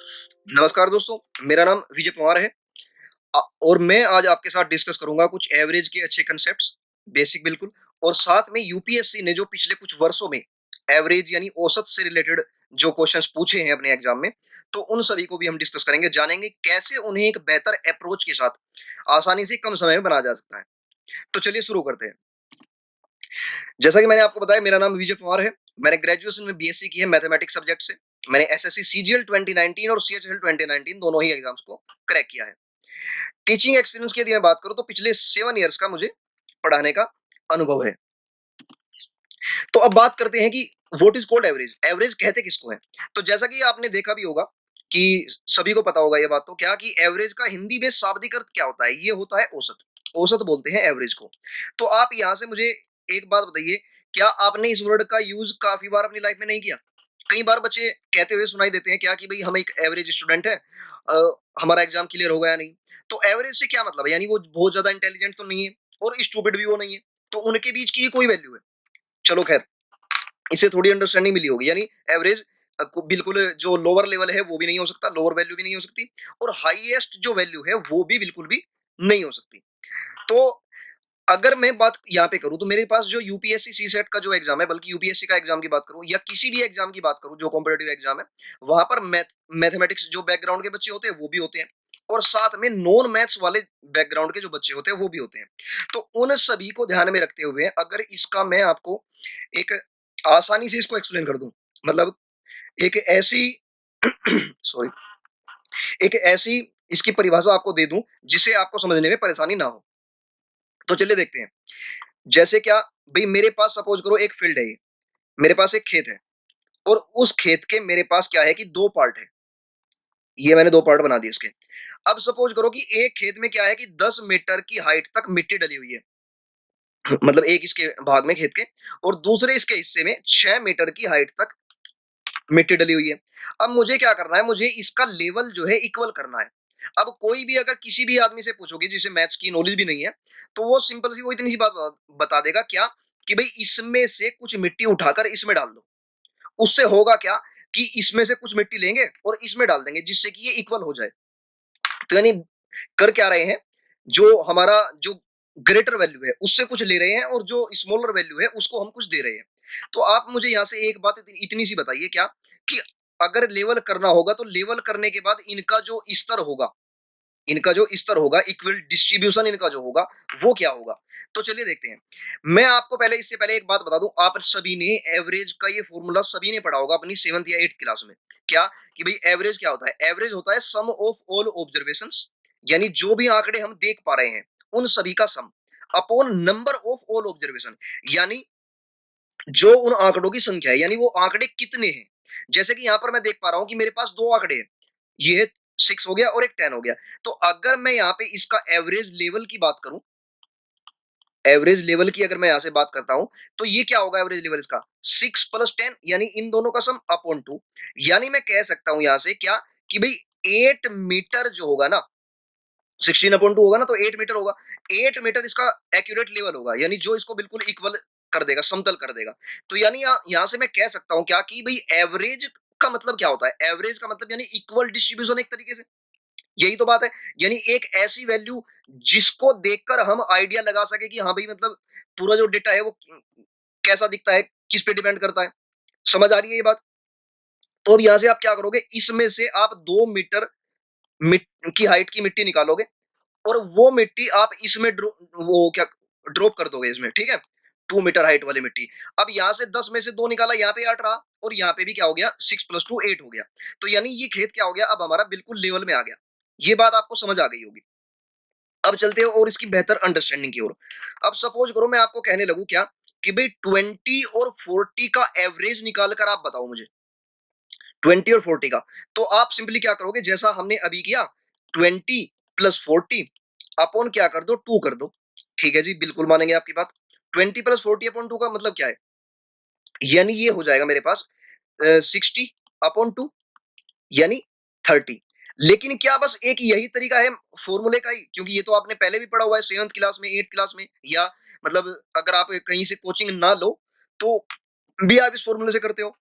नमस्कार दोस्तों, मेरा नाम विजय पवार है और मैं आज आपके साथ डिस्कस करूँगा कुछ एवरेज के अच्छे कांसेप्ट्स, बेसिक बिल्कुल और साथ में यूपीएससी ने जो पिछले कुछ वर्षों में एवरेज यानी औसत से रिलेटेड जो क्वेश्चंस पूछे हैं अपने एग्जाम में, तो उन सभी को भी हम डिस्कस करेंगे, जानेंगे कैसे उन्हें एक बेहतर अप्रोच के साथ आसानी से कम समय में बनाया जा सकता है। तो चलिए शुरू करते हैं। जैसा कि मैंने आपको बताया मेरा नाम विजय पवार है। मैंने ग्रेजुएशन में बीएससी की है मैथमेटिक्स सब्जेक्ट से। मैंने एसएससी सीजीएल 2019 और सीएचएल 2019 दोनों ही एग्जाम्स को क्रैक किया है। टीचिंग एक्सपीरियंस की यदि मैं बात करूं तो पिछले 7 इयर्स का मुझे पढ़ाने का अनुभव है। तो अब बात करते हैं कि what is called average. Average कहते किसको है? तो जैसा कि आपने देखा भी होगा कि सभी को पता होगा ये बात, तो क्या कि एवरेज का हिंदी में शाब्दिक अर्थ क्या होता है? ये होता है औसत। औसत बोलते हैं एवरेज को। तो आप यहां से मुझे एक बात बताइए, क्या आपने इस वर्ड का यूज काफी बार अपनी लाइफ में नहीं किया? कई बार बच्चे कहते हुए सुनाई देते हैं क्या कि भाई हम एक एवरेज स्टूडेंट है, हमारा एग्जाम क्लियर हो गया नहीं। तो एवरेज से क्या मतलब है? यानी वो बहुत ज्यादा इंटेलिजेंट तो नहीं है और स्टूपिड भी वो नहीं है, तो उनके बीच की कोई वैल्यू है? चलो खैर, इसे थोड़ी अंडरस्टैंडिंग मिली होगी। यानी एवरेज बिल्कुल जो लोअर लेवल है वो भी नहीं हो सकता, लोअर वैल्यू भी नहीं हो सकती और हाईएस्ट जो वैल्यू है वो भी बिल्कुल भी नहीं हो सकती। तो अगर मैं बात यहाँ पे करूँ तो मेरे पास जो यूपीएससी सी सेट का जो एग्जाम है, बल्कि यूपीएससी का एग्जाम की बात करूँ या किसी भी एग्जाम की बात करूँ जो कॉम्पिटेटिव एग्जाम है, वहां पर मैथमेटिक्स जो बैकग्राउंड के बच्चे होते हैं वो भी होते हैं और साथ में नॉन मैथ्स वाले बैकग्राउंड के जो बच्चे होते हैं वो भी होते हैं। तो उन सभी को ध्यान में रखते हुए अगर इसका मैं आपको एक आसानी से इसको एक्सप्लेन कर दूं, मतलब एक ऐसी सॉरी, एक ऐसी इसकी परिभाषा आपको दे दूं जिसे आपको समझने में परेशानी ना हो। तो चलिए देखते हैं। जैसे क्या, भाई मेरे पास सपोज करो एक फील्ड है, ये मेरे पास एक खेत है और उस खेत के मेरे पास क्या है कि दो पार्ट है। ये मैंने दो पार्ट बना दिए इसके। अब सपोज करो कि एक खेत में क्या है कि 10 मीटर की हाइट तक मिट्टी डली हुई है, मतलब एक इसके भाग में खेत के, और दूसरे इसके हिस्से में 6 मीटर की हाइट तक मिट्टी डली हुई है। अब मुझे क्या करना है? मुझे इसका लेवल जो है इक्वल करना है। अब कोई भी अगर किसी भी आदमी से पूछोगे जिसे मैथ्स की नॉलेज भी नहीं है, तो वो सिंपल सी वो इतनी सी बात बता देगा क्या कि भाई इसमें से कुछ मिट्टी उठाकर इसमें डाल दो। उससे होगा क्या कि इसमें से कुछ मिट्टी लेंगे और इसमें डाल देंगे जिससे कि ये इक्वल हो जाए। तो यानी कर क्या रहे हैं, जो हमारा जो ग्रेटर वैल्यू है उससे कुछ ले रहे हैं और जो स्मॉलर वैल्यू है उसको हम कुछ दे रहे हैं। तो आप मुझे यहाँ से एक बात इतनी सी बताइए क्या कि अगर लेवल करना होगा तो लेवल करने के बाद इनका जो स्तर होगा, इनका जो स्तर होगा, इक्वल डिस्ट्रीब्यूशन इनका जो होगा वो क्या होगा? तो चलिए देखते हैं। मैं आपको पहले इससे पहले एक बात बता दूं, आप सभी ने एवरेज का ये फॉर्मूला सभी ने पढ़ा होगा अपनी 7th या 8th क्लास में। क्या कि भाई एवरेज क्या होता है? एवरेज होता है सम ऑफ ऑल ऑब्जर्वेशंस, यानी जो भी आंकड़े हम देख पा रहे हैं उन सभी का सम upon number of all observation, यानी जो उन आंकड़ों की संख्या है, यानी वो आंकड़े कितने हैं। जैसे कि यहां पर मैं देख पा रहा हूं कि मेरे पास दो आंकड़े हैं, ये 6 हो गया और एक 10 हो गया। तो अगर मैं यहाँ पे इसका एवरेज लेवल की बात करूं, एवरेज लेवल की अगर मैं यहां से बात करता हूं, तो ये क्या होगा एवरेज लेवल इसका? 6 प्लस 10, यानी इन दोनों का सम अपॉन 2। यानी मैं कह सकता हूं यहां से क्या कि भाई 8 मीटर जो होगा ना, 16/2 होगा ना, तो 8 मीटर होगा। 8 मीटर इसका एक्यूरेट लेवल होगा, यानी जो इसको बिल्कुल इक्वल कर देगा, समतल कर देगा। तो यानी यहाँ से मैं कह सकता हूँ क्या कि भाई एवरेज का मतलब क्या होता है? एवरेज का मतलब यानी इक्वल डिस्ट्रीब्यूशन एक तरीके से। यही तो बात है। यानी एक ऐसी वैल्यू जिसको देखकर हम आइडिया लगा सके कि हाँ भाई, मतलब पूरा जो डेटा है वो कैसा दिखता है, किस पे डिपेंड करता है। समझ आ रही है ये बात? तो अब यहाँ से आप क्या करोगे, इसमें से आप 2 मीटर की हाइट की मिट्टी निकालोगे और वो मिट्टी आप इसमें वो क्या ड्रॉप कर दोगे इसमें, ठीक है? 2 मीटर हाइट वाली मिट्टी। अब यहाँ से 10 में से 2 निकाला, यहाँ पे 8 रहा और यहाँ पे भी क्या हो गया, 6 + 2 8 हो गया। तो यानी ये खेत क्या हो गया, अब हमारा बिल्कुल लेवल में आ गया। ये बात आपको समझ आ गई होगी। अब चलते हैं और इसकी बेहतर अंडरस्टैंडिंग की ओर। अब सपोज करो मैं आपको कहने लगूं क्या कि भाई 20 और 40 का एवरेज निकाल कर आप बताओ मुझे, 20 और 40 का। तो आप सिंपली क्या करोगे, जैसा हमने अभी किया, 20 + 40 अपॉन क्या कर दो, 2 कर दो। ठीक है जी, बिल्कुल मानेंगे आपकी बात। 20 + 40 अपॉन 2 का मतलब क्या है? यानी ये हो जाएगा मेरे पास 60/2, यानी 30। लेकिन क्या बस एक यही तरीका है फॉर्मूले का ही? क्योंकि ये तो आपने पहले भी पढ़ा हुआ है 7th क्लास में, 8th क्लास में, या मतलब अगर आप कहीं से कोचिंग ना लो तो भी आप इस फॉर्मूले से करते हो।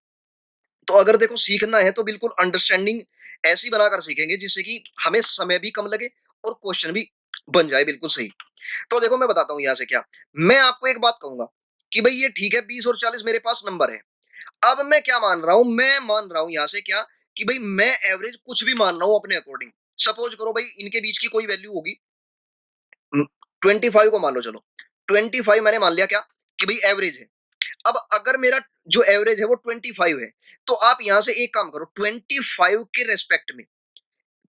तो अगर देखो सीखना है तो बिल्कुल अंडरस्टैंडिंग ऐसी बनाकर सीखेंगे जिससे कि हमें समय भी कम लगे और क्वेश्चन भी बन जाए बिल्कुल सही। तो देखो मैं बताता हूँ यहाँ से क्या, मैं आपको एक बात कहूंगा कि भाई ये ठीक है 20 और 40 मेरे पास नंबर है। अब मैं क्या मान रहा हूँ, मैं मान रहा हूँ यहाँ से क्या कि भाई मैं एवरेज कुछ भी मान रहा हूँ अपने अकॉर्डिंग। सपोज करो भाई इनके बीच की कोई वैल्यू होगी 25 को मान लो, चलो 25 मैंने मान लिया क्या कि भाई एवरेज है। अब अगर मेरा जो एवरेज है वो 25 है, तो आप यहां से एक काम करो 25 के रेस्पेक्ट में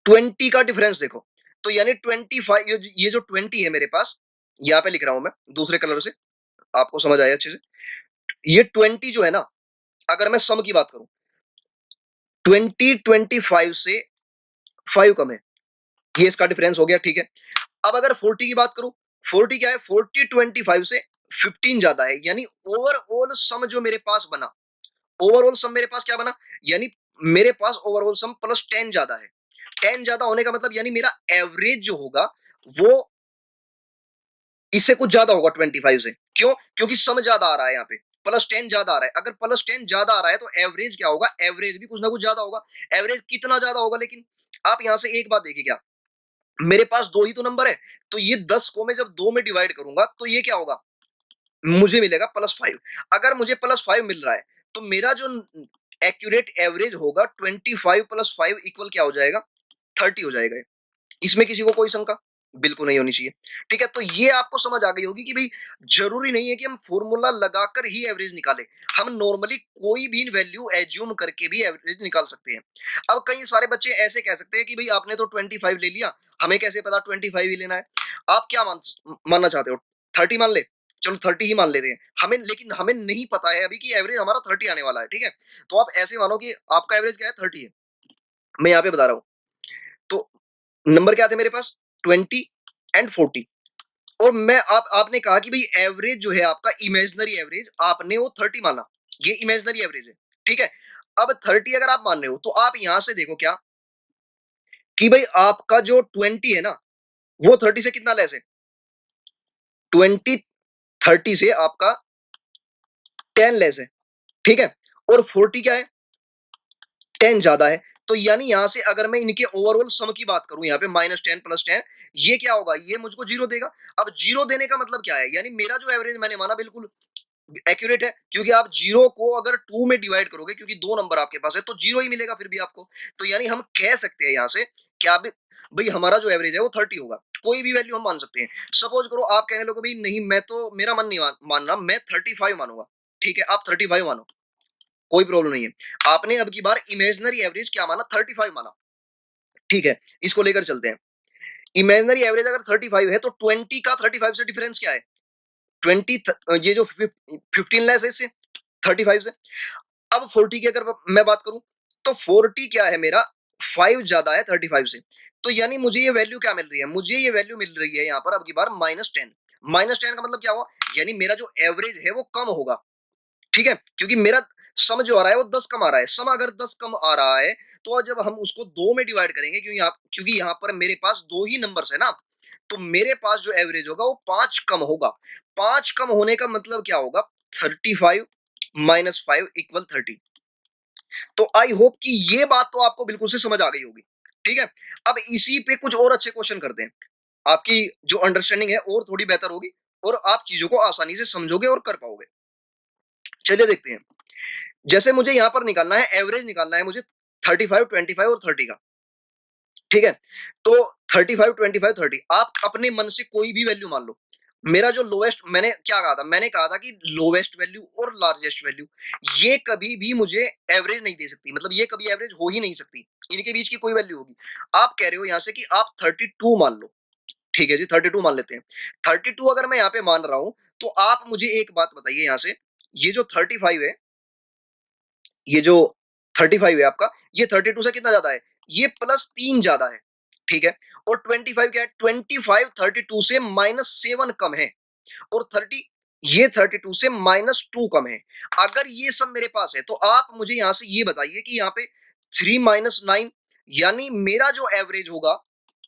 20 का डिफरेंस देखो। तो यानी 25 ये जो 20 है मेरे पास, यहाँ पे लिख रहा हूं मैं दूसरे कलर से, आपको समझ आया अच्छे से। ये 20 जो है ना, अगर मैं सम की बात करूं 25 से 5 कम है, ये इसका डिफरेंस हो गया ठीक है। अब अगर 40 की बात करूं, 40 क्या है, 40 25 से 15 ज्यादा है, यानी ओवरऑल सम जो मेरे पास बना, ओवरऑल सम मेरे पास क्या बना, यानी मेरे पास ओवरऑल सम प्लस 10 ज्यादा है। 10 ज्यादा होने का मतलब यानी मेरा एवरेज जो होगा वो इससे कुछ ज्यादा होगा 25 से। क्यों? क्योंकि सम ज्यादा आ रहा है यहाँ पे, प्लस 10 ज्यादा आ रहा है। अगर प्लस 10 ज्यादा आ रहा है तो एवरेज क्या होगा, एवरेज भी कुछ ना कुछ ज्यादा होगा। एवरेज कितना ज्यादा होगा, लेकिन आप यहां से एक बात देखिए क्या, मेरे पास दो ही तो नंबर है, तो ये 10 को मैं जब दो में डिवाइड करूंगा तो ये क्या होगा, मुझे मिलेगा +5। अगर मुझे +5 मिल रहा है तो मेरा जो एक्यूरेट एवरेज होगा 25 + 5 इक्वल क्या हो जाएगा, 30 हो जाएगा। इसमें किसी को कोई शंका बिल्कुल नहीं होनी चाहिए। ठीक है, तो ये आपको समझ आ गई होगी कि भाई जरूरी नहीं है कि हम फॉर्मूला लगाकर ही एवरेज निकालें, हम नॉर्मली कोई भी वैल्यू एज्यूम करके भी एवरेज निकाल सकते हैं। अब कई सारे बच्चे ऐसे कह सकते हैं कि भाई आपने तो 25 ले लिया, हमें कैसे पता 25 ही लेना है। आप क्या मानना चाहते हो, 30 मान ले, चलो 30 ही मान लेते हैं हमें, लेकिन हमें नहीं पता है अभी कि एवरेज हमारा 30 आने वाला है। ठीक है, तो आप ऐसे मानो कि आपका एवरेज क्या है, 30 है, मैं यहाँ पे बता रहा हूँ। तो नंबर क्या थे मेरे पास, 20 एंड 40। और मैं आपने कहा कि भाई एवरेज जो है आपका इमेजिनरी एवरेज, आपने वो 30 माना, ये इमेजिनरी एवरेज है। ठीक है, अब 30 अगर आप मान रहे हो तो आप यहां से देखो क्या कि भाई आपका जो 20 है ना, वो 30 से कितना लेस है, 20 30 से आपका 10 लेस है। ठीक है, और 40 क्या है, 10 ज्यादा है। तो यानी यहां से अगर मैं इनके ओवरऑल सम की बात करूं, यहाँ पे -10 + 10, ये क्या होगा, ये मुझको जीरो देगा। अब जीरो देने का मतलब क्या है, यानी मेरा जो एवरेज मैंने माना बिल्कुल एक्यूरेट है, क्योंकि आप जीरो को अगर टू में डिवाइड करोगे, क्योंकि दो नंबर आपके पास है, तो जीरो ही मिलेगा फिर भी आपको। तो यानी हम कह सकते हैं यहाँ से क्या भाई हमारा जो एवरेज है वो 30 होगा। कोई भी वैल्यू हम मान सकते हैं। सपोज करो आप कहने लोगे भाई नहीं, मैं तो मेरा मन नहीं मान रहा, मैं 35 मानूंगा। ठीक है, आप 35 मानो, कोई प्रॉब्लम नहीं है। आपने अब की बार इमेजिनरी एवरेज क्या माना, 35 माना। ठीक है, इसको लेकर चलते हैं। इमेजिनरी एवरेज अगर 35 है तो 20 का 35 से डिफरेंस क्या है, 20 ये जो 15 लेस है इससे, 35 से। अब 40 की अगर मैं बात करूं तो 40 क्या है मेरा, 5 ज्यादा है 35 से। तो यानी मुझे ये वैल्यू क्या मिल रही है, मुझे ये वैल्यू मिल रही है यहाँ पर अब की बार -10। -10 का मतलब क्या हुआ, यानी मेरा जो एवरेज है वो कम होगा। ठीक है, क्योंकि मेरा सम जो आ रहा है वो 10 कम आ रहा है। सम अगर 10 कम आ रहा है तो जब हम उसको दो में डिवाइड करेंगे, क्योंकि यहाँ पर मेरे पास दो ही नंबर्स है ना, तो मेरे पास जो एवरेज होगा वो 5 कम होगा। 5 कम होने का मतलब क्या होगा, 35 -5 = 30। तो आई होप कि ये बात तो आपको बिल्कुल से समझ आ गई होगी। ठीक है, अब इसी पे कुछ और अच्छे क्वेश्चन करते हैं, आपकी जो अंडरस्टैंडिंग है और थोड़ी बेहतर होगी, और आप चीजों को आसानी से समझोगे और कर पाओगे। चलिए देखते हैं। जैसे मुझे यहाँ पर निकालना है, एवरेज निकालना है मुझे 35 25 और 30 का। ठीक है, तो 35 25 30 आप अपने मन से कोई भी वैल्यू मान लो। मेरा जो लोएस्ट, मैंने क्या कहा था, मैंने कहा था कि लोएस्ट वैल्यू और लार्जेस्ट वैल्यू ये कभी भी मुझे एवरेज नहीं दे सकती, मतलब ये कभी एवरेज हो ही नहीं सकती, इनके बीच की कोई वैल्यू होगी। आप कह रहे हो यहाँ से कि आप 32 मान लो। ठीक है जी, 32 मान लेते हैं। 32 अगर मैं यहाँ पे मान रहा हूं तो आप मुझे एक बात बताइए यहाँ से, ये जो 35 है, ये जो 35 है आपका, ये 32 से कितना ज्यादा है, ये +3 ज्यादा है। ठीक है, और 25 क्या है, 25 32 से -7 कम है, और 30 ये 32 से -2 कम है। अगर ये सब मेरे पास है तो आप मुझे यहां से ये बताइए कि यहाँ पे 3 -9, यानी मेरा जो एवरेज होगा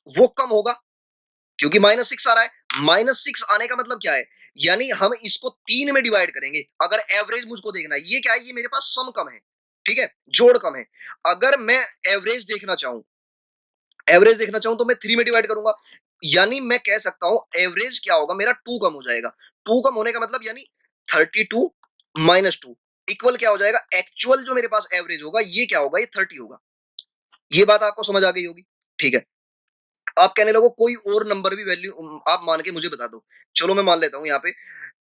वो कम होगा, क्योंकि -6 आ रहा है। -6 आने का मतलब क्या है, यानी हम इसको 3 में डिवाइड करेंगे अगर एवरेज मुझको देखना है। ये क्या है, ये मेरे पास सम कम है। ठीक है? जोड़ कम है। अगर मैं एवरेज देखना चाहूँ एवरेज देखना चाहूँ तो मैं 3 में डिवाइड करूँगा। यानी मैं कह सकता हूँ एवरेज क्या होगा मेरा 2 कम हो जाएगा। 2 कम होने का मतलब यानी 32 माइनस 2 इक्वल क्या हो जाएगा? एक्चुअल जो मेरे पास एवरेज होगा ये क्या होगा? ये 30 होगा। ये बात आपको समझ आ गई होगी। ठीक है। आप कहने लगो कोई और नंबर भी वैल्यू आप मान के मुझे बता दो। चलो मैं मान लेता हूँ यहाँ पे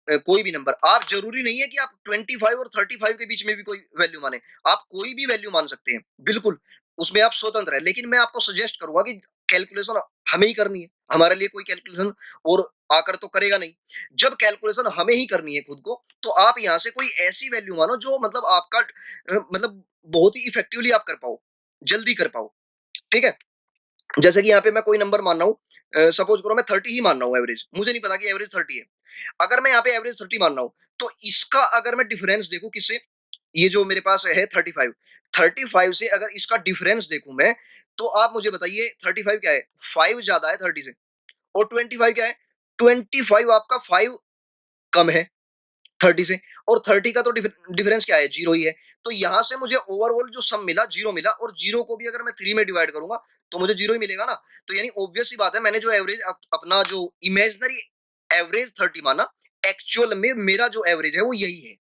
कोई भी नंबर। आप जरूरी नहीं है कि आप 25 और 35 के बीच में भी कोई वैल्यू माने। आप कोई भी वैल्यू मान सकते हैं। बिल्कुल, उसमें आप स्वतंत्र हैं। लेकिन मैं आपको सजेस्ट करूंगा कि कैलकुलेशन हमें ही करनी है। हमारे लिए कोई कैलकुलेशन और आकर तो करेगा नहीं। जब कैलकुलेशन हमें ही करनी है खुद को, तो आप यहाँ से कोई ऐसी वैल्यू मानो जो मतलब आपका मतलब बहुत ही इफेक्टिवली आप कर पाओ, जल्दी कर पाओ। ठीक है? जैसे कि यहाँ पे मैं कोई नंबर मान रहा हूँ, सपोज करो मैं 30 ही मान रहा हूँ एवरेज, मुझे नहीं पता कि एवरेज 30 है। अगर मैं यहाँ पे एवरेज 30 मान रहा हूँ, तो इसका अगर मैं डिफरेंस देखूं किससे, ये जो मेरे पास है 35 से अगर इसका डिफरेंस देखूं मैं, तो आप मुझे बताइए 35 क्या है? 5 ज्यादा है 30 से। और 25 क्या है? 25 आपका 5 कम है 30 से। और 30 का तो डिफरेंस क्या है? जीरो ही है। तो यहां से मुझे ओवरऑल जो सम मिला जीरो मिला, और जीरो को भी अगर मैं 3 में डिवाइड करूंगा तो मुझे जीरो ही मिलेगा ना। तो यानी ऑब्वियस सी बात है, मैंने जो एवरेज अपना जो इमेजिनरी एवरेज 30 माना, एक्चुअल में मेरा जो एवरेज है वो यही है।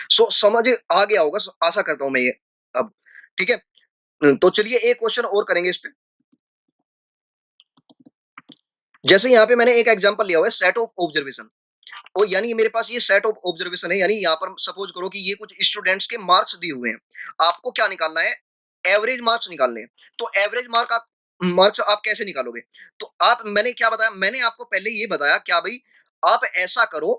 सो समझ आ गया होगा, आशा करता हूं मैं ये अब। ठीक है। तो चलिए एक क्वेश्चन और करेंगे इस पे। जैसे यहाँ पे मैंने एक एग्जांपल लिया हुआ है सेट ऑफ ऑब्जर्वेशन। और यानी मेरे पास ये सेट ऑफ ऑब्जर्वेशन है, यानी यहाँ पर सपोज करो कि ये कुछ स्टूडेंट्स के मार्क्स दिए हुए हैं। आपको क्या निकालना है? एवरेज मार्क्स निकालने हैं। तो एवरेज मार्क्स आप कैसे निकालोगे? तो आप मैंने क्या बताया? मैंने आपको पहले ये बताया क्या भाई, आप ऐसा करो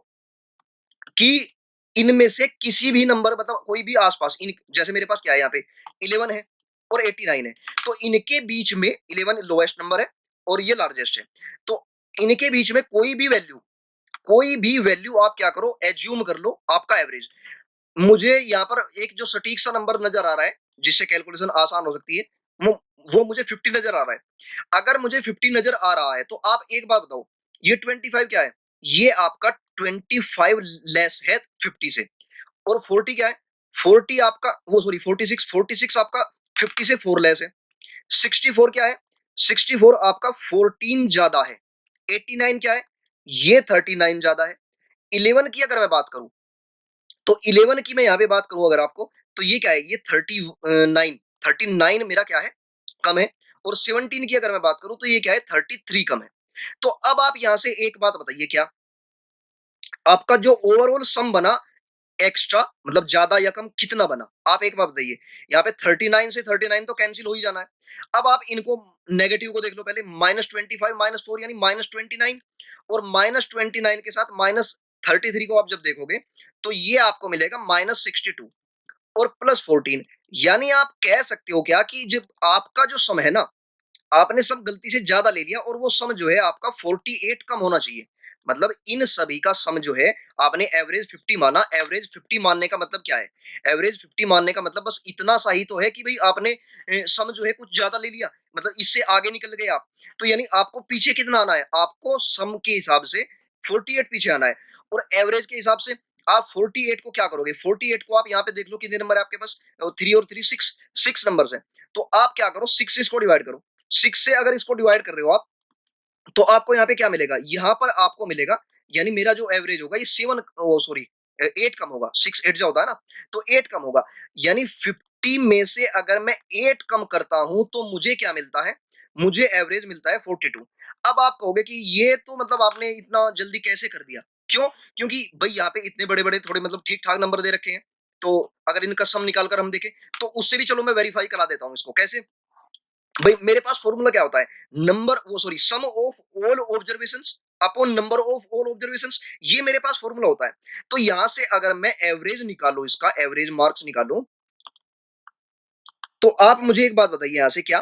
कि इनमें से किसी भी नंबर मतलब कोई भी आसपास इन, जैसे मेरे पास क्या है यहाँ पे 11 है और 89 है, तो इनके बीच में 11 लोएस्ट नंबर है और ये लार्जेस्ट है। तो इनके बीच में कोई भी वैल्यू आप क्या करो, एज्यूम कर लो आपका एवरेज। मुझे यहाँ पर एक जो सटीक सा नंबर नजर आ रहा है जिससे कैलकुलेशन आसान हो सकती है, वो वो मुझे 50 नजर आ रहा है। अगर मुझे 50 नजर आ रहा है तो आप एक बात बताओ, ये 25 क्या है? ये आपका 25 लेस है 50 से। और 40 क्या है? 40 आपका वो सॉरी 46 आपका 50 से 4 लेस है। 64 क्या है? 64 आपका 14 ज्यादा है। 89 क्या है? ये 39 ज्यादा है। 11 की अगर मैं बात करूं, तो 11 की मैं यहां पे बात करूं अगर आपको, तो ये क्या है? ये 39 मेरा क्या है? कम है। और 17 की अगर मैं बात करूं तो ये क्या है? 33 कम है। तो अब आप यहां से एक बात बताइए, क्या आपका जो ओवरऑल सम बना एक्स्ट्रा मतलब ज्यादा या कम कितना बना? आप एक बार बताइए। यहाँ पे 39 से 39 तो कैंसिल हो ही जाना है। अब आप इनको नेगेटिव को देख लो पहले, -25 -4 यानी -29। और -29 के साथ -33 को आप जब देखोगे तो ये आपको मिलेगा -62 और +14। यानी आप कह सकते हो क्या कि जब आपका जो सम है ना, आपने सब गलती से ज्यादा ले लिया और वो सम जो है आपका 48 कम होना चाहिए। मतलब इन सभी का सम जो है आपने एवरेज 50 माना। एवरेज 50 मानने का मतलब क्या है? एवरेज 50 मानने का मतलब बस इतना सा ही तो है कि भाई आपने सम जो है कुछ ज्यादा ले लिया, मतलब इससे आगे निकल गए आप। तो यानी आपको पीछे कितना आना है? आपको सम के हिसाब से 48 पीछे आना है। और एवरेज के हिसाब से आप 48 को क्या करोगे? 48 को आप यहाँ पे देख लो कितने नंबर है आपके पास, 3 और 3 6, 6 नंबर है। तो आप क्या करो, 6 से इसको डिवाइड करो। 6 से अगर इसको डिवाइड कर रहे हो आप, तो आपको यहाँ पे क्या मिलेगा? यहाँ पर आपको मिलेगा, यानी मेरा जो एवरेज होगा ये 7 सॉरी 8 कम होगा। 6 8 जो होता है ना, तो 8 कम होगा। यानी 50 में से अगर मैं 8 कम करता हूं तो मुझे क्या मिलता है? मुझे एवरेज मिलता है 42। अब आप कहोगे कि ये तो मतलब आपने इतना जल्दी कैसे कर दिया? क्यों? क्योंकि भाई यहाँ पे इतने बड़े बड़े थोड़े मतलब ठीक ठाक नंबर दे रखे हैं। तो अगर इनका सम निकाल कर हम देखें तो उससे भी चलो मैं वेरीफाई करा देता हूं इसको। कैसे? भाई मेरे पास फॉर्मूला क्या होता है? नंबर वो sorry sum of all observations upon number of all observations, ये मेरे पास फॉर्मूला होता है। तो यहां से अगर मैं एवरेज निकालू, इसका एवरेज मार्क्स निकालू, तो आप मुझे एक बात बताइए यहां से क्या,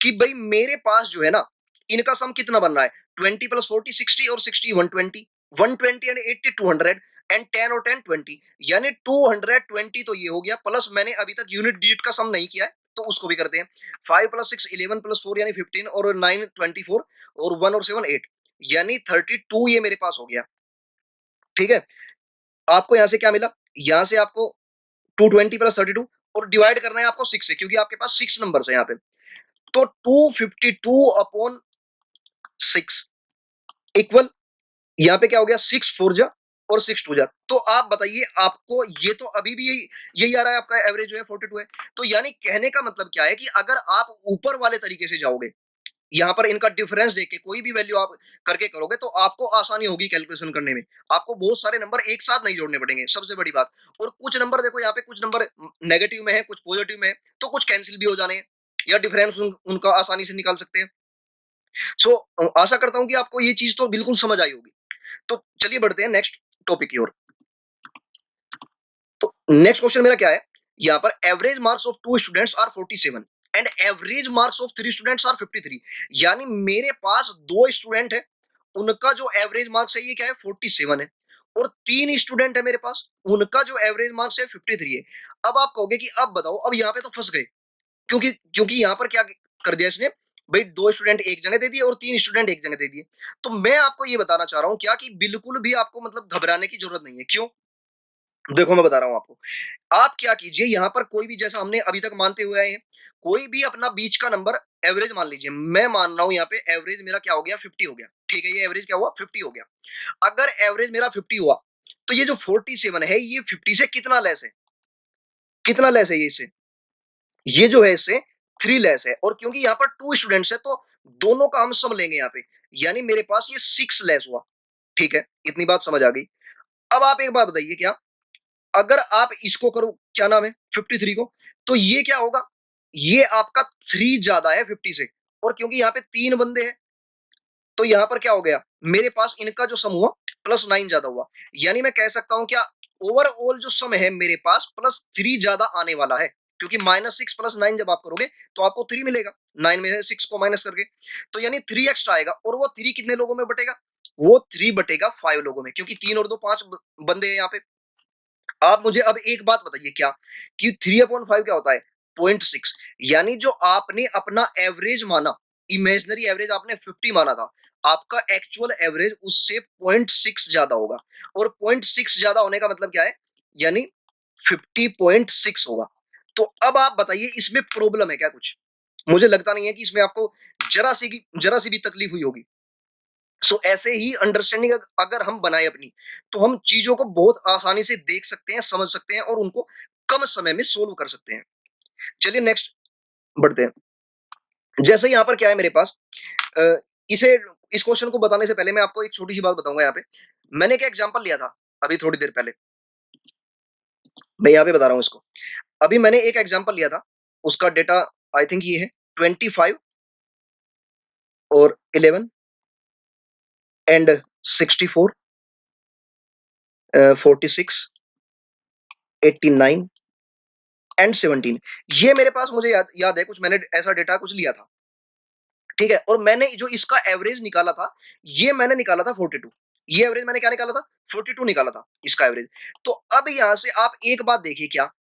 कि भाई मेरे पास जो है ना, इनका सम कितना बन रहा है? 20 + 40 60 और 60 120, 120 एंड 80 200 एंड 10 और 10 20, यानी 220 तो ये हो गया। प्लस मैंने अभी तक यूनिट डिजिट का सम नहीं किया है, तो उसको भी करते हैं। 5 + 6 11 + 4 यानी 15 और 9 24 और 1 और 7 8, यानी 32 ये मेरे पास हो गया। ठीक है। आपको यहां से क्या मिला? यहां से आपको 220 प्लस 32 और डिवाइड करना है आपको 6 से, क्योंकि आपके पास 6 नंबर है यहाँ पे। तो 252 अपॉन 6 इक्वल, यहाँ पे क्या हो गया, 6 4 जा और 6 2 जा। तो आप बताइए, आपको ये तो अभी भी यही यही आ रहा है, आपका एवरेज जो है 42 है। तो यानी कहने का मतलब क्या है कि अगर आप ऊपर वाले तरीके से जाओगे, यहाँ पर इनका डिफरेंस देख के कोई भी वैल्यू आप करके करोगे तो आपको आसानी होगी कैलकुलेशन करने में। आपको बहुत सारे नंबर एक साथ नहीं जोड़ने पड़ेंगे, सबसे बड़ी बात। और कुछ नंबर देखो, यहाँ पे कुछ नंबर नेगेटिव में है, कुछ पॉजिटिव में है, तो कुछ कैंसिल भी हो जाने हैं, या डिफरेंस उनका आसानी से निकाल सकते हैं। सो आशा करता हूँ कि आपको ये चीज तो बिल्कुल समझ आई होगी। तो चलिए बढ़ते हैं नेक्स्ट टॉपिक की ओर। तो नेक्स्ट क्वेश्चन मेरा क्या है, यहाँ पर average marks of 2 students are 47 and average marks of 3 students are 53। यानी मेरे पास 2 स्टूडेंट है, उनका जो एवरेज मार्क्स है ये क्या है, 47 है। और 3 स्टूडेंट है मेरे पास, उनका जो एवरेज मार्क्स है 53 है। अब आप कहोगे कि अब बताओ, अब यहाँ पे तो फंस गए, क्योंकि क्योंकि यहाँ पर क्या कर दिया इसने, भाई 2 स्टूडेंट एक जगह दे दिए और 3 स्टूडेंट एक जगह दे दिए। तो मैं आपको ये बताना चाह रहा हूँ क्या, कि बिल्कुल भी आपको मतलब घबराने की जरूरत नहीं है। क्यों? देखो मैं बता रहा हूँ आपको। आप क्या कीजिए, यहाँ पर कोई भी, जैसा हमने अभी तक मानते हुए आए हैं, कोई भी अपना बीच का नंबर एवरेज मान लीजिए। मैं मान रहा हूँ यहाँ पे एवरेज मेरा क्या हो गया, 50 हो गया। ठीक है, ये एवरेज क्या हुआ, 50 हो गया। अगर एवरेज मेरा 50 हुआ, तो ये जो 47 है ये 50 से कितना लेस है, कितना लेस है ये इससे, ये जो है इससे 3 लेस है। और क्योंकि यहाँ पर 2 स्टूडेंट्स है तो दोनों का हम सम लेंगे यहाँ पे, यानी मेरे पास ये 6 लेस हुआ। ठीक है, इतनी बात समझ आ गई। अब आप एक बात बताइए, क्या अगर आप इसको करो, क्या नाम है, 53 को, तो ये क्या होगा, ये आपका 3 ज्यादा है 50 से। और क्योंकि यहाँ पे 3 बंदे हैं, तो यहाँ पर क्या हो गया, मेरे पास इनका जो सम हुआ +9 ज्यादा हुआ। यानी मैं कह सकता हूं क्या, ओवरऑल जो सम है मेरे पास +3 ज्यादा आने वाला है। क्योंकि -6 +9 जब आप करोगे तो आपको 3 मिलेगा, 9 में से 6 को माइनस करके। तो यानी 3 एक्स्ट्रा आएगा, और वो 3 कितने लोगों में बटेगा, वो 3 बटेगा 5 लोगों में, क्योंकि 3 और 2 5 बंदे हैं यहाँ पे। आप मुझे अब एक बात बताइए, क्या कि 3/5 क्या होता है, 0.6। यानी जो आपने अपना एवरेज माना, इमेजिनरी एवरेज आपने 50 माना था, आपका एक्चुअल एवरेज उससे 0.6 ज्यादा होगा। और 0.6 ज्यादा होने का मतलब क्या है, यानी 50.6 होगा। तो अब आप बताइए, इसमें प्रॉब्लम है क्या कुछ? मुझे लगता नहीं है कि इसमें आपको जरा सी भी तकलीफ हुई होगी। सो ऐसे ही अंडरस्टैंडिंग अगर हम बनाए अपनी, तो हम चीजों को बहुत आसानी से देख सकते हैं, समझ सकते हैं, और उनको कम समय में सोल्व कर सकते हैं। चलिए नेक्स्ट बढ़ते हैं। जैसे यहाँ पर क्या है मेरे पास, अ, इसे इस क्वेश्चन को बताने से पहले मैं आपको एक छोटी सी बात बताऊंगा। यहाँ पे मैंने एक एग्जांपल लिया था अभी थोड़ी देर पहले, मैं यहाँ पे बता रहा हूँ इसको। अभी मैंने एक एग्जांपल लिया था, उसका डेटा आई थिंक ये है 25 और 11 एंड 64, 46, 89 एंड 17। ये मेरे पास, मुझे याद है कुछ, मैंने ऐसा डेटा कुछ लिया था। ठीक है, और मैंने जो इसका एवरेज निकाला था, ये मैंने निकाला था 42। ये एवरेज मैंने क्या निकाला था, 42 निकाला था इसका एवरेज। तो अब यहां से आप एक बात देखिए, क्या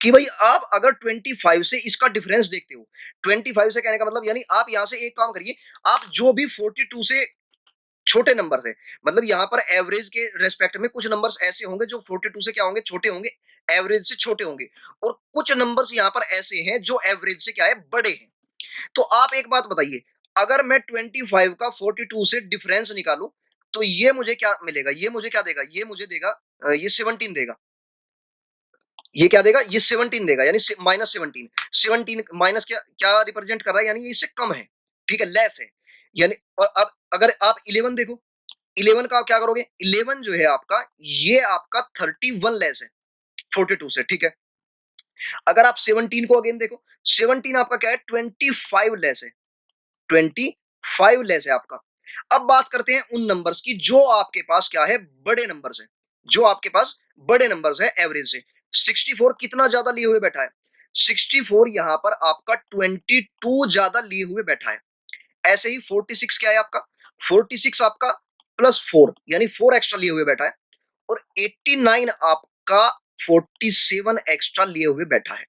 कि भाई आप अगर 25 से इसका डिफरेंस देखते हो, 25 से कहने का मतलब, यानी आप यहां से एक काम करिए, आप जो भी 42 से छोटे नंबर है, मतलब यहाँ पर एवरेज के रेस्पेक्ट में कुछ नंबर्स ऐसे होंगे जो 42 से क्या होंगे, छोटे होंगे, एवरेज से छोटे होंगे। और कुछ नंबर्स यहाँ पर ऐसे हैं जो एवरेज से क्या है, बड़े हैं। तो आप एक बात बताइए, अगर मैं 25 का 42 से डिफरेंस निकालूं, तो ये मुझे क्या मिलेगा, ये मुझे क्या देगा, ये मुझे देगा ये 17 देगा। ये क्या देगा, ये 17 देगा, यानी -17। 17 माइनस क्या क्या रिप्रेजेंट कर रहा है, यानी ये इससे कम है। ठीक है, लेस है। यानी, और अब अगर आप 11 देखो, 11 का आप क्या करोगे, 11 जो है आपका, ये आपका 31 लेस है 42 से। ठीक है, अगर आप 17 को अगेन देखो, 17 आपका क्या है, 25 लेस है, 25 लेस है आपका। अब बात करते हैं उन नंबर्स की जो आपके पास क्या है, बड़े नंबर्स है, जो आपके पास बड़े नंबर्स है एवरेज से। 64 कितना ज्यादा लिए हुए बैठा है, 64 यहां पर आपका 22 ज्यादा लिए हुए बैठा है। ऐसे ही 46 क्या है आपका, 46 आपका +4, यानी 4 एक्स्ट्रा लिए हुए बैठा है। और 89 आपका 47 एक्स्ट्रा लिए हुए बैठा है।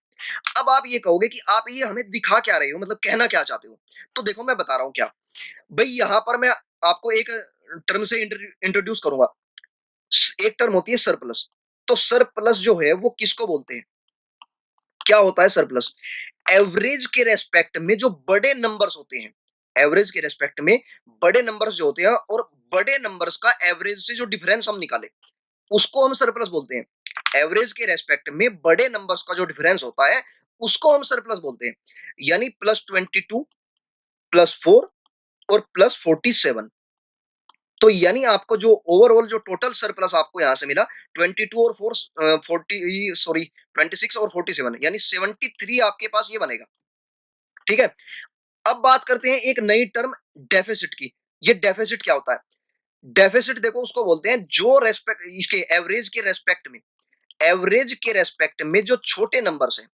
अब आप ये कहोगे कि आप ये हमें दिखा क्या रहे हो, मतलब कहना क्या चाहते हो? तो देखो मैं बता रहा हूं क्या, भाई यहां पर मैं आपको एक टर्म से इंट्रोड्यूस करूंगा। एक टर्म होती है सरप्लस। तो सरप्लस जो है वो किसको बोलते हैं? क्या होता है सरप्लस? एवरेज के रेस्पेक्ट में जो बड़े नंबर्स होते हैं, एवरेज के रेस्पेक्ट में बड़े नंबर्स जो होते हैं और बड़े नंबर्स का एवरेज से जो डिफरेंस हम निकाले, उसको हम सरप्लस बोलते हैं। एवरेज के रेस्पेक्ट में बड़े नंबर्स का जो डिफरेंस होता है, उसको हम सरप्लस बोलते हैं। यानी +22, +4 और +47। तो यानी आपको जो ओवरऑल जो टोटल सरप्लस आपको यहां से मिला 22 और 4 40 सॉरी 26 और 47 यानी 73 आपके पास ये बनेगा। ठीक है। अब बात करते हैं एक नई टर्म डेफिसिट की। ये डेफिसिट क्या होता है? डेफिसिट देखो उसको बोलते हैं जो रेस्पेक्ट इसके एवरेज के रेस्पेक्ट में जो छोटे नंबर्स हैं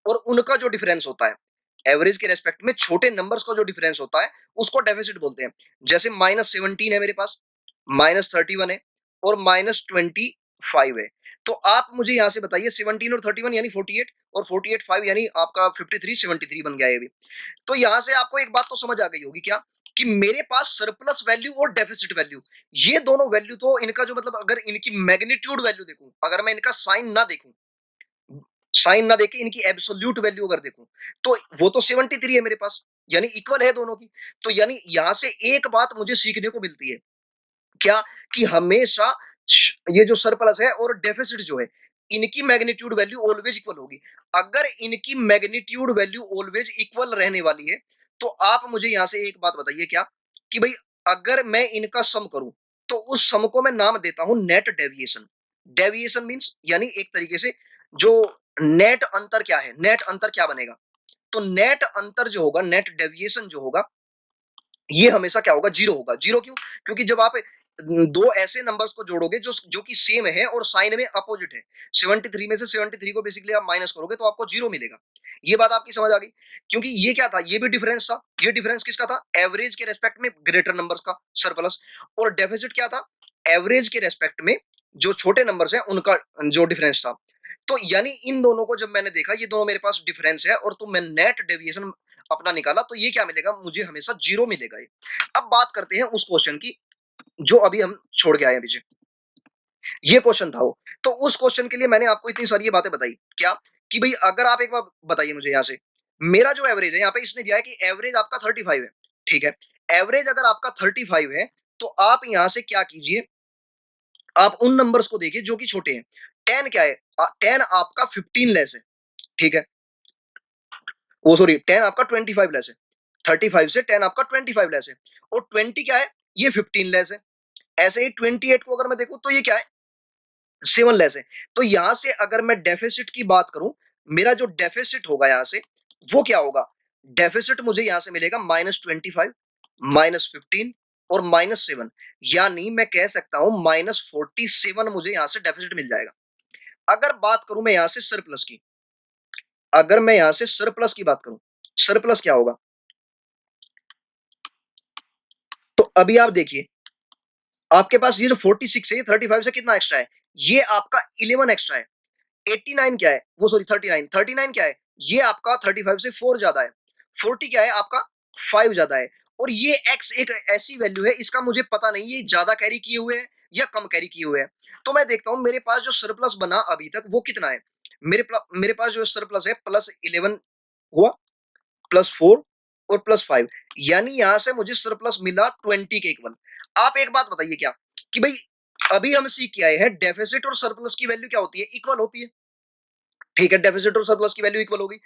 और उनका जो डिफरेंस होता है, एवरेज के रेस्पेक्ट में छोटे नंबर्स का जो डिफरेंस होता है उसको डेफिसिट बोलते हैं। जैसे -17 है मेरे पास, -31 है और -25 है। तो आप मुझे यहां से बताइए 17 और 31 यानी 48 और 48 5 यानी आपका 53 73 बन गया ये भी। तो यहां से आपको एक बात तो समझ आ गई होगी क्या, कि मेरे पास सरप्लस वैल्यू और डेफिसिट वैल्यू, ये दोनों वैल्यू तो इनका जो मतलब अगर इनकी मैग्नीट्यूड वैल्यू देखूं, अगर मैं इनका साइन ना देखूं, साइन ना देके इनकी एब्सोल्यूट वैल्यू अगर देखूं, तो वो तो 73 है मेरे पास, यानी इक्वल है दोनों की। तो यानी यहां से एक बात मुझे सीखने को मिलती है, क्या, कि हमेशा ये जो सरप्लस है और डेफिसिट जो है, इनकी मैग्नीट्यूड वैल्यू ऑलवेज इक्वल होगी। अगर इनकी मैग्नीट्यूड वैल्यू ऑलवेज इक्वल रहने वाली है, तो आप मुझे यहां से एक बात बताइए क्या, कि भाई अगर मैं इनका सम करूं, तो उस सम को मैं नाम देता हूं नेट डेविएशन। डेविएशन मींस यानी एक तरीके से जो नेट अंतर क्या है, नेट अंतर क्या बनेगा? तो नेट अंतर जो होगा, नेट डेविएशन जो होगा, ये हमेशा क्या होगा, जीरो होगा। जीरो क्यों? क्योंकि जब आप दो ऐसे नंबर्स को जोड़ोगे जो कि सेम है और साइन में अपोजिट है, 73 में से 73 को बेसिकली आप माइनस करोगे तो आपको जीरो मिलेगा। ये बात आपकी समझ आ गई? क्योंकि ये क्या था, ये भी डिफरेंस था। ये डिफरेंस किसका था? एवरेज के रेस्पेक्ट में ग्रेटर नंबर्स का सरप्लस। और डेफिसिट क्या था? एवरेज के रेस्पेक्ट में जो छोटे नंबर्स हैं उनका जो डिफरेंस था। तो यानी इन दोनों को जब मैंने देखा, ये दोनों मेरे पास डिफरेंस है, और तो मैं नेट डेविएशन अपना निकाला, तो ये क्या मिलेगा मुझे? हमेशा जीरो मिलेगा ये। अब बात करते हैं उस क्वेश्चन की जो अभी हम छोड़ के आए हैं पीछे। ये क्वेश्चन था वो। तो उस क्वेश्चन के लिए मैंने आपको इतनी सारी ये बातें बताई। क्या? कि भाई अगर आप एक बार बताइए मुझे यहाँ से, मेरा जो एवरेज है, यहाँ पे इसने दिया है कि एवरेज आपका 35 है। ठीक है। एवरेज अगर आपका 35 है, तो आप यहाँ से क्या कीजिए, आप उन नंबर्स को देखिए जो कि छोटे हैं। 10 क्या है? 10 आपका 15 लेस है। ठीक है। वो सॉरी 10 आपका 25 लेस है। 35 से 10 आपका 25 लेस है। और 20 क्या है? ये 15 लेस है। ऐसे ही 28 को अगर मैं देखूं तो ये क्या है? 7 लेस है। तो यहां से अगर मैं डेफिसिट की बात करूं, मेरा जो डेफिसिट होगा यहां से, वो क्या होगा? डेफिसिट मुझे यहां से मिलेगा -25, -15 और -7। यानी मैं कह सकता हूं -47 मुझे यहां से डेफिसिट मिल जाएगा। अगर बात करूं मैं यहां से सरप्लस की, अगर मैं यहां से सरप्लस की बात करूं, सरप्लस क्या होगा? तो अभी आप देखिए, आपके पास ये जो 46 है, ये 35 से कितना एक्स्ट्रा है? ये आपका 11 एक्स्ट्रा है। 89 क्या है? वो सॉरी 39, 39 क्या है? ये आपका 35 से 4 ज्यादा है। 40 क्या है? आपका 5 ज्यादा है। और ये x एक ऐसी वैल्यू है, इसका मुझे पता नहीं ये ज्यादा कैरी किए हुए हैं या कम कैरी किए हुए हैं। तो मैं देखता हूं मेरे पास जो सरप्लस बना अभी तक वो कितना है। मेरे पास जो सरप्लस है +11 हुआ, +4 और +5, यानी यहां से मुझे सरप्लस मिला 20 के इक्वल। आप एक बात बताइए क्या, कि भाई अभी हम सीख के आए हैं डेफिसिट और सरप्लस की वैल्यू क्या होती है? इक्वल होती है। ठीक है, डेफिसिट और सरप्लस की वैल्यू इक्वल होगी।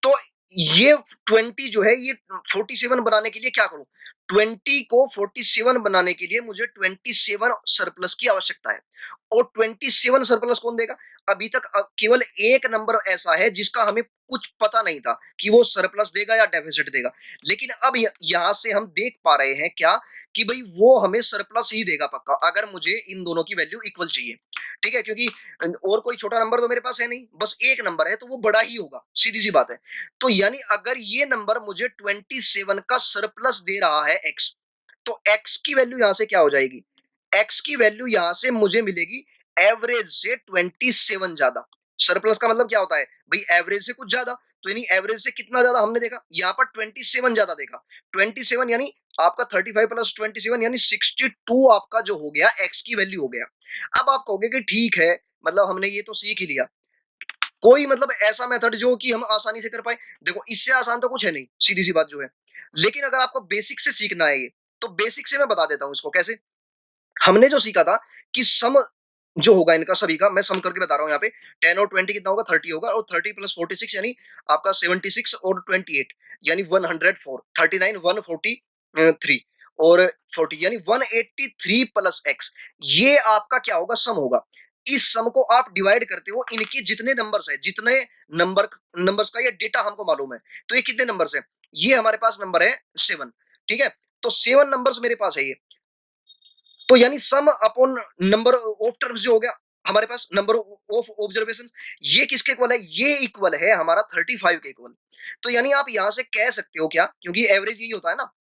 तो ये 20 जो है, ये 47 बनाने के लिए क्या करूं? 20 को 47 बनाने के लिए मुझे 27 सरप्लस की आवश्यकता है। और 27 सरप्लस कौन देगा? अभी तक केवल एक नंबर ऐसा है जिसका हमें कुछ पता नहीं था कि वो सरप्लस देगा या डेफिसिट देगा। लेकिन अब यहां से हम देख पा रहे हैं क्या, कि भाई वो हमें सरप्लस ही देगा पक्का, अगर मुझे इन दोनों की वैल्यू इक्वल चाहिए। ठीक है, क्योंकि और कोई छोटा नंबर तो मेरे पास है नहीं, बस एक नंबर है, तो वो बड़ा ही होगा, सीधी सी बात है। तो यानी अगर ये नंबर मुझे 27 का सरप्लस दे रहा है एक्स, तो एक्स की वैल्यू यहां से क्या हो जाएगी? एक्स की वैल्यू यहां से मुझे मिलेगी एवरेज से 27 ज्यादा। सरप्लस का मतलब क्या होता है भाई? एवरेज से कुछ ज्यादा। तो यानी एवरेज से कितना ज्यादा हमने देखा? यहाँ पर 27 ज्यादा देखा। 27 यानी आपका 35 + 27 यानी 62 आपका जो हो गया एक्स की वैल्यू हो गया। अब आप कहोगे कि ठीक है, मतलब हमने ये तो सीख ही लिया। कोई मतलब ऐसा मेथड जो कि हम आसानी से कर पाए, देखो इससे आसान तो कुछ है नहीं, सीधी सी बात जो है। लेकिन अगर आपको बेसिक से सीखना है ये, तो बेसिक से मैं बता देता हूँ इसको कैसे। हमने जो सीखा था कि सम जो होगा इनका सभी का, मैं सम करके बता रहा हूँ यहाँ पे। 10 और 20 कितना होगा, 30 होगा, और 30 प्लस 46 यानी आपका 76 और 28 यानी 104, 39 143 और 40 यानी 183 प्लस एक्स। ये आपका क्या होगा, सम होगा। इस सम को आप डिवाइड करते हो इनके जितने नंबर्स है, जितने नंबर नंबर्स का ये डेटा हमको मालूम है, तो ये कितने नंबर्स है, ये हमारे पास नंबर है 7। ठीक है, तो 7 नंबर्स मेरे पास है ये। तो यानी सम अपॉन नंबर ऑफ टर्म्स जो हो गया हमारे पास, नंबर ऑफ ऑब्जर्वेशन, ये किसके इक्वल है, ये इक्वल है हमारा 35 के इक्वल। तो यानी आप यहां से कह सकते हो क्या, क्योंकि एवरेज यही होता है ना,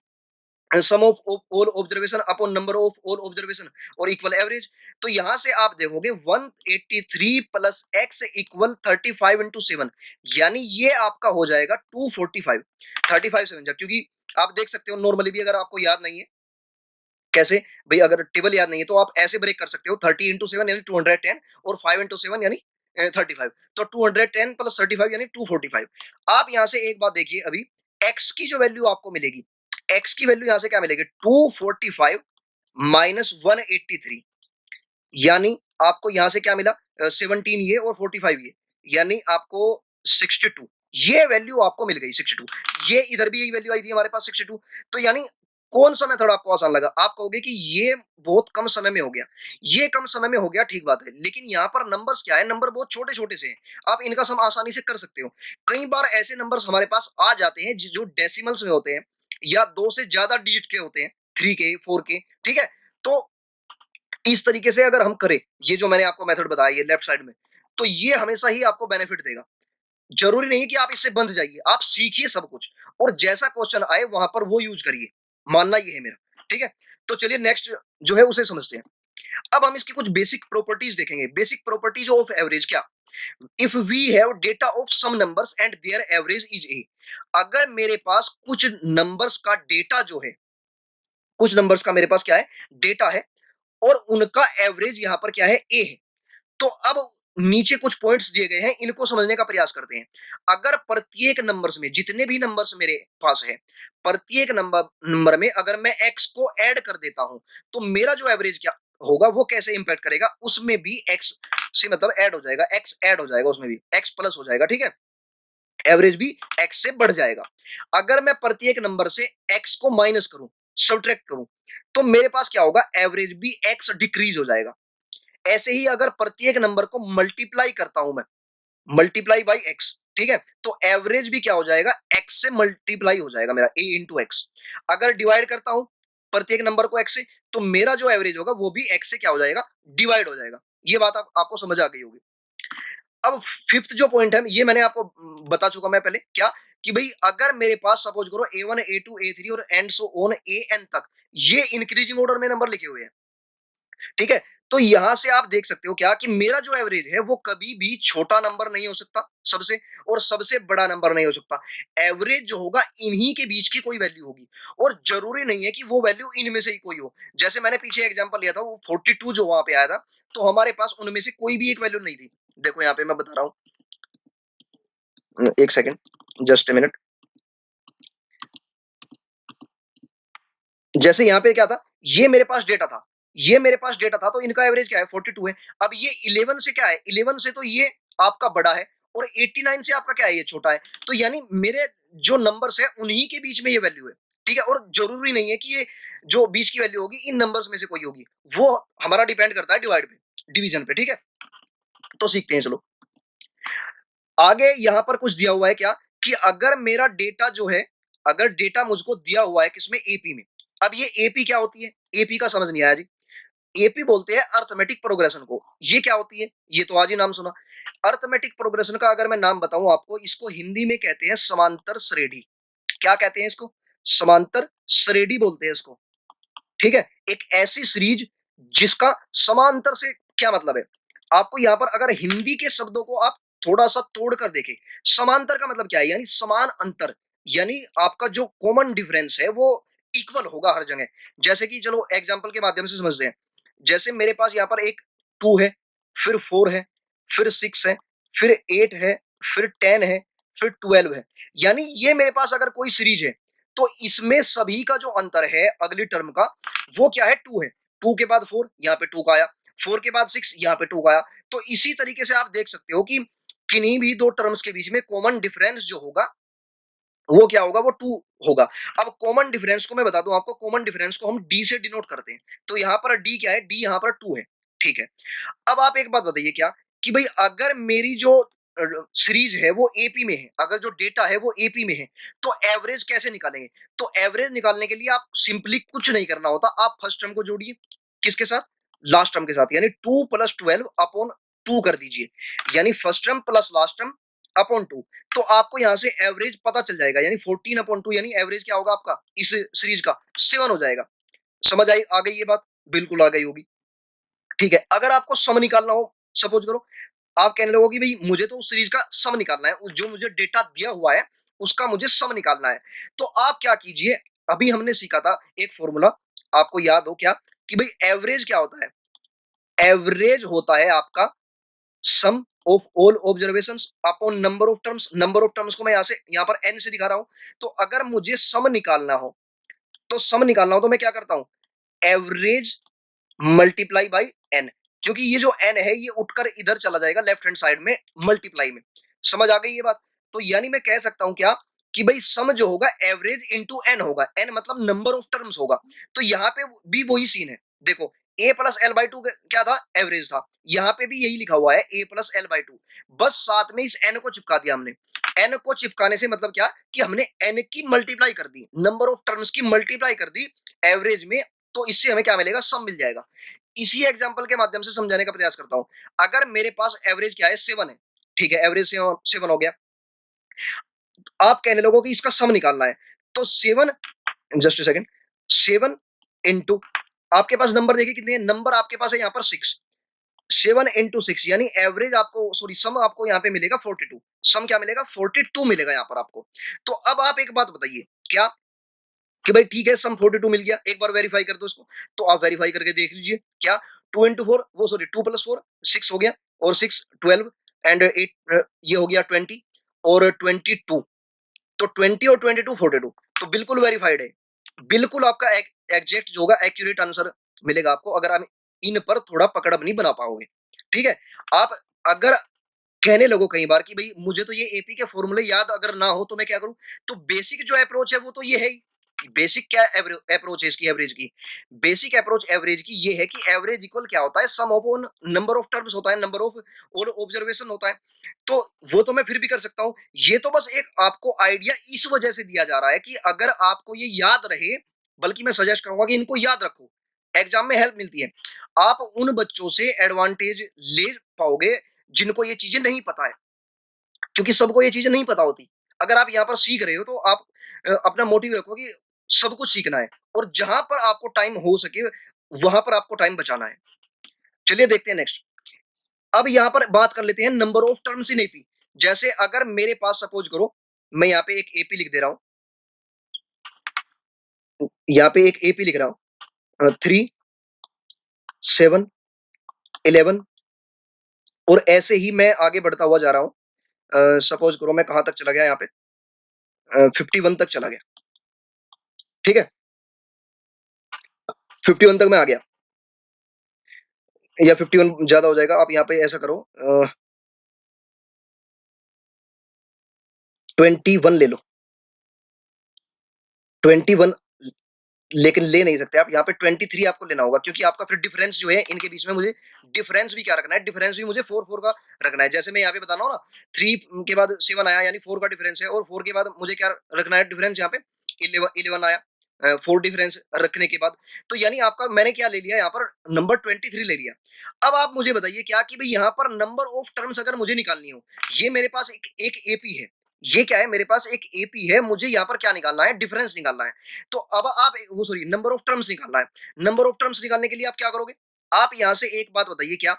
sum of all observation upon number of all observation और इक्वल एवरेज। तो यहां से आप देखोगे 183 प्लस एक्स इक्वल 35 इंटू 7, यानी ये आपका हो जाएगा 245। 35 7 जा, क्योंकि आप देख सकते हो नॉर्मली भी, अगर आपको याद नहीं है कैसे, भाई अगर टेबल याद नहीं है तो आप ऐसे ब्रेक कर सकते हो, 30 इंटू 7 यानी 210 और 5 इंटू 7 यानी 35। तो 210 प्लस 35 यानी 245। आप यहां से एक बात देखिए, अभी एक्स की जो वैल्यू आपको मिलेगी, एक्स की वैल्यू यहां से क्या मिलेगी, 245 माइनस 183, यानी आपको यहां से क्या मिला, 17 ये और 45 ये, यानी आपको 62। ये वैल्यू आपको मिल गई 62। ये इधर भी यही वैल्यू आई थी हमारे पास 62। तो यानी कौन सा मेथड आपको आसान लगा, आप कहोगे कि ये बहुत कम समय में हो गया। ये कम समय में हो गया, ठीक बात है, लेकिन यहाँ पर नंबर्स क्या है, नंबर बहुत छोटे छोटे से हैं, आप इनका सम आसानी से कर सकते हो। कई बार ऐसे नंबर्स हमारे पास आ जाते हैं जो डेसिमल्स में होते हैं, या दो से ज्यादा डिजिट के होते हैं, 3 के 4 के। ठीक है, तो इस तरीके से अगर हम करें, ये जो मैंने आपको मेथड बताया ये लेफ्ट साइड में, तो ये हमेशा ही आपको बेनिफिट देगा। जरूरी नहीं कि आप इससे बंध जाइए, आप सीखिए सब कुछ, और जैसा क्वेश्चन आए वहां पर वो यूज करिए, मानना ये है मेरा। ठीक है, तो चलिए नेक्स्ट जो है उसे समझते हैं। अब हम इसकी कुछ बेसिक प्रॉपर्टीज देखेंगे। बेसिक प्रॉपर्टीज ऑफ एवरेज क्या, if we have data of some numbers and their average is A. अगर मेरे पास कुछ नंबर्स का डेटा जो है, कुछ नंबर्स का मेरे पास क्या है, डेटा है, और उनका एवरेज यहां पर क्या है, ए है। तो अब नीचे कुछ पॉइंट्स दिए गए हैं, इनको समझने का प्रयास करते हैं। अगर प्रत्येक नंबर्स में, जितने भी नंबर्स मेरे पास है, प्रत्येक नंबर नंबर में अगर मैं एक्स को ऐड कर देता हूं, तो मेरा जो एवरेज क्या होगा, वो कैसे इंपैक्ट करेगा, उसमें भी एक्स से मतलब ऐड हो जाएगा, एक्स ऐड हो जाएगा, उसमें भी एक्स प्लस हो जाएगा। ठीक है, एवरेज भी एक्स से बढ़ जाएगा। अगर मैं प्रत्येक नंबर से एक्स को माइनस करूं, सब्ट्रैक्ट करूं, तो मेरे पास क्या होगा, एवरेज भी एक्स डिक्रीज हो जाएगा। ऐसे ही अगर प्रत्येक नंबर को मल्टीप्लाई करता हूं मैं, मल्टीप्लाई बाई एक्स, ठीक है, तो एवरेज भी क्या हो जाएगा, एक्स से मल्टीप्लाई हो जाएगा मेरा, ए इंटू एक्स। अगर डिवाइड करता हूं प्रत्येक नंबर को एक्स से, तो मेरा जो एवरेज होगा वो भी एक्स से क्या हो जाएगा, डिवाइड हो जाएगा। ये बात आपको समझ आ गई होगी। अब फिफ्थ जो पॉइंट है, ये मैंने आपको बता चुका मैं पहले, क्या कि भाई अगर मेरे पास सपोज करो A1 A2 A3 और एंड सो ऑन AN तक, ये इंक्रीजिंग ऑर्डर में नंबर लिखे हुए हैं। ठीक है, तो यहां से आप देख सकते हो क्या कि मेरा जो एवरेज है वो कभी भी छोटा नंबर नहीं हो सकता सबसे, और सबसे बड़ा नंबर नहीं हो सकता। एवरेज जो होगा इन्हीं के बीच की कोई वैल्यू होगी, और जरूरी नहीं है कि वो वैल्यू इनमें से ही कोई हो। जैसे मैंने पीछे एग्जांपल लिया था, वो 42 जो वहां पे आया था, तो हमारे पास उनमें से कोई भी एक वैल्यू नहीं थी। देखो यहाँ पे मैं बता रहा हूँ, एक सेकेंड, जस्ट ए मिनट। जैसे यहाँ पे क्या था, ये मेरे पास डेटा था, ये मेरे पास डेटा था, तो इनका एवरेज क्या है, 42 है। अब ये 11 से क्या है, 11 से तो ये आपका बड़ा है, और 89 से आपका क्या है, ये छोटा है। तो यानी मेरे जो नंबर्स है उन्हीं के बीच में ये वैल्यू है। ठीक है, और जरूरी नहीं है कि ये जो बीच की वैल्यू होगी इन नंबर्स में से कोई होगी, वो हमारा डिपेंड करता है डिवाइड पे, डिवीजन पे। ठीक है, तो सीखते हैं चलो आगे। यहां पर कुछ दिया हुआ है क्या, कि अगर मेरा डेटा जो है, अगर डेटा मुझको दिया हुआ है किसमें, एपी में। अब ये एपी क्या होती है, एपी का समझ नहीं आया जी। एपी बोलते हैं अर्थमेटिक प्रोग्रेशन को। ये क्या होती है, ये तो आज ही नाम सुना। अर्थमेटिक प्रोग्रेशन का अगर मैं नाम बताऊं आपको, इसको हिंदी में कहते हैं समांतर श्रेणी। क्या कहते हैं इसको, समांतर श्रेणी बोलते हैं इसको। ठीक है, एक ऐसी सीरीज जिसका समांतर से क्या मतलब है, आपको यहां पर अगर हिंदी के शब्दों को आप थोड़ा सा तोड़ कर देखें, समांतर का मतलब क्या है, यानी समान अंतर, यानी आपका जो कॉमन डिफरेंस है वो इक्वल होगा हर जगह। जैसे कि चलो एग्जांपल के माध्यम से समझते हैं, जैसे मेरे पास यहाँ पर एक 2 है, फिर 4 है, फिर 6 है, फिर 8 है, फिर 10 है, फिर 12 है। यानी ये मेरे पास अगर कोई सीरीज है, तो इसमें सभी का जो अंतर है अगली टर्म का, वो क्या है? 2 है। 2 के बाद 4, यहाँ पे 2 का आया। 4 के बाद 6, यहाँ पे 2 का आया। तो इसी तरीके से आप देख सकते हो कि किन्हीं भी दो टर्म्स के बीच में कॉमन डिफरेंस जो होगा, वो क्या होगा? वो 2 होगा। अब कॉमन डिफरेंस को मैं बता दूं आपको, कॉमन डिफरेंस को हम डी से डिनोट करते हैं। तो यहाँ पर डी क्या है? डी यहाँ पर 2 है। ठीक है। अब आप एक बात बताइए क्या, कि भाई अगर मेरी जो सीरीज है वो एपी में है, अगर जो डेटा है वो एपी में है, तो एवरेज कैसे निकालेंगे? तो एवरेज निकालने के लिए आप सिंपली कुछ नहीं करना होता, आप फर्स्ट टर्म को जोड़िए किसके साथ? लास्ट टर्म के साथ, यानी 2 प्लस 12 अपॉन 2 कर दीजिए, यानी first term plus last term upon 2। तो आपको यहां से एवरेज पता चल जाएगा, यानी 14 अपॉन 2, यानी एवरेज क्या होगा आपका इस सीरीज का? 7 हो जाएगा। समझ आई? आ गई ये बात? बिल्कुल आ गई होगी। ठीक है। अगर आपको सम निकालना हो, सपोज करो आप कहने लगो कि भाई मुझे तो उस सीरीज का सम निकालना है, जो मुझे डेटा दिया हुआ है उसका मुझे सम निकालना है। तो आप क्या कीजिए, अभी हमने सीखा था एक फॉर्मूला, आपको याद हो क्या? कि भाई एवरेज क्या होता है? एवरेज होता है आपका sum of all observations upon number of terms. Number of terms को मैं यहां पर एन से दिखा रहा हूं। तो अगर मुझे सम निकालना हो, तो सम निकालना हो तो मैं क्या करता हूं? Average multiply by N. क्योंकि ये जो एन है ये उठकर इधर चला जाएगा लेफ्ट हैंड साइड में मल्टीप्लाई में। समझ आ गई ये बात? तो यानी मैं कह सकता हूं क्या, कि भाई सम जो होगा एवरेज इंटू एन होगा। एन मतलब नंबर ऑफ टर्म्स होगा। तो यहाँ पे भी वही सीन है। देखो, ए प्लस एल बाई टू क्या था? एवरेज था। यहाँ पे भी यही लिखा हुआ है, ए प्लस एल बाई टू। बस साथ में इस एन को चिपका दिया हमने। एन को चिपकाने से मतलब क्या, कि हमने एन की मल्टीप्लाई कर दी, नंबर ऑफ टर्म्स की मल्टीप्लाई कर दी एवरेज में। तो इससे हमें क्या मिलेगा? सम मिल जाएगा। इसी एग्जांपल के माध्यम से समझाने का प्रयास करता हूं। अगर मेरे पास एवरेज क्या है? 7 है। ठीक है, एवरेज 7 हो गया। आप कहने लोगों कि इसका सम निकालना है, तो 7, जस्ट सेकंड, 7 इंटू, आपके पास नंबर देखिए कितने हैं? नंबर आपके पास है यहाँ पर 6। 7 इंटू 6, यानी एवरेज आपको, सॉरी, सम आपको यहाँ पे मिलेगा 42। सम क्या मिलेगा? 42 मिलेगा यहाँ पर आपको। तो अब आप एक बात बताइए क्या, कि भाई ठीक है सम 42 मिल गया, एक बार वेरीफाई कर दो इसको। तो आप वेरीफाई करके देख लीजिए क्या, 2 इंटू फोर, वो सॉरी 2 प्लस 4 6 हो गया, और 6 12 एंड 8, ये हो गया 20 और 22। तो 20 और 22 42, तो बिल्कुल वेरीफाइड है। बिल्कुल आपका एग्जैक्ट जो होगा एक्यूरेट आंसर मिलेगा आपको, अगर आप इन पर थोड़ा पकड़ नहीं बना पाओगे। ठीक है। आप अगर कहने लगो कई बार कि भाई मुझे तो ये एपी के फॉर्मूले याद अगर ना हो तो मैं क्या करूं, तो बेसिक जो अप्रोच है वो तो ये है ही। बेसिक क्या अप्रोच है इसकी एवरेज की? बेसिक अप्रोच एवरेज की ये है कि एवरेज इक्वल क्या होता है? Sum of on number of terms होता है, नंबर ऑफ और ऑब्जर्वेशन होता है। तो वो तो मैं फिर भी कर सकता हूं। ये तो बस एक आपको आइडिया इस वजह से दिया जा रहा है कि अगर आपको ये याद रहे, बल्कि मैं सजेस्ट करूंगा कि इनको याद रखो, एग्जाम में हेल्प मिलती है। आप उन बच्चों से एडवांटेज ले पाओगे जिनको ये चीजें नहीं पता है, क्योंकि सबको ये चीजें नहीं पता होती। अगर आप यहाँ पर सीख रहे हो तो आप अपना मोटिव रखो कि सब कुछ सीखना है, और जहां पर आपको टाइम हो सके वहां पर आपको टाइम बचाना है। चलिए देखते हैं नेक्स्ट। अब यहाँ पर बात कर लेते हैं number of terms in AP. जैसे अगर मेरे पास सपोज करो, मैं यहाँ पे एक एपी लिख दे रहा हूँ, यहाँ पे एक एपी लिख रहा हूँ, 3 7 11, और ऐसे ही मैं आगे बढ़ता हुआ जा रहा हूँ। सपोज करो मैं कहां तक चला गया, यहाँ पे 51 तक चला गया। ठीक है, 51 तक मैं आ गया, या 51 ज्यादा हो जाएगा। आप यहाँ पे ऐसा करो, 21 ले लो, 21, लेकिन ले नहीं सकते आप यहाँ पे, 23 आपको लेना होगा, क्योंकि आपका फिर डिफरेंस जो है इनके बीच में, मुझे डिफरेंस भी क्या रखना है? डिफरेंस भी मुझे 4 4 का रखना है। जैसे मैं यहाँ पे बता रहा हूँ ना, 3 के बाद 7 आया, यानी 4 का डिफरेंस है, और 4 के बाद मुझे क्या रखना है डिफरेंस? यहाँ पे 11 आया, 4 डिफरेंस रखने के बाद। तो यानी आपका मैंने क्या ले लिया यहाँ पर? नंबर 23 ले लिया। अब आप मुझे बताइए क्या, कि भाई यहाँ पर नंबर ऑफ टर्म्स अगर मुझे निकालनी हो, ये मेरे पास एक एपी है, ये क्या है? मेरे पास एक एपी है, मुझे यहाँ पर क्या निकालना है? डिफरेंस निकालना है। तो अब आप वो, सॉरी, नंबर ऑफ टर्म्स निकालना है। नंबर ऑफ टर्म्स निकालने के लिए आप क्या करोगे? आप यहां से एक बात बताइए क्या,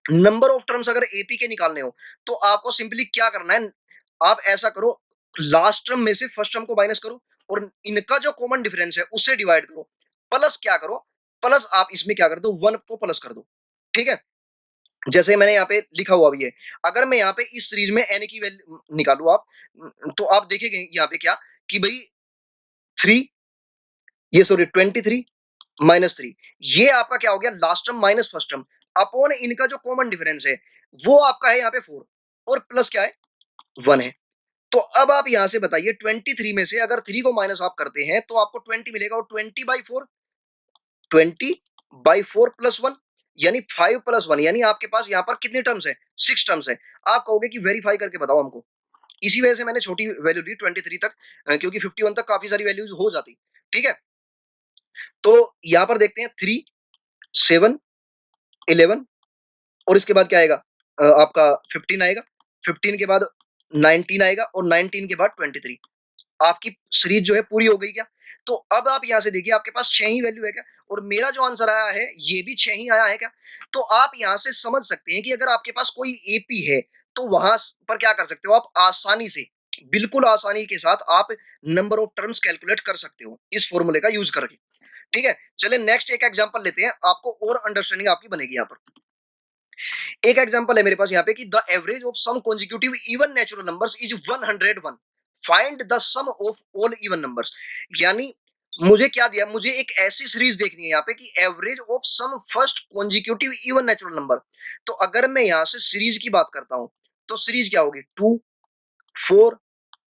नंबर ऑफ टर्म्स अगर एपी के निकालने हो, तो आपको सिंपली क्या करना है? आप ऐसा करो, लास्ट टर्म में से फर्स्ट टर्म को माइनस करो, और इनका जो कॉमन डिफरेंस है उससे डिवाइड करो, प्लस क्या करो? प्लस आप इसमें क्या कर दो? 1 को प्लस कर दो। ठीक है। जैसे मैंने यहाँ पे लिखा हुआ भी है। अगर मैं यहाँ पे इस सीरीज में n की वैल्यू निकालूँ आप, तो आप देखेंगे यहाँ पे क्या कि भई 3, ये सॉरी 23 माइनस 3, ये आपका क्या हो गया last term minus first term upon इनका जो कॉमन डिफरेंस है वो आपका है यहाँ पे 4 और प्लस क्या है 1 है। तो अब आप यहाँ से बताइए 23 में से अगर 3 को माइनस आप करते हैं तो आपको 20 मिलेगा और 20/4, 20/4 प्लस 1 यानी 5 प्लस 1, यानी आपके पास यहाँ पर कितने टर्म्स है 6 टर्म्स है। आप कहोगे कि वेरीफाई करके बताओ हमको। इसी वजह से मैंने छोटी वैल्यू ली 23 तक, क्योंकि 51 तक काफी सारी वैल्यूज हो जाती। ठीक है, तो यहाँ पर देखते हैं 3, 7, 11 और इसके बाद क्या आएगा, आपका 15 आएगा, 15 के बाद 19 आएगा और 19 के बाद 23। आपकी सीरीज जो है पूरी हो गई क्या? तो अब आप यहां से देखिए आपके पास 6 ही वैल्यू है क्या, और मेरा जो आंसर आया है ये भी 6 ही आया है क्या? तो आप यहां से समझ सकते हैं कि अगर आपके पास कोई एपी है तो वहां पर क्या कर सकते हो आप आसानी से, बिल्कुल आसानी के साथ आप नंबर ऑफ टर्म्स कैलकुलेट कर सकते हो इस फॉर्मूले का यूज करके। ठीक है, चलिए नेक्स्ट एक एग्जांपल लेते हैं, आपको और अंडरस्टैंडिंग आपकी बनेगी यहाँ पर। एक एग्जांपल है मेरे पास यहाँ पे कि the average of some consecutive even natural numbers is 101, find the sum of all even numbers. यानी मुझे क्या दिया, मुझे एक ऐसी सीरीज देखनी है यहाँ पे कि average of some first consecutive even natural number. तो अगर मैं यहाँ से सीरीज की बात करता हूं तो सीरीज क्या होगी 2, 4,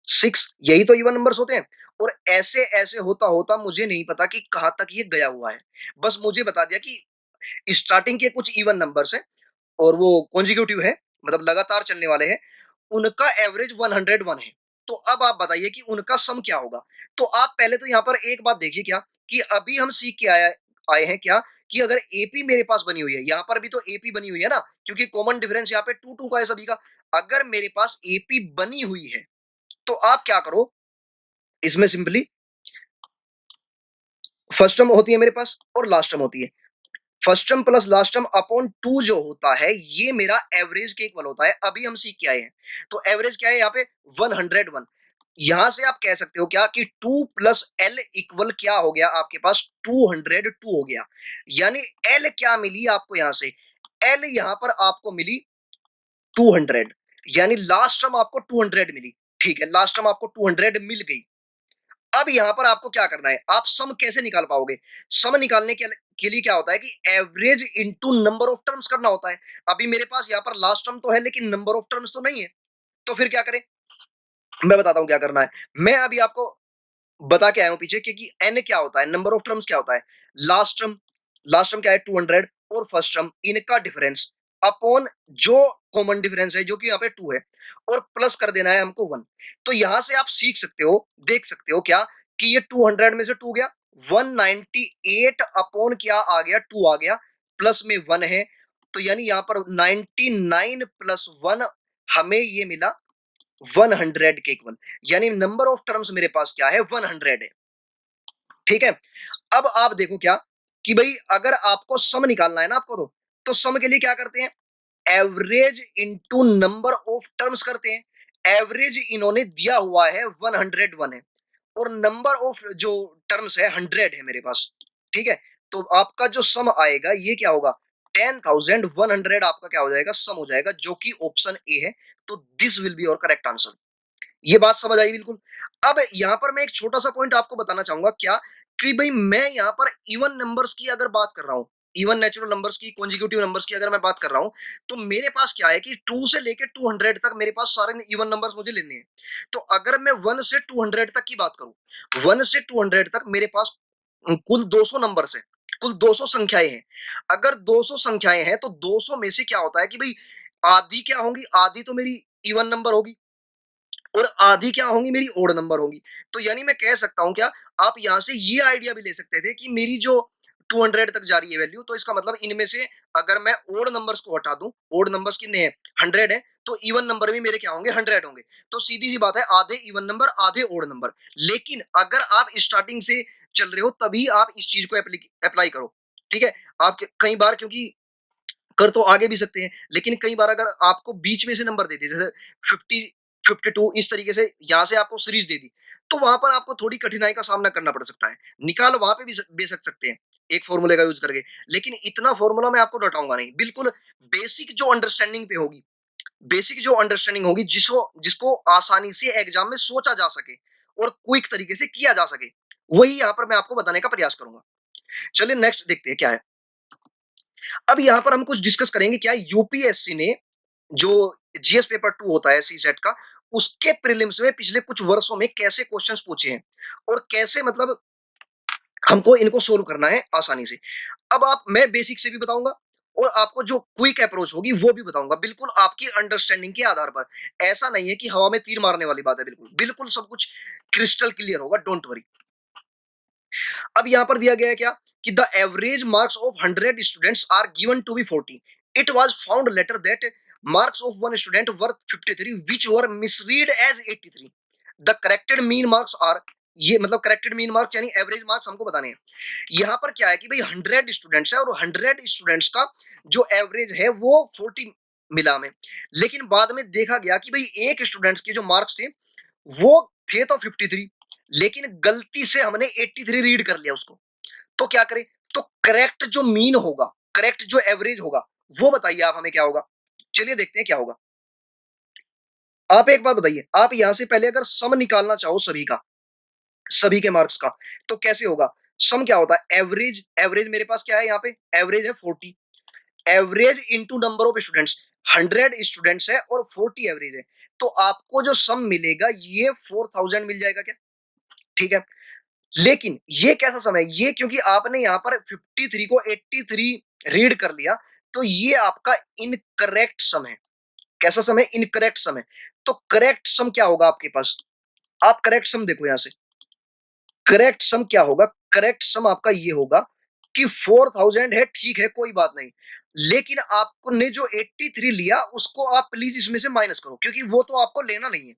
6, यही तो इवन नंबर्स होते हैं। और ऐसे ऐसे होता होता मुझे नहीं पता कि कहां तक ये गया हुआ है, बस मुझे बता दिया कि स्टार्टिंग के कुछ इवन नंबर्स हैं और वो कॉन्जिक्यूटिव है, मतलब लगातार चलने वाले हैं, उनका एवरेज 101 है। तो अब आप बताइए कि उनका सम क्या होगा। तो आप पहले तो यहाँ पर एक बात देखिए क्या कि अभी हम सीख के आए हैं क्या कि अगर एपी मेरे पास बनी हुई है, यहाँ पर भी तो एपी बनी हुई है ना, क्योंकि कॉमन डिफरेंस यहाँ पे 2 का है सभी का। अगर मेरे पास एपी बनी हुई है तो आप क्या करो, इसमें सिंपली फर्स्ट टर्म होती है मेरे पास और लास्ट टर्म होती है, first term plus last term upon 2 जो होता है ये मेरा एवरेज के इक्वल होता है। अभी हम सीख के आए हैं, तो एवरेज क्या है यहाँ पे 101। यहां से आप कह सकते हो क्या कि 2 प्लस एल इक्वल क्या हो गया आपके पास 202 हो गया। यानी एल क्या मिली आपको यहां से, एल यहां पर आपको मिली 200, यानी लास्ट टर्म आपको 200 मिली। ठीक है, लास्ट टर्म आपको 200 मिल गई। अब यहां पर आपको क्या करना है, आप सम कैसे निकाल पाओगे। सम निकालने के लिए क्या होता है कि average into number of terms करना होता है। अभी मेरे पास यहाँ पर लास्ट टर्म तो है लेकिन नंबर ऑफ टर्म्स तो नहीं है, तो फिर क्या करें, मैं बताता हूं क्या करना है। मैं अभी आपको बता के आया हूं पीछे कि एन क्या होता है, नंबर ऑफ टर्म्स क्या होता है, लास्ट टर्म, लास्ट टर्म क्या है 200 और फर्स्ट टर्म इनका डिफरेंस अपॉन जो कॉमन डिफरेंस है जो कि यहाँ पे 2 है, और प्लस कर देना है हमको 1। तो यहां से आप सीख सकते हो, देख सकते हो क्या कि ये 200 में से 2 गया, 198 अपॉन क्या आ गया 2 आ गया, प्लस में 1 है, तो यानी यहां पर 99 प्लस 1 हमें ये मिला 100 के इक्वल। यानी नंबर ऑफ टर्म्स मेरे पास क्या है 100 है। ठीक है, अब आप देखो क्या कि भाई अगर आपको सम निकालना है ना आपको, तो सम के लिए क्या करते हैं, average into number of terms करते हैं। एवरेज इन्होंने दिया हुआ है 101 है और नंबर ऑफ जो टर्म्स है 100 है मेरे पास। ठीक है, तो आपका जो सम आएगा ये क्या होगा 10,100 आपका क्या हो जाएगा सम हो जाएगा, जो कि ऑप्शन ए है। तो this will be your correct answer. ये बात समझ आई बिल्कुल। अब यहां पर मैं एक छोटा सा पॉइंट आपको बताना चाहूंगा क्या कि भाई मैं यहां पर इवन नंबर्स की अगर बात कर रहा हूं, इवन नेचुरल नंबर्स की कॉन्जिक्यूटिव नंबर्स की अगर मैं बात कर रहा हूं, तो मेरे पास क्या है कि 2 से लेके 200 तक मेरे पास सारे इवन नंबर्स मुझे लेने हैं। तो अगर मैं 1 से 200 तक की बात करूं, 1 से 200 तक मेरे पास कुल 200 नंबर्स है, कुल 200 संख्याएं हैं। अगर 200 संख्याएं हैं तो 200 में से क्या होता है कि भाई आधी क्या होंगी, आधी तो मेरी इवन नंबर होगी और आधी क्या होंगी मेरी ओड नंबर होंगी। तो यानी मैं कह सकता हूं क्या, आप यहां से ये आइडिया भी ले सकते थे कि मेरी जो 200 तक जा रही है वैल्यू, तो इसका मतलब इनमें से अगर मैं ओड नंबर्स को हटा दूं, ओड नंबर्स कितने हैं 100 है, तो इवन नंबर भी मेरे क्या होंगे 100 होंगे। तो सीधी सी बात है आधे इवन नंबर आधे ओड नंबर। लेकिन अगर आप स्टार्टिंग से चल रहे हो तभी आप इस चीज को अप्लाई करो। ठीक है, आप कई बार क्योंकि कर तो आगे भी सकते हैं, लेकिन कई बार अगर आपको बीच में से नंबर दे दिए जैसे 50, 52 इस तरीके से यहाँ से आपको सीरीज दे दी, तो वहां पर आपको थोड़ी कठिनाई का सामना करना पड़ सकता है। निकाल वहां पे भी बेसक सकते हैं, एक फ़ॉर्मूले का यूज़ करके। लेकिन इतना फ़ॉर्मूला मैं आपको रटाऊँगा नहीं। बिल्कुल बेसिक जो अंडरस्टैंडिंग पे होगी, बेसिक जो अंडरस्टैंडिंग होगी जिसको जिसको आसानी से एग्ज़ाम में सोचा जा सके और क्विक तरीके से किया जा सके, वही यहाँ पर मैं आपको बताने का प्रयास करूँगा। चलिए नेक्स्ट देखते हैं क्या है। अब यहाँ पर हम कुछ डिस्कस करेंगे क्या यूपीएससी ने जो जीएस पेपर 2 होता है सीसेट का, उसके प्रीलिम्स में पिछले कुछ वर्षों में कैसे क्वेश्चंस पूछे हैं और कैसे मतलब हमको इनको सोल्व करना है आसानी से। अब आप मैं बेसिक से भी बताऊँगा और आपको जो क्विक अप्रोच होगी वो भी बताऊँगा, बिल्कुल आपकी अंडरस्टैंडिंग के आधार पर। ऐसा नहीं है कि हवा में तीर मारने वाली बात है बिल्कुल। बिल्कुल सब कुछ क्रिस्टल क्लियर होगा, डोंट वरी। अब यहाँ पर दिया गया है क्या कि the average marks of 100 students are given to be 40। It was found later that marks of one student were 53 which were misread as 83। The corrected mean marks are, ये मतलब करेक्टेड मीन मार्क्स यानी average marks हमको बताने हैं। यहाँ पर क्या है कि भाई 100 स्टूडेंट्स है और 100 स्टूडेंट्स का जो एवरेज है वो 40 मिला हमें। लेकिन बाद में देखा गया कि भाई एक स्टूडेंट्स के जो मार्क्स थे वो थे तो 53, लेकिन गलती से हमने 83 रीड कर लिया उसको। तो क्या करें? तो करेक्ट जो मीन होगा, करेक्ट जो एवरेज होगा, वो बताइए आप हमें क्या होगा? चलिए देखते हैं क्या होगा। आप एक बात बताइए, आप यहां से पहले अगर सम निकालना चाहो सभी का, सभी के मार्क्स का, तो कैसे होगा? सम क्या होता है? एवरेज, एवरेज मेरे पास क्या है यहाँ पे? एवरेज है 40, average into number of students. 100 students है और 40 एवरेज है, तो आपको जो सम मिलेगा ये 4000 मिल जाएगा क्या? ठीक है। लेकिन ये कैसा सम है? ये क्योंकि आपने यहाँ पर 53 को 83 रीड कर लिया, तो ये आपका इनकरेक्ट सम है। कैसा सम है? इनकरेक्ट सम है। तो करेक्ट सम क्या होगा आपके पास? आप करेक्ट सम देखो यहां से। करेक्ट सम क्या होगा? करेक्ट सम आपका ये होगा कि 4000 है, ठीक है, कोई बात नहीं। लेकिन आपने जो 83 लिया उसको आप प्लीज इसमें से माइनस करो, क्योंकि वो तो आपको लेना नहीं है।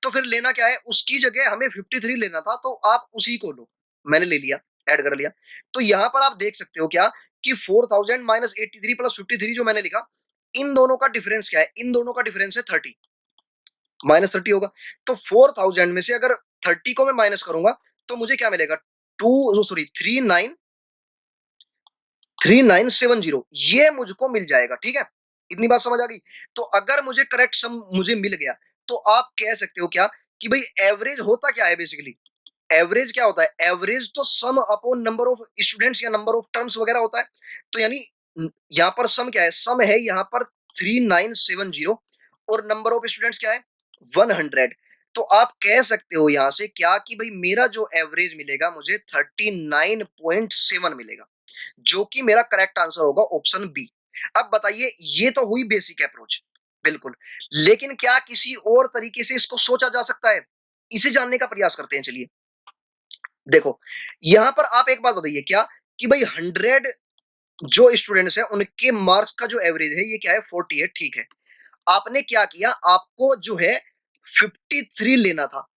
तो फिर लेना क्या है? उसकी जगह हमें 53 लेना था, तो आप उसी को लो। मैंने ले लिया, ऐड कर लिया। तो यहां पर आप देख सकते हो क्या कि 4000 माइनस 83 प्लस 53 जो मैंने लिखा, इन दोनों का डिफरेंस क्या है? इन दोनों का डिफरेंस है 30, -30 होगा। तो 4000 में से अगर 30 को मैं माइनस करूंगा तो मुझे क्या मिलेगा? टू सॉरी 3970 ये मुझको मिल जाएगा। ठीक है, इतनी बात समझ आ गई। तो अगर मुझे करेक्ट सम मुझे मिल गया, तो आप कह सकते हो क्या कि भाई एवरेज होता क्या है? बेसिकली एवरेज क्या होता है? एवरेज तो सम अपॉन नंबर ऑफ स्टूडेंट्स या नंबर ऑफ टर्म्स वगैरह होता है। तो यानी यहाँ पर सम क्या है? सम है यहाँ पर 3970 और नंबर ऑफ स्टूडेंट्स क्या है? 100। तो आप कह सकते हो यहां से क्या कि भाई मेरा जो एवरेज मिलेगा मुझे 39.7 मिलेगा, जो कि मेरा करेक्ट आंसर होगा ऑप्शन बी। अब बताइए, ये तो हुई बेसिक अप्रोच, बिल्कुल। लेकिन क्या किसी और तरीके से इसको सोचा जा सकता है? इसे जानने का प्रयास करते हैं, चलिए। देखो, यहां पर आप एक बात बताइए क्या कि भाई 100 जो स्टूडेंट्स हैं उनके मार्क्स का जो एवरेज है ये क्या है? 40 है, ठीक है। आपने क्या किया? आपको जो है 53 लेना था,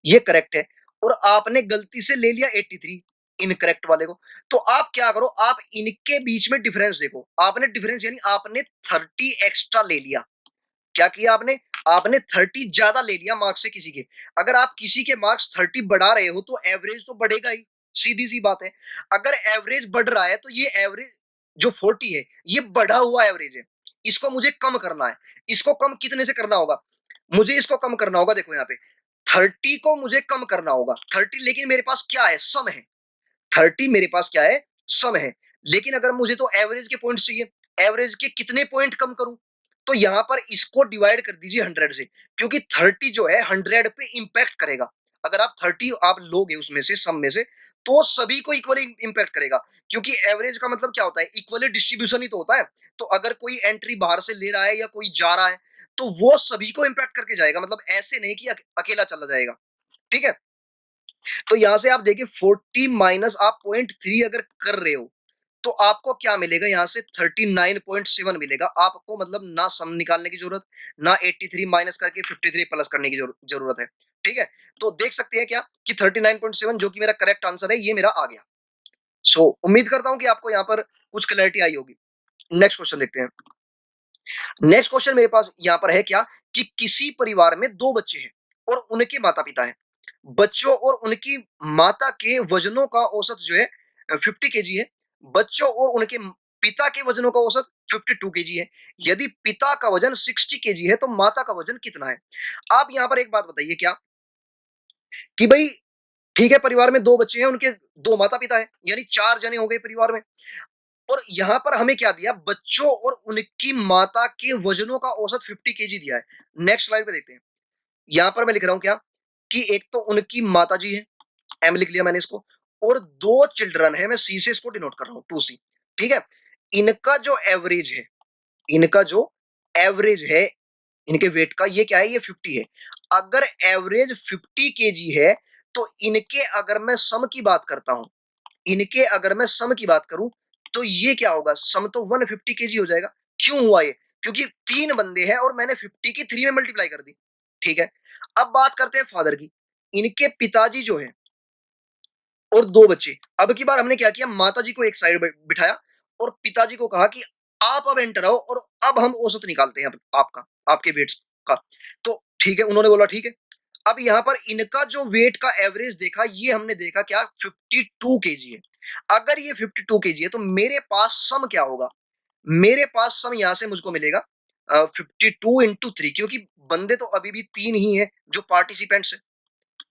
ये करेक्ट है, और आपने गलती से ले लिया 83 इनकरेक्ट वाले को। तो आप क्या करो? आप इनके बीच में डिफरेंस देखो। आपने डिफरेंस यानी आपने 30 एक्स्ट्रा ले लिया। क्या किया आपने? आपने 30 ज्यादा ले लिया मार्क्स से किसी के। अगर आप किसी के मार्क्स 30 बढ़ा रहे हो तो एवरेज तो बढ़ेगा ही, सीधी सी बात है। अगर एवरेज बढ़ रहा है तो ये एवरेज जो 40 है ये बढ़ा हुआ एवरेज है, इसको मुझे कम करना है। इसको कम कितने से करना होगा? मुझे इसको कम करना होगा, देखो यहाँ पे 30 को मुझे कम करना होगा। 30, लेकिन मेरे पास क्या है? सम है। 30 मेरे पास क्या है? सम है। लेकिन अगर मुझे तो एवरेज के पॉइंट चाहिए, एवरेज के कितने पॉइंट कम करूं? तो यहां पर इसको डिवाइड कर दीजिए 100 से, क्योंकि 30 जो है 100 पे इंपैक्ट करेगा। अगर आप 30 आप लोगे उसमें से, सम में से, तो सभी को इक्वली इंपैक्ट करेगा। क्योंकि एवरेज का मतलब क्या होता है? इक्वली डिस्ट्रीब्यूशन ही तो होता है। तो अगर कोई एंट्री बाहर से ले रहा है या कोई जा रहा है, तो वो सभी को इंपैक्ट करके जाएगा। मतलब ऐसे नहीं कि अकेला चला जाएगा। ठीक है। तो यहां से आप देखिए 40 माइनस आप 0.3 अगर कर रहे हो, तो आपको क्या मिलेगा? यहां से 39.7 मिलेगा आपको। मतलब ना सम निकालने की जरूरत, ना 83 माइनस करके 53 प्लस करने की जरूरत है। ठीक है। तो देख सकते हैं क्या कि 39.7 जो कि मेरा करेक्ट आंसर है, ये मेरा आ गया। सो उम्मीद करता हूं कि आपको यहाँ पर कुछ क्लैरिटी आई होगी। नेक्स्ट क्वेश्चन देखते हैं। नेक्स्ट क्वेश्चन मेरे पास यहाँ पर है क्या कि किसी परिवार में दो बच्चे हैं और उनके माता पिता हैं। बच्चों और उनकी माता के वजनों का औसत जो है 50 केजी है, बच्चों और उनके पिता के वजनों का औसत 52 केजी है। यदि पिता का वजन 60 केजी है तो माता का वजन कितना है? आप यहाँ पर एक बात बताइए क्या कि भाई ठीक है, परिवार में 2 बच्चे हैं, उनके 2 माता-पिता हैं, यानी 4 जने हो गए परिवार में। और यहाँ पर हमें क्या दिया? बच्चों और उनकी माता के वज़नों का औसत 50 केजी दिया है। नेक्स्ट स्लाइड पे देखते हैं। यहाँ पर मैं लिख रहा हूँ क्या? कि एक तो उनकी माताजी है, एम लिख लिया मैंने इसको, और 2 चिल्ड्रन है, मैं सी से इसको डिनोट कर रहा हूँ, 2C, ठीक है? इनका जो एवरेज है, इनका जो एवरेज है, इनके वेट का, ये क्या है? ये 50 है। अगर एवरेज 50 केजी है, तो इनके अगर मैं सम की बात करता हूँ, इनके अगर मैं सम की बात करूं तो ये क्या होगा? सम तो 150 केजी हो जाएगा। क्यों हुआ ये? क्योंकि 3 बंदे हैं और मैंने 50 की 3 में मल्टीप्लाई कर दी। ठीक है। अब बात करते हैं फादर की। इनके पिताजी जो है और 2 बच्चे। अब की बार हमने क्या किया? माताजी को एक साइड बिठाया और पिताजी को कहा कि आप अब एंटर आओ और अब हम औसत निकालते हैं आपका, आपके वेट्स का। तो ठीक है, उन्होंने बोला ठीक है। अब यहाँ पर इनका जो वेट का एवरेज देखा, ये हमने देखा क्या? 52 केजी है। अगर ये 52 केजी है तो मेरे पास सम क्या होगा? मेरे पास सम यहाँ से मुझको मिलेगा 52 इंटू 3, क्योंकि बंदे तो अभी भी 3 ही हैं जो पार्टिसिपेंट्स हैं।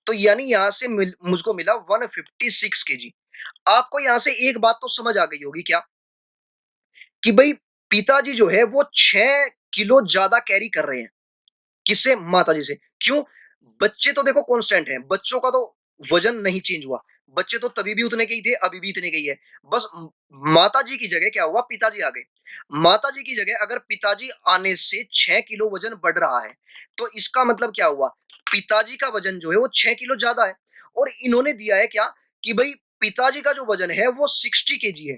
तो यानी यहाँ से मुझको मिला 156 केजी। आपको यहाँ से एक बात तो समझ आ गई होगी क्या? कि भाई पिताजी जो है वो 6 किलो ज्यादा कैरी कर रहे हैं। किससे? माताजी से। क्यों? बच्चे तो देखो कांस्टेंट हैं, बच्चों का तो वजन नहीं चेंज हुआ। बच्चे तो तभी भी उतने के ही थे, अभी भी इतने के ही है। बस माताजी की जगह क्या हुआ? पिताजी आ गए। माताजी की जगह अगर पिताजी आने से 6 किलो वजन बढ़ रहा है, तो इसका मतलब क्या हुआ? पिताजी का वजन जो है वो 6 किलो ज्यादा है। और इन्होंने दिया है क्या? कि भाई पिताजी का जो वजन है वो 60 केजी है।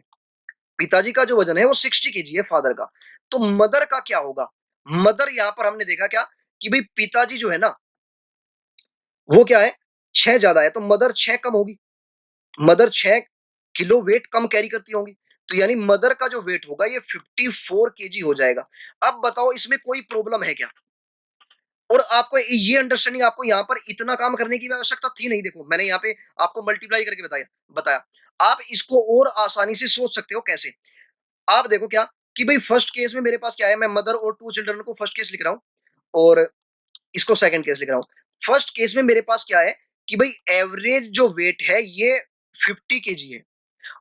पिताजी का जो वजन है वो 60 केजी है फादर का। तो मदर का क्या होगा? मदर यहां पर हमने देखा क्या कि भाई पिताजी जो है ना, वो क्या है? 6 ज्यादा है, तो मदर 6 कम होगी। मदर 6 किलो वेट कम कैरी करती होंगी। तो यानी मदर का जो वेट होगा ये 54 केजी हो जाएगा। अब बताओ इसमें कोई प्रॉब्लम है क्या? और आपको ये अंडरस्टैंडिंग, आपको यहाँ पर इतना काम करने की भी आवश्यकता थी नहीं। देखो मैंने यहाँ पे आपको मल्टीप्लाई करके बताया बताया। आप इसको और आसानी से सोच सकते हो कैसे? आप देखो क्या कि भाई फर्स्ट केस में मेरे पास क्या है? मैं मदर और 2 चिल्ड्रन को फर्स्ट केस लिख रहा हूं और इसको सेकंड केस लिख रहा हूं। फर्स्ट केस में मेरे पास क्या है कि भाई एवरेज जो वेट है ये 50 केजी है।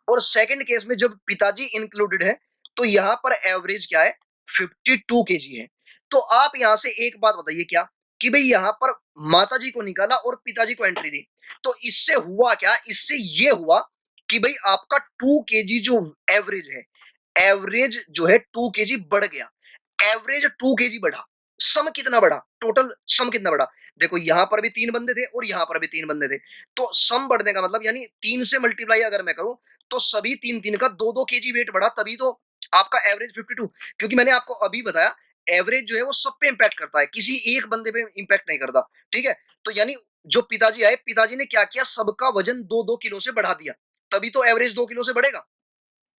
और सेकंड केस में जब पिताजी इंक्लूडेड है तो यहां पर एवरेज क्या है? 52 केजी है। तो आप यहां से एक बात बताइए क्या कि भाई यहां पर माताजी को निकाला और पिताजी को एंट्री दी, तो इससे हुआ क्या? इससे ये हुआ कि भाई आपका 2 केजी जो एवरेज है, एवरेज जो है 2 केजी बढ़ गया। एवरेज 2 केजी बढ़ा। सम कितना बढ़ा? टोटल सम कितना बढ़ा? देखो यहां पर भी 3 बंदे थे और यहां पर भी 3 बंदे थे। तो सम बढ़ने का मतलब यानी 3 से मल्टीप्लाई अगर मैं करूं तो सभी 3 का 2-2 केजी वेट बढ़ा, तभी तो आपका एवरेज 52। क्योंकि मैंने आपको अभी बताया एवरेज जो है वो सब पे इंपैक्ट करता है, किसी एक बंदे पे इंपैक्ट नहीं करता। ठीक है? तो यानी जो पिताजी आए, पिताजी ने क्या किया? सबका वजन 2-2 किलो से बढ़ा दिया, तभी तो एवरेज 2 किलो से बढ़ेगा।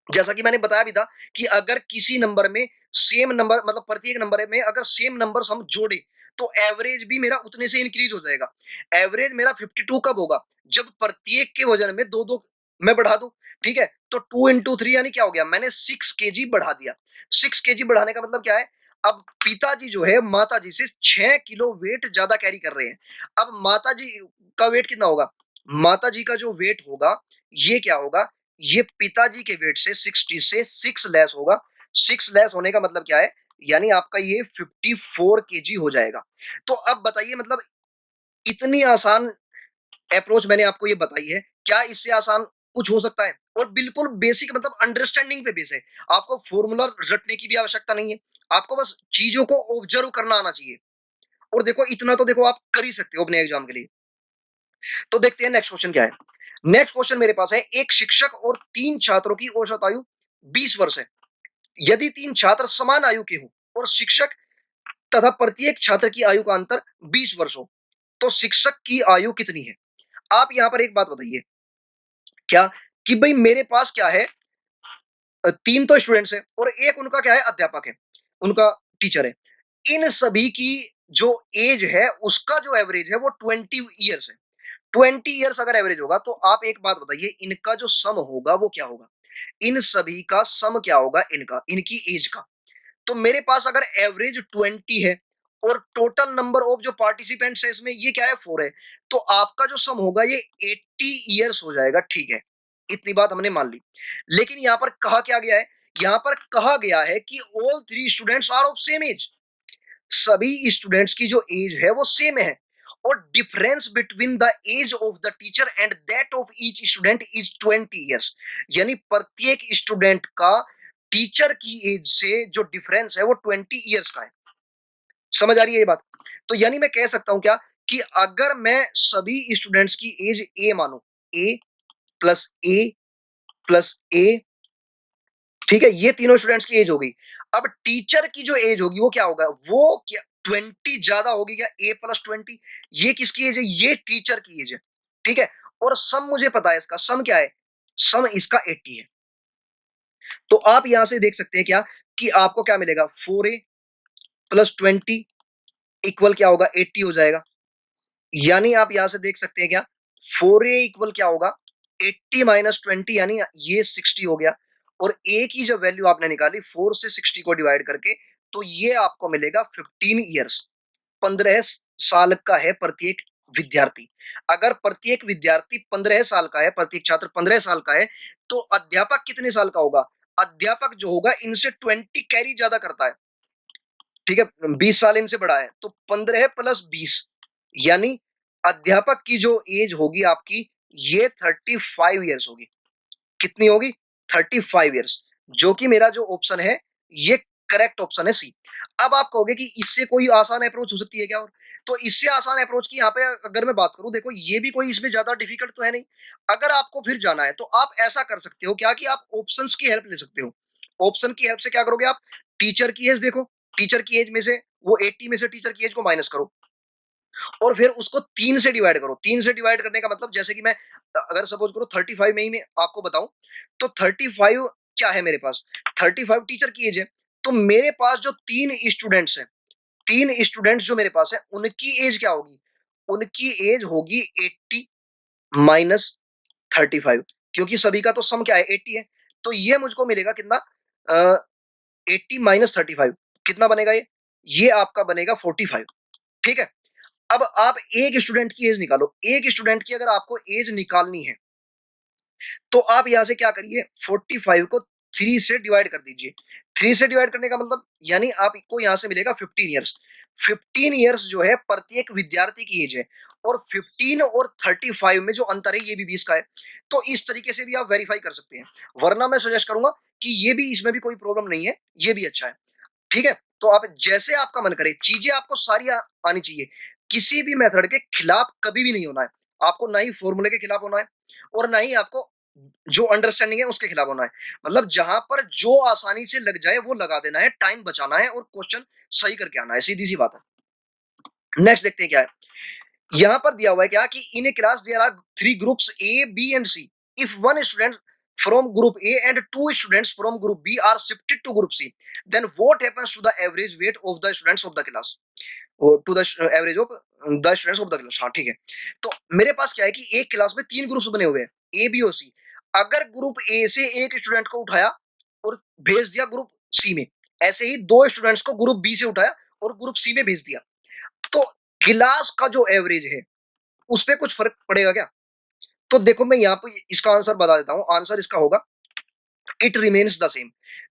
जैसा कि मैंने बताया भी था कि अगर किसी नंबर में सेम नंबर, मतलब प्रत्येक नंबर में अगर सेम नंबर हम जोड़े तो एवरेज भी मेरा उतने से इंक्रीज हो जाएगा। एवरेज मेरा 52 कब होगा? जब प्रत्येक के वजन में दो दो मैं बढ़ा दूं। ठीक है, तो 2 इंटू 3 यानी क्या हो गया? मैंने 6 केजी बढ़ा दिया। 6 केजी बढ़ाने का मतलब क्या है? अब पिताजी जो है माताजी से 6 किलो वेट ज्यादा कैरी कर रहे हैं। अब माताजी का वेट कितना होगा? माताजी का जो वेट होगा ये क्या होगा? ये पिताजी के वेट से 60 से 6 लेस होगा। 6 लेस होने का मतलब क्या है? यानी आपका ये 54 केजी हो जाएगा। तो अब बताइए, मतलब इतनी आसान अप्रोच मैंने आपको ये बताई है, क्या इससे आसान कुछ हो सकता है? और बिल्कुल बेसिक, मतलब अंडरस्टैंडिंग पे बेस है। आपको फॉर्मूला रटने की भी आवश्यकता नहीं है। आपको बस चीजों को ऑब्जर्व करना आना चाहिए। और देखो इतना तो देखो आप कर ही सकते हो अपने एग्जाम के लिए। तो देखते हैं नेक्स्ट क्वेश्चन क्या है। नेक्स्ट क्वेश्चन मेरे पास है, एक शिक्षक और 3 छात्रों की औसत आयु 20 वर्ष है। यदि 3 छात्र समान आयु के हो और शिक्षक तथा प्रत्येक छात्र की आयु का अंतर 20 वर्ष हो, तो शिक्षक की आयु कितनी है? आप यहां पर एक बात बताइए क्या कि भाई मेरे पास क्या है? 3 तो स्टूडेंट्स है और एक उनका क्या है? अध्यापक है, उनका टीचर है। इन सभी की जो एज है उसका जो एवरेज है वो 20 ईयर्स है। 20 ईयर्स अगर एवरेज होगा तो आप एक बात बताइए, इनका जो सम होगा वो क्या होगा? इन सभी का सम क्या होगा इनका, इनकी एज का। तो मेरे पास अगर एवरेज 20 है और टोटल नंबर ऑफ जो पार्टिसिपेंट्स है इसमें ये क्या है 4 है, तो आपका जो सम होगा ये 80 ईयर्स हो जाएगा, ठीक है। इतनी बात हमने मान ली। लेकिन यहां पर कहा क्या गया है? यहां पर कहा गया है कि all three students are of same age. सभी स्टूडेंट्स की जो एज है वो सेम है, और difference between the age of the teacher and that of each student is 20 years. यानी प्रत्येक स्टूडेंट का टीचर की एज से जो डिफरेंस है वो 20 ईयर्स का है। समझ आ रही है ये बात? तो यानी मैं कह सकता हूं क्या, कि अगर मैं सभी स्टूडेंट्स की एज ए मानू, ए प्लस ए प्लस ए, ठीक है, ये तीनों स्टूडेंट्स की एज होगी। अब टीचर की जो एज होगी वो क्या होगा, वो क्या 20 ज्यादा होगी क्या, ए प्लस 20। ये किसकी एज है, ये टीचर की एज है, ठीक है। और सम मुझे पता है, इसका सम क्या है, सम इसका 80 है। तो आप यहां से देख सकते हैं क्या, कि आपको क्या मिलेगा, 4a प्लस 20 इक्वल क्या होगा, 80 हो जाएगा। यानी आप यहां से देख सकते हैं क्या, 4a इक्वल क्या होगा, 80 माइनस 20, यानी ये 60 हो गया। और a की जब वैल्यू आपने निकाली 4 से 60 को डिवाइड करके, तो ये आपको मिलेगा 15 ईयर्स। 15 साल का है प्रत्येक विद्यार्थी। अगर प्रत्येक विद्यार्थी 15 साल का है, प्रत्येक छात्र 15 साल का है, तो अध्यापक कितने साल का होगा, अध्यापक जो होगा इनसे 20 कैरी ज्यादा करता है, ठीक है, 20 साल इनसे बड़ा है, तो 15 प्लस 20, यानी अध्यापक की जो एज होगी आपकी, ये 35 ईयर्स होगी। कितनी होगी, 35 ईयर्स। जो कि मेरा जो ऑप्शन है ये करेक्ट ऑप्शन है सी। अब आप कहोगे कि इससे कोई आसान अप्रोच हो सकती है क्या, और तो इससे आसान अप्रोच की यहाँ पे अगर मैं बात करूं, देखो ये भी कोई इसमें ज्यादा डिफिकल्ट तो है नहीं। अगर आपको फिर जाना है तो आप ऐसा कर सकते हो क्या, कि आप ऑप्शंस की हेल्प ले सकते हो। ऑप्शन की हेल्प से क्या करोगे आप, टीचर की एज देखो, टीचर की एज में से वो 80 में से टीचर की एज को माइनस करो, और फिर उसको 3 से डिवाइड करो। 3 से डिवाइड करने का मतलब, जैसे कि मैं अगर सपोज करो 35 में ही मैं आपको बताऊं, तो 35 क्या है मेरे पास, 35 टीचर की एज है। तो मेरे पास जो 3 स्टूडेंट्स हैं, 3 स्टूडेंट्स जो मेरे पास है, उनकी एज क्या होगी, उनकी एज होगी 80 माइनस 35, क्योंकि सभी का तो सम क्या है 80 है। तो ये मुझको मिलेगा कितना, 80 माइनस 35 कितना बनेगा, ये आपका बनेगा 45, ठीक है। अब आप एक स्टूडेंट की एज निकालो, एक स्टूडेंट की अगर आपको एज निकालनी है, तो आप यहां से क्या करिए, 45 को 3 से डिवाइड कर दीजिए। 3 से डिवाइड करने का मतलब, यानी आपको यहां से मिलेगा 15 ईयर्स। 15 ईयर्स जो है प्रत्येक विद्यार्थी की एज है, और 15 और 35 में जो अंतर है ये भी 20 का है। तो इस तरीके से भी आप वेरीफाई कर सकते हैं, वरना मैं सजेस्ट करूंगा कि ये भी, इसमें भी कोई प्रॉब्लम नहीं है, ये भी अच्छा है, ठीक है। तो आप जैसे आपका मन करे, चीजें आपको सारी आनी चाहिए। किसी भी मेथड के खिलाफ कभी भी नहीं होना है, आपको ना ही फॉर्मूले के खिलाफ होना है, और ना ही आपको जो अंडरस्टैंडिंग है उसके खिलाफ होना है। मतलब जहां पर जो आसानी से लग जाए वो लगा देना है, टाइम बचाना है और क्वेश्चन सही करके आना है, सीधी सी बात है। नेक्स्ट देखते हैं क्या है, यहां पर दिया हुआ है क्या, कि in a class there are 3 groups A B and C. If one student from group A and two students from group B are shifted to group C, then what happens to the average weight of the students of the class? To the average of the students of the class. हाँ ठीक है। तो मेरे पास क्या है, कि एक क्लास में 3 ग्रुप्स बने हुए हैं, ए बी और सी। अगर ग्रुप ए से एक स्टूडेंट को उठाया और भेज दिया ग्रुप सी में, ऐसे ही दो स्टूडेंट्स को ग्रुप बी से उठाया और ग्रुप सी में भेज दिया, तो क्लास का जो एवरेज है उस पर कुछ फर्क पड़ेगा क्या? तो देखो मैं यहाँ पे इसका आंसर बता देता हूँ। आंसर इसका होगा, it remains the same.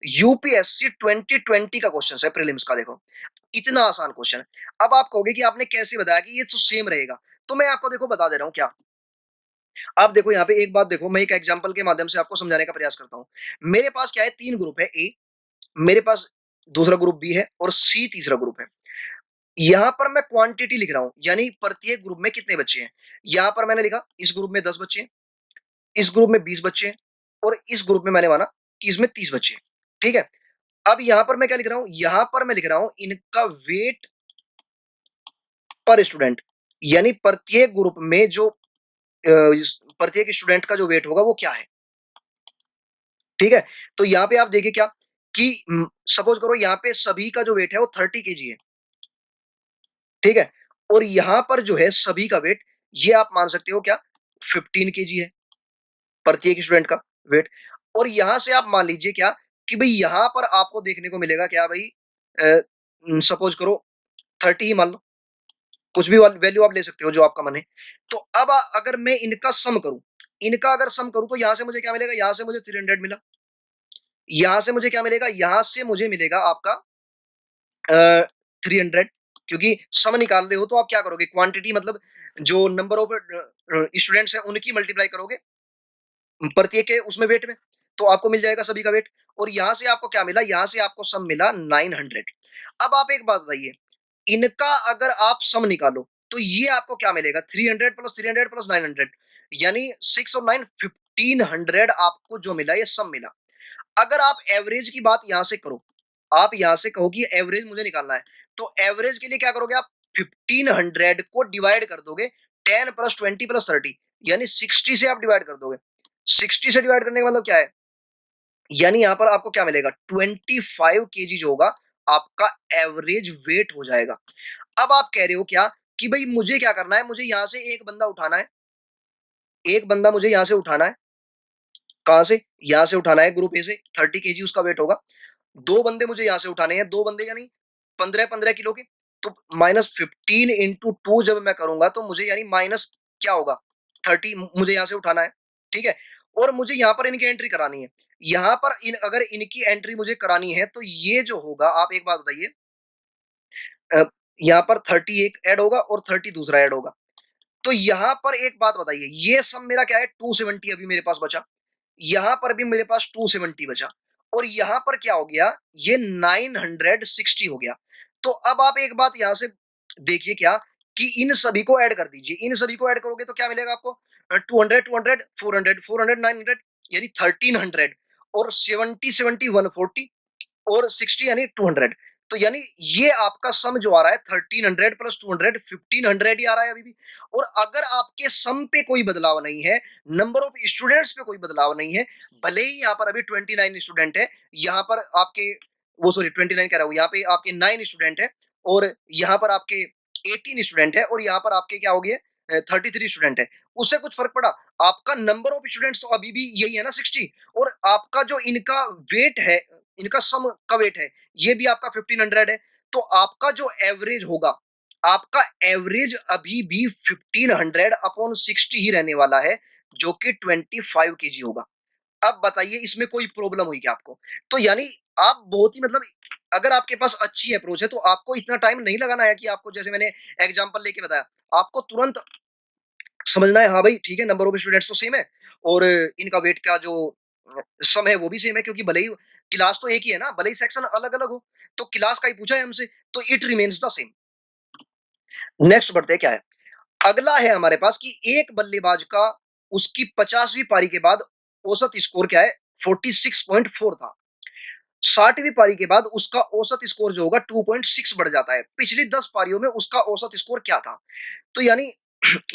UPSC 2020 का क्वेश्चन है, प्रीलिम्स का। देखो इतना आसान क्वेश्चन है। अब आप कहोगे कि आपने कैसे बताया कि ये तो सेम रहेगा, तो मैं आपको देखो बता दे रहा हूं क्या। आप देखो यहाँ पे एक बात देखो, मैं एक एग्जांपल के माध्यम से आपको समझाने का प्रयास करता हूँ। मेरे पास क्या है, 3 ग्रुप है, ए मेरे पास दूसरा ग्रुप बी है और सी तीसरा ग्रुप है। यहाँ पर मैं क्वांटिटी लिख रहा हूं, यानी प्रत्येक ग्रुप में कितने बच्चे हैं। यहाँ पर मैंने लिखा इस ग्रुप में 10 बच्चे हैं, इस ग्रुप में 20 बच्चे हैं, और इस ग्रुप में मैंने माना कि इसमें 30 बच्चे हैं, ठीक है। अब यहाँ पर मैं क्या लिख रहा हूं, यहाँ पर मैं लिख रहा हूं इनका वेट पर स्टूडेंट, यानी प्रत्येक ग्रुप में जो प्रत्येक स्टूडेंट का जो वेट होगा वो क्या है, ठीक है। तो यहाँ पे आप देखिए क्या, कि सपोज करो यहाँ पे सभी का जो वेट है वो 30 केजी है, ठीक है। और यहाँ पर जो है सभी का वेट, ये आप मान सकते हो क्या 15 केजी है प्रत्येक स्टूडेंट का वेट। और यहां से आप मान लीजिए क्या कि भाई यहां पर आपको देखने को मिलेगा क्या भाई, सपोज करो 30 ही मान लो, कुछ भी वैल्यू आप ले सकते हो जो आपका मन है। तो अब अगर मैं इनका सम करूं, इनका अगर सम करूं तो यहां से मुझे क्या मिलेगा, यहां से मुझे 300 मिला, यहां से मुझे क्या मिलेगा, यहां से मुझे मिलेगा आपका 300। क्योंकि सम निकाल रहे हो तो आप क्या करोगे, क्वांटिटी मतलब जो नंबर ऑफ स्टूडेंट्स हैं उनकी मल्टीप्लाई करोगे प्रत्येक के उसमें वेट में, तो आपको मिल जाएगा सभी का वेट। और यहां से आपको क्या मिला, यहां से आपको सम मिला 900। अब आप एक बात बताइए, इनका अगर आप सम निकालो तो ये आपको क्या मिलेगा, 300 प्लस 300 प्लस 900, यानी 6 और 9 1500 आपको जो मिला ये सम मिला। अगर आप एवरेज की बात यहां से करो, आप यहां से कहो कि एवरेज मुझे निकालना है, तो एवरेज के लिए क्या करोगे आप, 1500 को डिवाइड कर दोगे 10 प्लस 20 प्लस 30, यानी 60 से आप डिवाइड कर दोगे। 60 से डिवाइड करने का मतलब क्या है, यानी यहां पर आपको क्या मिलेगा, 25 केजी जो होगा आपका एवरेज वेट हो जाएगा। अब आप कह रहे हो क्या कि भाई मुझे क्या करना है, मुझे यहां से एक बंदा उठाना है, एक बंदा मुझे यहां से उठाना है, कहां से, यहां से उठाना है ग्रुप ए से, 30 केजी उसका वेट होगा। दो बंदे मुझे यहां से उठाने हैं, दो बंदे यानी 15-15 किलो के। तो -15 × 2 जब मैं करूंगा तो मुझे यानी माइनस क्या होगा, 30 मुझे यहां से उठाना है, ठीक है। और मुझे यहां पर इनकी एंट्री करानी है, यहां पर अगर इनकी एंट्री मुझे करानी है तो ये जो होगा, आप एक बात बताइए, अ, यहाँ पर 30 एक ऐड होगा और 30 दूसरा ऐड होगा। तो यहां पर एक बात बताइए, ये सब मेरा क्या है, 270 अभी मेरे पास बचा, यहां पर भी मेरे पास 270 बचा, और यहां पर क्या हो गया, ये 960 हो गया। तो अब आप एक बात यहां से देखिए क्या, कि इन सभी को ऐड कर दीजिए, इन सभी को ऐड करोगे तो क्या मिलेगा आपको, 200 400 400 900, यानी 1300, और 70 140, और 60 यानी 200। तो यानी ये आपका सम जो आ रहा है 1300 प्लस 200 1500 ही आ रहा है अभी भी। और अगर आपके सम पे कोई बदलाव नहीं है, नंबर ऑफ स्टूडेंट्स पे कोई बदलाव नहीं है, भले ही यहाँ पर अभी 29 स्टूडेंट है, यहाँ पर आपके वो सॉरी 29 कह रहा हूँ, यहाँ पे आपके 9 स्टूडेंट है, और यहाँ पर आपके 18 स्टूडेंट है, और यहाँ पर आपके क्या हो गए 33 स्टूडेंट है, उससे कुछ फर्क पड़ा, आपका नंबर ऑफ स्टूडेंट्स तो अभी भी यही है ना 60, और आपका जो इनका वेट है, इनका सम का वेट है, ये भी आपका 1500 है। तो आपका जो एवरेज होगा, आपका एवरेज अभी भी 1500 अपॉन 60 ही रहने वाला है, जो कि 25 केजी होगा। अब बताइए इसमें कोई प्रॉब्लम हुई क्या आपको, तो यानी आप बहुत ही मतलब, अगर आपके पास अच्छी अप्रोच है तो आपको इतना टाइम नहीं लगाना है कि आपको, जैसे मैंने एग्जांपल लेके बताया, आपको तुरंत समझना है, हाँ भाई ठीक है, नंबर ऑफ स्टूडेंट्स तो सेम है, और इनका वेट का जो सम है वो भी सेम है, क्योंकि भले ही क्लास तो एक ही है ना, भले ही सेक्शन अलग अलग हो, तो क्लास का ही पूछा है हमसे, तो it remains the same. Next बढ़ते हैं क्या है, अगला है हमारे पास कि एक बल्लेबाज का उसकी 50वीं पारी के बाद औसत स्कोर क्या है, 46.4 था। 60वीं पारी के बाद उसका औसत स्कोर जो होगा 2.6 बढ़ जाता है, पिछली 10 पारियों में उसका औसत स्कोर क्या था। तो यानी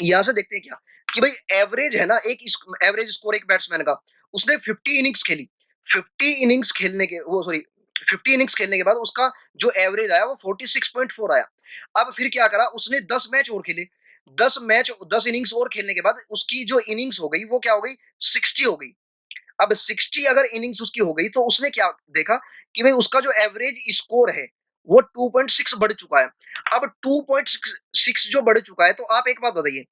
यहां से देखते हैं क्या, कि भाई एवरेज है ना, एक एवरेज स्कोर एक बैट्समैन का, उसने 50 इनिंग्स खेली, 50 इनिंग्स खेलने के वो सॉरी 50 इनिंग्स खेलने के बाद उसका जो एवरेज आया वो 46.4 आया। अब फिर क्या करा उसने, 10 मैच और खेले, 10 इनिंग्स और खेलने के बाद उसकी जो इनिंग्स हो गई वो क्या हो गई, 60 हो गई। अब 60 अगर इनिंग्स उसकी हो गई तो उसने क्या देखा, कि भाई उसका जो एवरेज स्कोर है वो 2.6 बढ़ चुका है। अब 2.6 जो बढ़ चुका है, तो आप एक बात बताइए,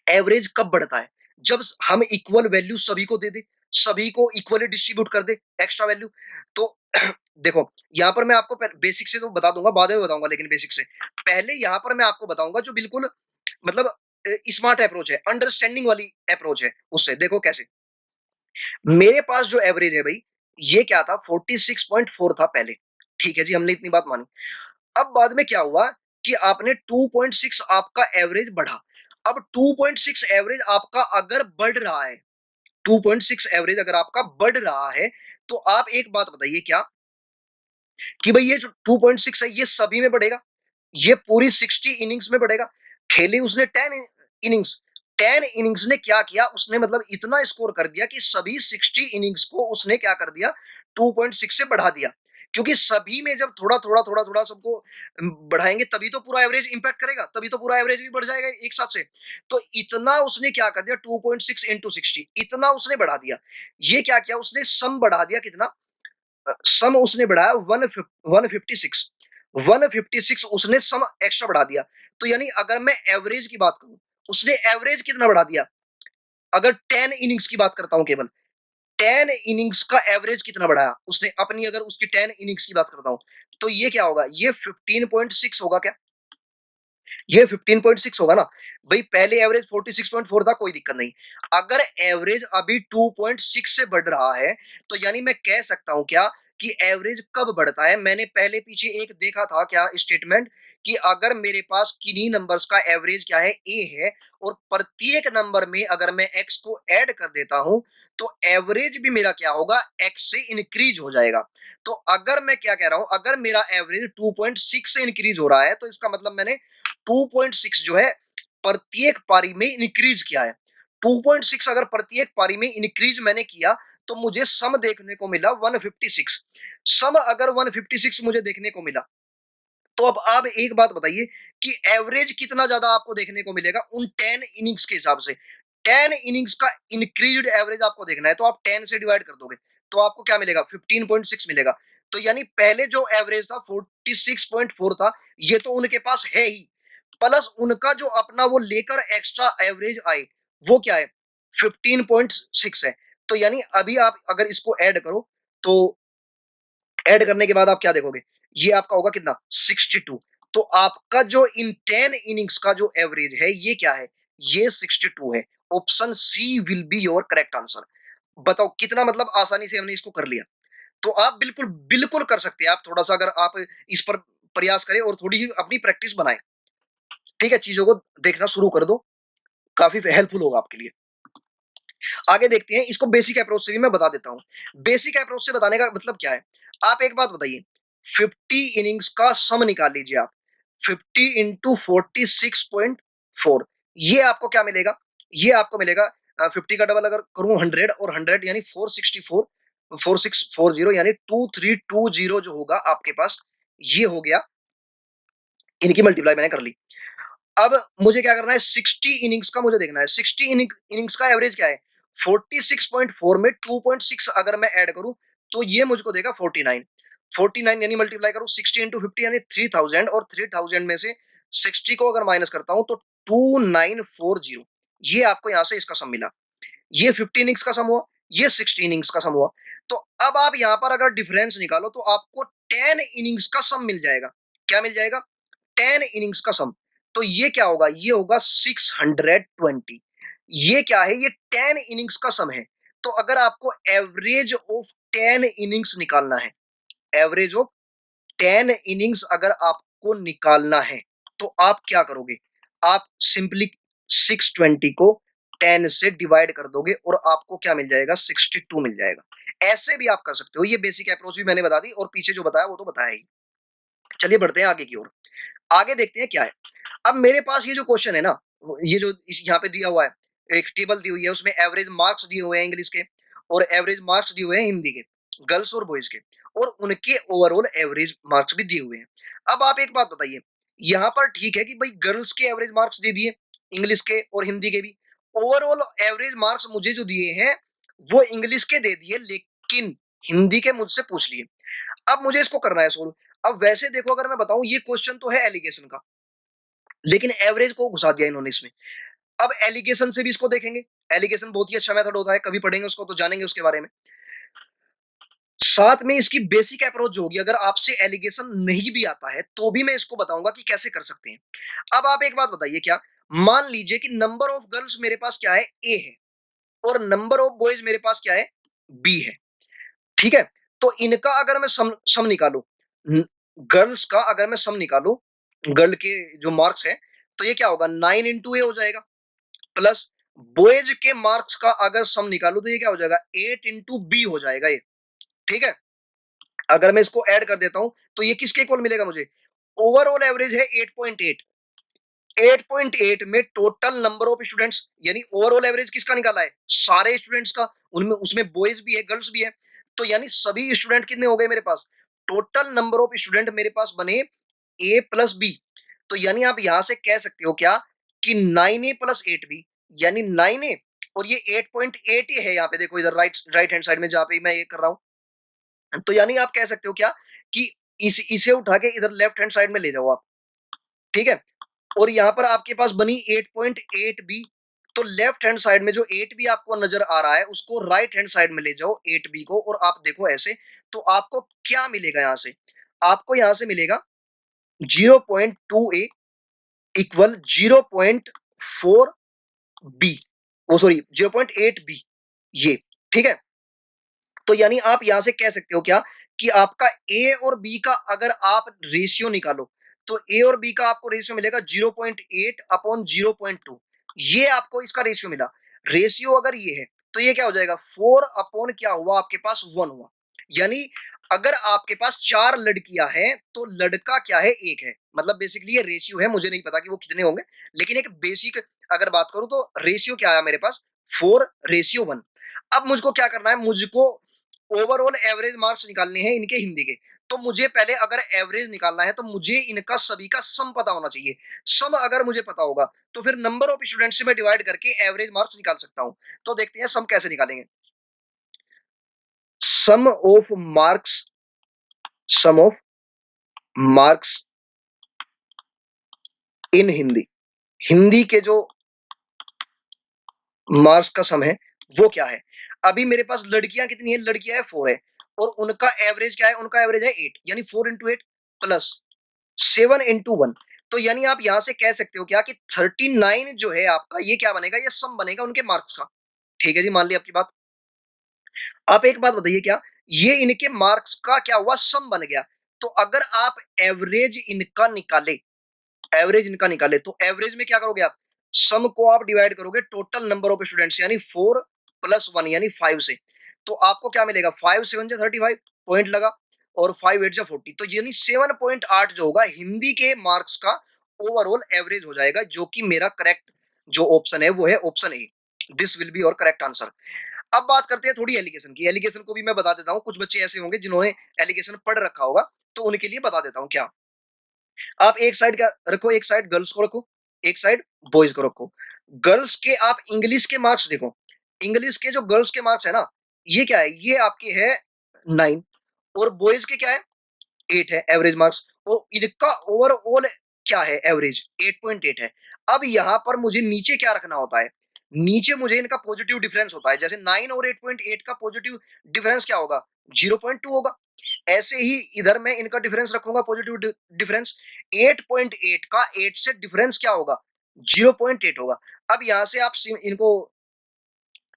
एवरेज कब बढ़ता है, जब हम इक्वल वैल्यू सभी को दे दे, सभी को इक्वली डिस्ट्रीब्यूट कर दे एक्स्ट्रा वैल्यू। तो देखो यहां पर मैं आपको बेसिक से तो बता दूंगा, बाद में बताऊंगा, लेकिन बेसिक से पहले यहां पर मैं आपको बताऊंगा जो बिल्कुल मतलब स्मार्ट अप्रोच है, अंडरस्टैंडिंग वाली अप्रोच है, उससे देखो कैसे। मेरे पास जो एवरेज है भाई, ये क्या था, 46.4 था पहले, ठीक है जी, हमने इतनी बात मानी। अब बाद में क्या हुआ, कि आपने 2.6 आपका एवरेज बढ़ा। अब 2.6 एवरेज आपका अगर बढ़ रहा है, 2.6 एवरेज अगर आपका बढ़ रहा है, तो आप एक बात बताइए क्या, कि भाई ये जो 2.6 है ये सभी में बढ़ेगा, ये पूरी 60 इनिंग्स में बढ़ेगा। खेली उसने 10 इनिंग्स, 10 इनिंग्स ने क्या किया, उसने मतलब इतना स्कोर कर दिया कि सभी 60 इनिंग्स को उसने क्या कर दिया, 2.6 से बढ़ा दिया। क्योंकि सभी में जब थोड़ा-थोड़ा सबको बढ़ाएँगे तभी तो पूरा एवरेज इम्पैक्ट करेगा, तभी तो पूरा एवरेज भी बढ़ जाएगा एक साथ से। तो इतना उसने क्या कर दिया 2.6 इंटू 60 इतना उसने बढ़ा दिया। ये क्या किया उसने सम बढ़ा दिया कितना सम उसने बढ़ाया 156 156 उसने सम एक्स्ट्रा बढ़ा दिया। तो यानी अगर मैं एवरेज की बात करूँ, उसने एवरेज कितना बढ़ा दिया? अगर 10 इनिंग्स की बात करता हूँ केवल 10 इनिंग्स का एवरेज कितना बढ़ाया उसने अपनी अगर उसकी 10 इनिंग्स की बात करता हूं तो ये क्या होगा ये 15.6 होगा क्या ये 15.6 होगा ना भाई पहले एवरेज 46.4 था कोई दिक्कत नहीं अगर एवरेज अभी 2.6 से बढ़ रहा है तो यानी मैं कह सकता हूं क्या कि एवरेज कब बढ़ता है मैंने पहले पीछे एक देखा था क्या स्टेटमेंट कि अगर मेरे पास किन्हीं नंबर्स का एवरेज क्या है ए है और प्रत्येक नंबर में अगर मैं एक्स को ऐड कर देता हूं तो एवरेज भी मेरा क्या होगा एक्स से इंक्रीज हो जाएगा तो अगर मैं क्या कह रहा हूं अगर मेरा एवरेज 2.6 से इंक्रीज हो रहा है तो इसका मतलब मैंने 2.6 जो है प्रत्येक पारी में इंक्रीज किया है 2.6 अगर प्रत्येक पारी में इंक्रीज मैंने किया तो मुझे सम देखने को मिला 156 सम अगर 156 मुझे देखने को मिला तो अब आप एक बात बताइए कि एवरेज कितना ज्यादा आपको देखने को मिलेगा उन 10 इनिंग्स के हिसाब से 10 इनिंग्स का इंक्रीज्ड एवरेज आपको देखना है तो आप 10 से डिवाइड कर दोगे तो आपको क्या मिलेगा 15.6 मिलेगा तो यानी पहले जो एवरेज था 46.4 था ये तो उनके पास है ही प्लस उनका जो अपना वो लेकर एक्स्ट्रा एवरेज आए वो क्या है 15.6 है तो यानी अभी आप अगर इसको ऐड करो तो ऐड करने के बाद आप क्या देखोगे ये आपका होगा कितना 62 तो आपका जो इन 10 इनिंग्स का जो एवरेज है ये क्या है ये 62 है option C will be your correct answer बताओ कितना मतलब आसानी से हमने इसको कर लिया तो आप बिल्कुल बिल्कुल कर सकते हैं आप थोड़ा सा अगर आप इस पर प्रयास करें और थोड़ी ही अपनी प्रैक्टिस बनाएं ठीक है चीजों को देखना शुरू कर दो काफी हेल्पफुल होगा आपके लिए आगे देखते हैं इसको बेसिक अप्रोच से भी मैं बता देता हूं बेसिक अप्रोच से बताने का मतलब क्या है आप एक बात बताइए 50 इनिंग्स का सम निकाल लीजिए आप 50 इंटू 46.4 ये आपको क्या मिलेगा ये आपको मिलेगा 50 का डबल अगर करूं 100 और 100 यानी 464 4640 यानी 2320 जो होगा आपके पास ये हो गया इनकी मल्टीप्लाई मैंने कर ली अब मुझे क्या करना है 60 इनिंग्स का मुझे देखना है 60 इनिंग्स का एवरेज क्या है 46.4 में 2.6 अगर मैं ऐड करूं तो ये मुझको देगा 49 49 यानी मल्टीप्लाई करूं 60 इंटू 50 यानी 3000 और 3000 में से 60 को अगर माइनस करता हूं तो 2940 ये आपको यहां से इसका सम मिला ये 50 इनिंग्स का सम हुआ ये 60 इनिंग्स का सम हुआ तो अब आप यहां पर अगर डिफरेंस निकालो तो आपको 10 इनिंग्स का सम मिल जाएगा क्या मिल जाएगा 10 इनिंग्स का सम तो ये क्या होगा ये होगा 620 ये क्या है ये 10 इनिंग्स का सम है तो अगर आपको एवरेज ऑफ 10 इनिंग्स निकालना है एवरेज ऑफ 10 इनिंग्स अगर आपको निकालना है तो आप क्या करोगे आप सिंपली 620 को 10 से डिवाइड कर दोगे और आपको क्या मिल जाएगा 62 मिल जाएगा ऐसे भी आप कर सकते हो ये बेसिक अप्रोच भी मैंने बता दी और पीछे जो बताया वो तो बताया ही चलिए बढ़ते हैं आगे की ओर आगे देखते हैं क्या है अब मेरे पास ये जो क्वेश्चन है ना ये जो इस यहाँ पे दिया हुआ है एक टेबल दी हुई है उसमें एवरेज मार्क्स दिए हुए हैं इंग्लिश के और एवरेज मार्क्स दिए हुए हैं हिंदी के गर्ल्स और बॉयज के और उनके ओवरऑल एवरेज मार्क्स भी दिए हुए हैं अब आप एक बात बताइए यहाँ पर ठीक है कि भाई गर्ल्स के एवरेज मार्क्स दे दिए इंग्लिश के और हिंदी के भी ओवरऑल एवरेज मार्क्स मुझे जो दिए हैं वो इंग्लिश के दे दिए लेकिन हिंदी के मुझसे पूछ लिए अब मुझे इसको करना है सोल्व अब वैसे देखो अगर मैं बताऊं ये क्वेश्चन तो है एलिगेशन का लेकिन एवरेज को घुसा दिया इन्होंने इसमें अब एलिगेशन से भी इसको देखेंगे एलिगेशन बहुत ही अच्छा मेथड होता है कभी पढ़ेंगे उसको तो जानेंगे उसके बारे में साथ में इसकी बेसिक अप्रोच जो होगी अगर आपसे एलिगेशन नहीं भी आता है तो भी मैं इसको बताऊंगा कि कैसे कर सकते हैं अब आप एक बात बताइए क्या मान लीजिए कि नंबर ऑफ गर्ल्स मेरे पास क्या है ए है और नंबर ऑफ बॉयज मेरे पास क्या है बी है ठीक है तो इनका अगर मैं सम निकालू गर्ल्स का अगर मैं सम निकालू गर्ल के जो मार्क्स है तो ये क्या होगा 9 इंटू ए हो जाएगा प्लस बॉयज के मार्क्स का अगर सम निकालू तो ये क्या हो जाएगा 8 इंटू बी हो जाएगा ये ठीक है अगर मैं इसको ऐड कर देता हूं तो ये किसके इक्वल मिलेगा मुझे ओवरऑल एवरेज है 8.8 8.8 में टोटल नंबर ऑफ स्टूडेंट्स यानी ओवरऑल एवरेज किसका निकाला है सारे स्टूडेंट्स का उनमें उसमें बॉयज भी है गर्ल्स भी है तो यानी सभी स्टूडेंट कितने हो गए मेरे पास टोटल नंबर ऑफ स्टूडेंट मेरे पास बने ए प्लस बी। तो यानी आप यहां से कह सकते हो क्या कि 9a+8b, यानी 9a, और ये 8.8 ही है यहाँ पे, देखो इधर राइट राइट हैंड साइड में जहां पे मैं ये कर रहा हूं। तो यानी आप कह सकते हो क्या कि इसे उठा के इधर लेफ्ट हैंड साइड में ले जाओ आप, ठीक है। और यहाँ पर आपके पास बनी 8.8b। तो लेफ्ट हैंड साइड में जो 8b आपको नजर आ रहा है उसको राइट हैंड साइड में ले जाओ 8b को, और आप देखो ऐसे, तो आपको क्या मिलेगा यहां से? आपको यहां से मिलेगा 0.2a इक्वल 0.4b, ओ सॉरी 0.8b, ये, ठीक है। तो यानी आप यहां से कह सकते हो क्या कि आपका ए और बी का अगर आप रेशियो निकालो, तो ए और बी का आपको रेशियो मिलेगा 0.8 अपॉन 0.2। ये आपको इसका रेशियो मिला। रेशियो अगर ये है तो ये क्या हो जाएगा, 4 अपॉन क्या हुआ आपके पास, 1 हुआ। यानी अगर आपके पास 4 लड़कियां हैं तो लड़का क्या है, एक है। मतलब बेसिकली ये रेशियो है, मुझे नहीं पता कि वो कितने होंगे, लेकिन एक बेसिक अगर बात करूं तो रेशियो क्या आया मेरे पास, 4:1। अब मुझको क्या करना है, मुझको ओवरऑल एवरेज मार्क्स निकालने हैं इनके हिंदी के। तो मुझे पहले अगर एवरेज निकालना है तो मुझे इनका सभी का सम पता होना चाहिए। सम अगर मुझे पता होगा तो फिर नंबर ऑफ स्टूडेंट्स से मैं डिवाइड करके एवरेज मार्क्स निकाल सकता हूं। तो देखते हैं सम कैसे निकालेंगे। Sum of marks, sum of marks in Hindi, Hindi के जो मार्क्स का सम है वो क्या है। अभी मेरे पास लड़कियां कितनी है, लड़कियां है 4 है, और उनका एवरेज क्या है, उनका एवरेज है 8, यानी 4 into 8 प्लस 7 into 1। तो यानी आप यहां से कह सकते हो क्या कि 39 जो है आपका, ये क्या बनेगा, ये सम बनेगा उनके मार्क्स का। ठीक है जी, मान लिया आपकी बात। आप एक बात बताइए, क्या ये इनके मार्क्स का क्या हुआ, सम बन गया? तो अगर आप एवरेज इनका निकाले, एवरेज इनका निकाले, तो एवरेज में क्या करोगे आप, सम को आप डिवाइड करोगे टोटल नंबर ऑफ स्टूडेंट्स यानी 4+1 यानी 5 से। तो आपको क्या मिलेगा, 5 7 जा 35 पॉइंट लगा, और 5 8 जा 40, तो यानी 7.8 जो होगा हिंदी के मार्क्स का ओवरऑल एवरेज हो जाएगा, जो कि मेरा करेक्ट जो ऑप्शन है वो है option A. This will B और करेक्ट आंसर। अब बात करते हैं थोड़ी एलिगेशन की। एलिगेशन को भी मैं बता देता हूँ, कुछ बच्चे ऐसे होंगे जिन्होंने एलिगेशन पढ़ रखा होगा, तो उनके लिए बता देता हूँ क्या। आप एक साइड का रखो, एक साइड गर्ल्स को रखो, एक साइड बॉयज को रखो। गर्ल्स के आप इंग्लिश के मार्क्स देखो, इंग्लिश के जो गर्ल्स के मार्क्स है ना, ये क्या है, ये आपके है 9, और बॉयज के क्या है, 8 है एवरेज मार्क्स, और इनका ओवरऑल क्या है, एवरेज 8.8 है। अब यहां पर मुझे नीचे क्या रखना होता है, नीचे मुझे इनका पॉजिटिव डिफरेंस होता है। जैसे 9 और 8.8 का पॉजिटिव डिफरेंस क्या होगा, 0.2 होगा। ऐसे ही इधर मैं इनका डिफरेंस रखूंगा पॉजिटिव डिफरेंस, 8.8 का 8 से डिफरेंस क्या होगा, 0.8 होगा। अब यहां से आप इनको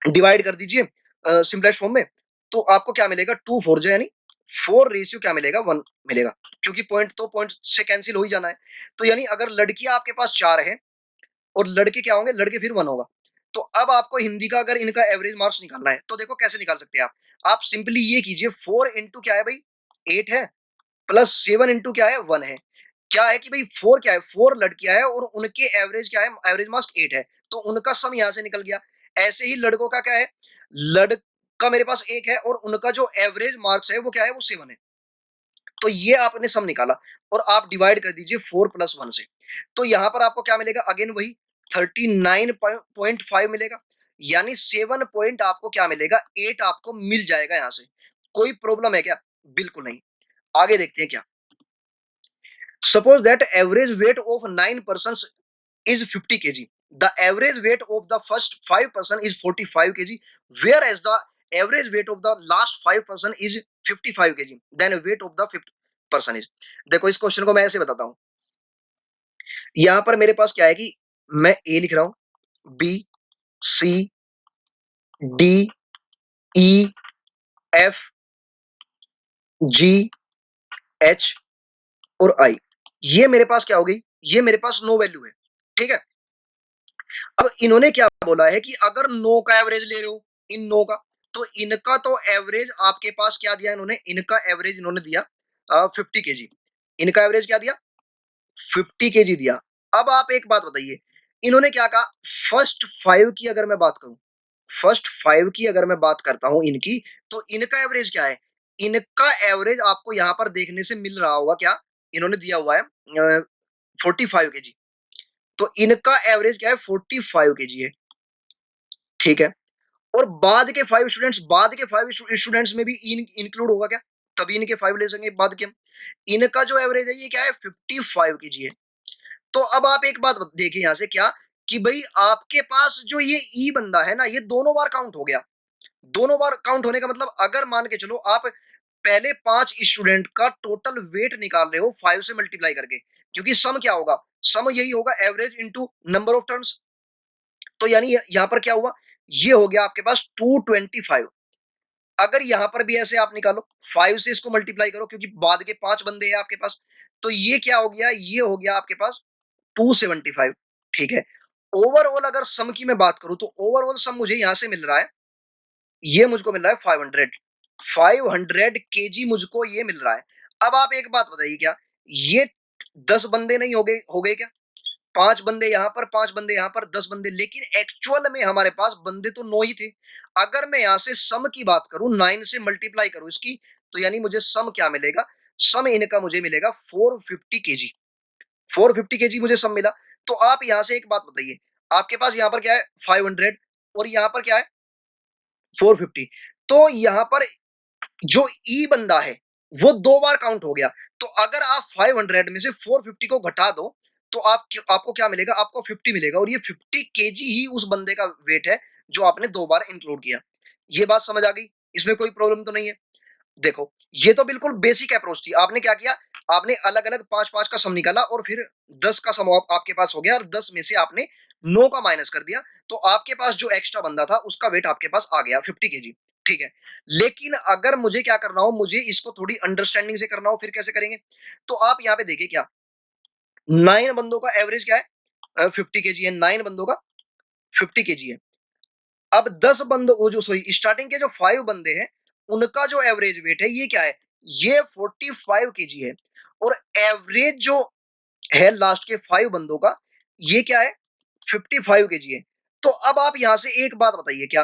डिवाइड कर दीजिए सिंपलेस्ट फॉर्म में, तो आपको क्या मिलेगा, 2 4 जो यानी 4 रेशियो क्या मिलेगा, 1 मिलेगा, क्योंकि पॉइंट तो पॉइंट से कैंसिल हो ही जाना है। तो यानी अगर लड़कियां आपके पास 4 है और लड़के क्या होंगे, लड़के फिर 1 होगा। तो अब आपको हिंदी का अगर इनका एवरेज मार्क्स निकालना है तो देखो कैसे निकाल सकते हैं आप सिंपली ये कीजिए, 4 इंटू क्या है भाई, 8 है, प्लस 7 इंटू क्या है, 1 है। क्या है कि भाई 4 क्या है, 4 लड़कियां है और उनके एवरेज क्या है, एवरेज मार्क्स 8 है, तो उनका सम यहां से निकल गया। ऐसे ही लड़कों का क्या है, लड़का मेरे पास 1 है और उनका जो एवरेज मार्क्स है वो क्या है, वो 7 है। तो ये आपने सम निकाला, और आप डिवाइड कर दीजिए 4+1 से। तो यहां पर आपको क्या मिलेगा, अगेन वही 39.5 मिलेगा, यानी 7 पॉइंट आपको क्या मिलेगा, 8 आपको मिल जाएगा यहां से। कोई प्रॉब्लम है क्या, बिल्कुल नहीं। आगे देखते हैं क्या। Suppose that average weight of 9 persons is 50 kg. The average weight of the first 5 person is 45 kg, whereas the average weight of the last 5 person is 55 kg. Then weight of the fifth person is. देखो इस question को मैं ऐसे बताता हूं। यहां पर मेरे पास क्या है कि मैं ए लिख रहा हूं, बी, सी, डी, ई, एफ, जी, एच और आई। ये मेरे पास क्या हो गई, ये मेरे पास नो वैल्यू है, ठीक है। अब इन्होंने क्या बोला है कि अगर 9 का एवरेज ले रहे हो, इन 9 का, तो इनका तो एवरेज आपके पास क्या दिया इन्होंने, इनका एवरेज इन्होंने दिया 50 kg। इनका एवरेज क्या दिया, 50 kg दिया। अब आप एक बात बताइए, इन्होंने क्या कहा, फर्स्ट 5 की अगर मैं बात करूं, फर्स्ट 5 की अगर मैं बात करता हूं इनकी, तो इनका एवरेज क्या है, इनका एवरेज आपको यहाँ पर देखने से मिल रहा होगा क्या, इन्होंने दिया हुआ है 45 केजी, तो इनका एवरेज क्या है 45 केजी है, ठीक है। और बाद के 5 स्टूडेंट्स में भी इंक्लूड होगा क्या, तभी इनके 5 ले सकेंगे बाद के हम। इनका जो एवरेज है ये क्या है 55 केजी है। तो अब आप एक बात देखिए यहाँ से क्या, कि भाई आपके पास जो ये ई बंदा है ना, ये दोनों बार काउंट हो गया। दोनों बार काउंट होने का मतलब अगर मान के चलो आप पहले 5 स्टूडेंट का टोटल वेट निकाल रहे हो 5 से मल्टीप्लाई करके, क्योंकि सम क्या होगा, सम यही होगा average into number of terms. तो यानी यहाँ पर क्या हुआ, ये हो गया आपके पास 225। अगर यहां पर भी ऐसे आप निकालो 5 से इसको मल्टीप्लाई करो, क्योंकि बाद के 5 बंदे हैं आपके पास, तो ये क्या हो गया, ये हो गया आपके पास 275, ठीक है। ओवरऑल अगर सम की मैं बात करूं तो ओवरऑल सम मुझे यहां से मिल रहा है, ये मुझको मिल रहा है 500 केजी मुझको ये मिल रहा है। अब आप एक बात बताइए, क्या ये 10 बंदे नहीं हो गए क्या, 5 बंदे यहां पर, 5 बंदे यहां पर, 10 बंदे, लेकिन एक्चुअल में हमारे पास बंदे तो 9 ही थे। अगर मैं यहां से सम की बात करूं, 9 से मल्टीप्लाई करूं इसकी, तो यानी मुझे सम क्या मिलेगा, सम इनका मुझे मिलेगा 450 केजी। 450 केजी मुझे सम मिला। तो आप यहां से एक बात बताइए, आपके पास यहां पर क्या है 500 और यहां पर क्या है 450, तो यहां पर जो ई बंदा है वो 2 बार काउंट हो गया। तो अगर आप 500 में से 450 को घटा दो, तो आपको क्या मिलेगा, आपको 50 मिलेगा, और ये 50 केजी ही उस बंदे का वेट है जो आपने 2 बार इंक्लूड किया। ये बात समझ आ गई, इसमें कोई प्रॉब्लम तो नहीं है। देखो, ये तो बिल्कुल बेसिक अप्रोच थी। आपने क्या किया, आपने अलग अलग 5-5 का सम निकाला और फिर 10 का सम आपके पास हो गया, और 10 में से आपने 9 का माइनस कर दिया, तो आपके पास जो एक्स्ट्रा बंदा था उसका वेट आपके पास आ गया 50 केजी, ठीक है। लेकिन अगर मुझे क्या करना हो, मुझे इसको थोड़ी अंडरस्टैंडिंग से करना हो, फिर कैसे करेंगे, तो आप यहाँ पे देखिए क्या, 9 बंदों का एवरेज क्या है 50 केजी है, 9 बंदों का 50 केजी है। अब 10 बंदों, वो जो सॉरी स्टार्टिंग के जो 5 बंदे हैं उनका जो एवरेज वेट है ये क्या है, ये 45 केजी है। और एवरेज जो है लास्ट के 5 बंदों का, ये क्या है 55 केजी है। तो अब आप यहां से एक बात बताइए, क्या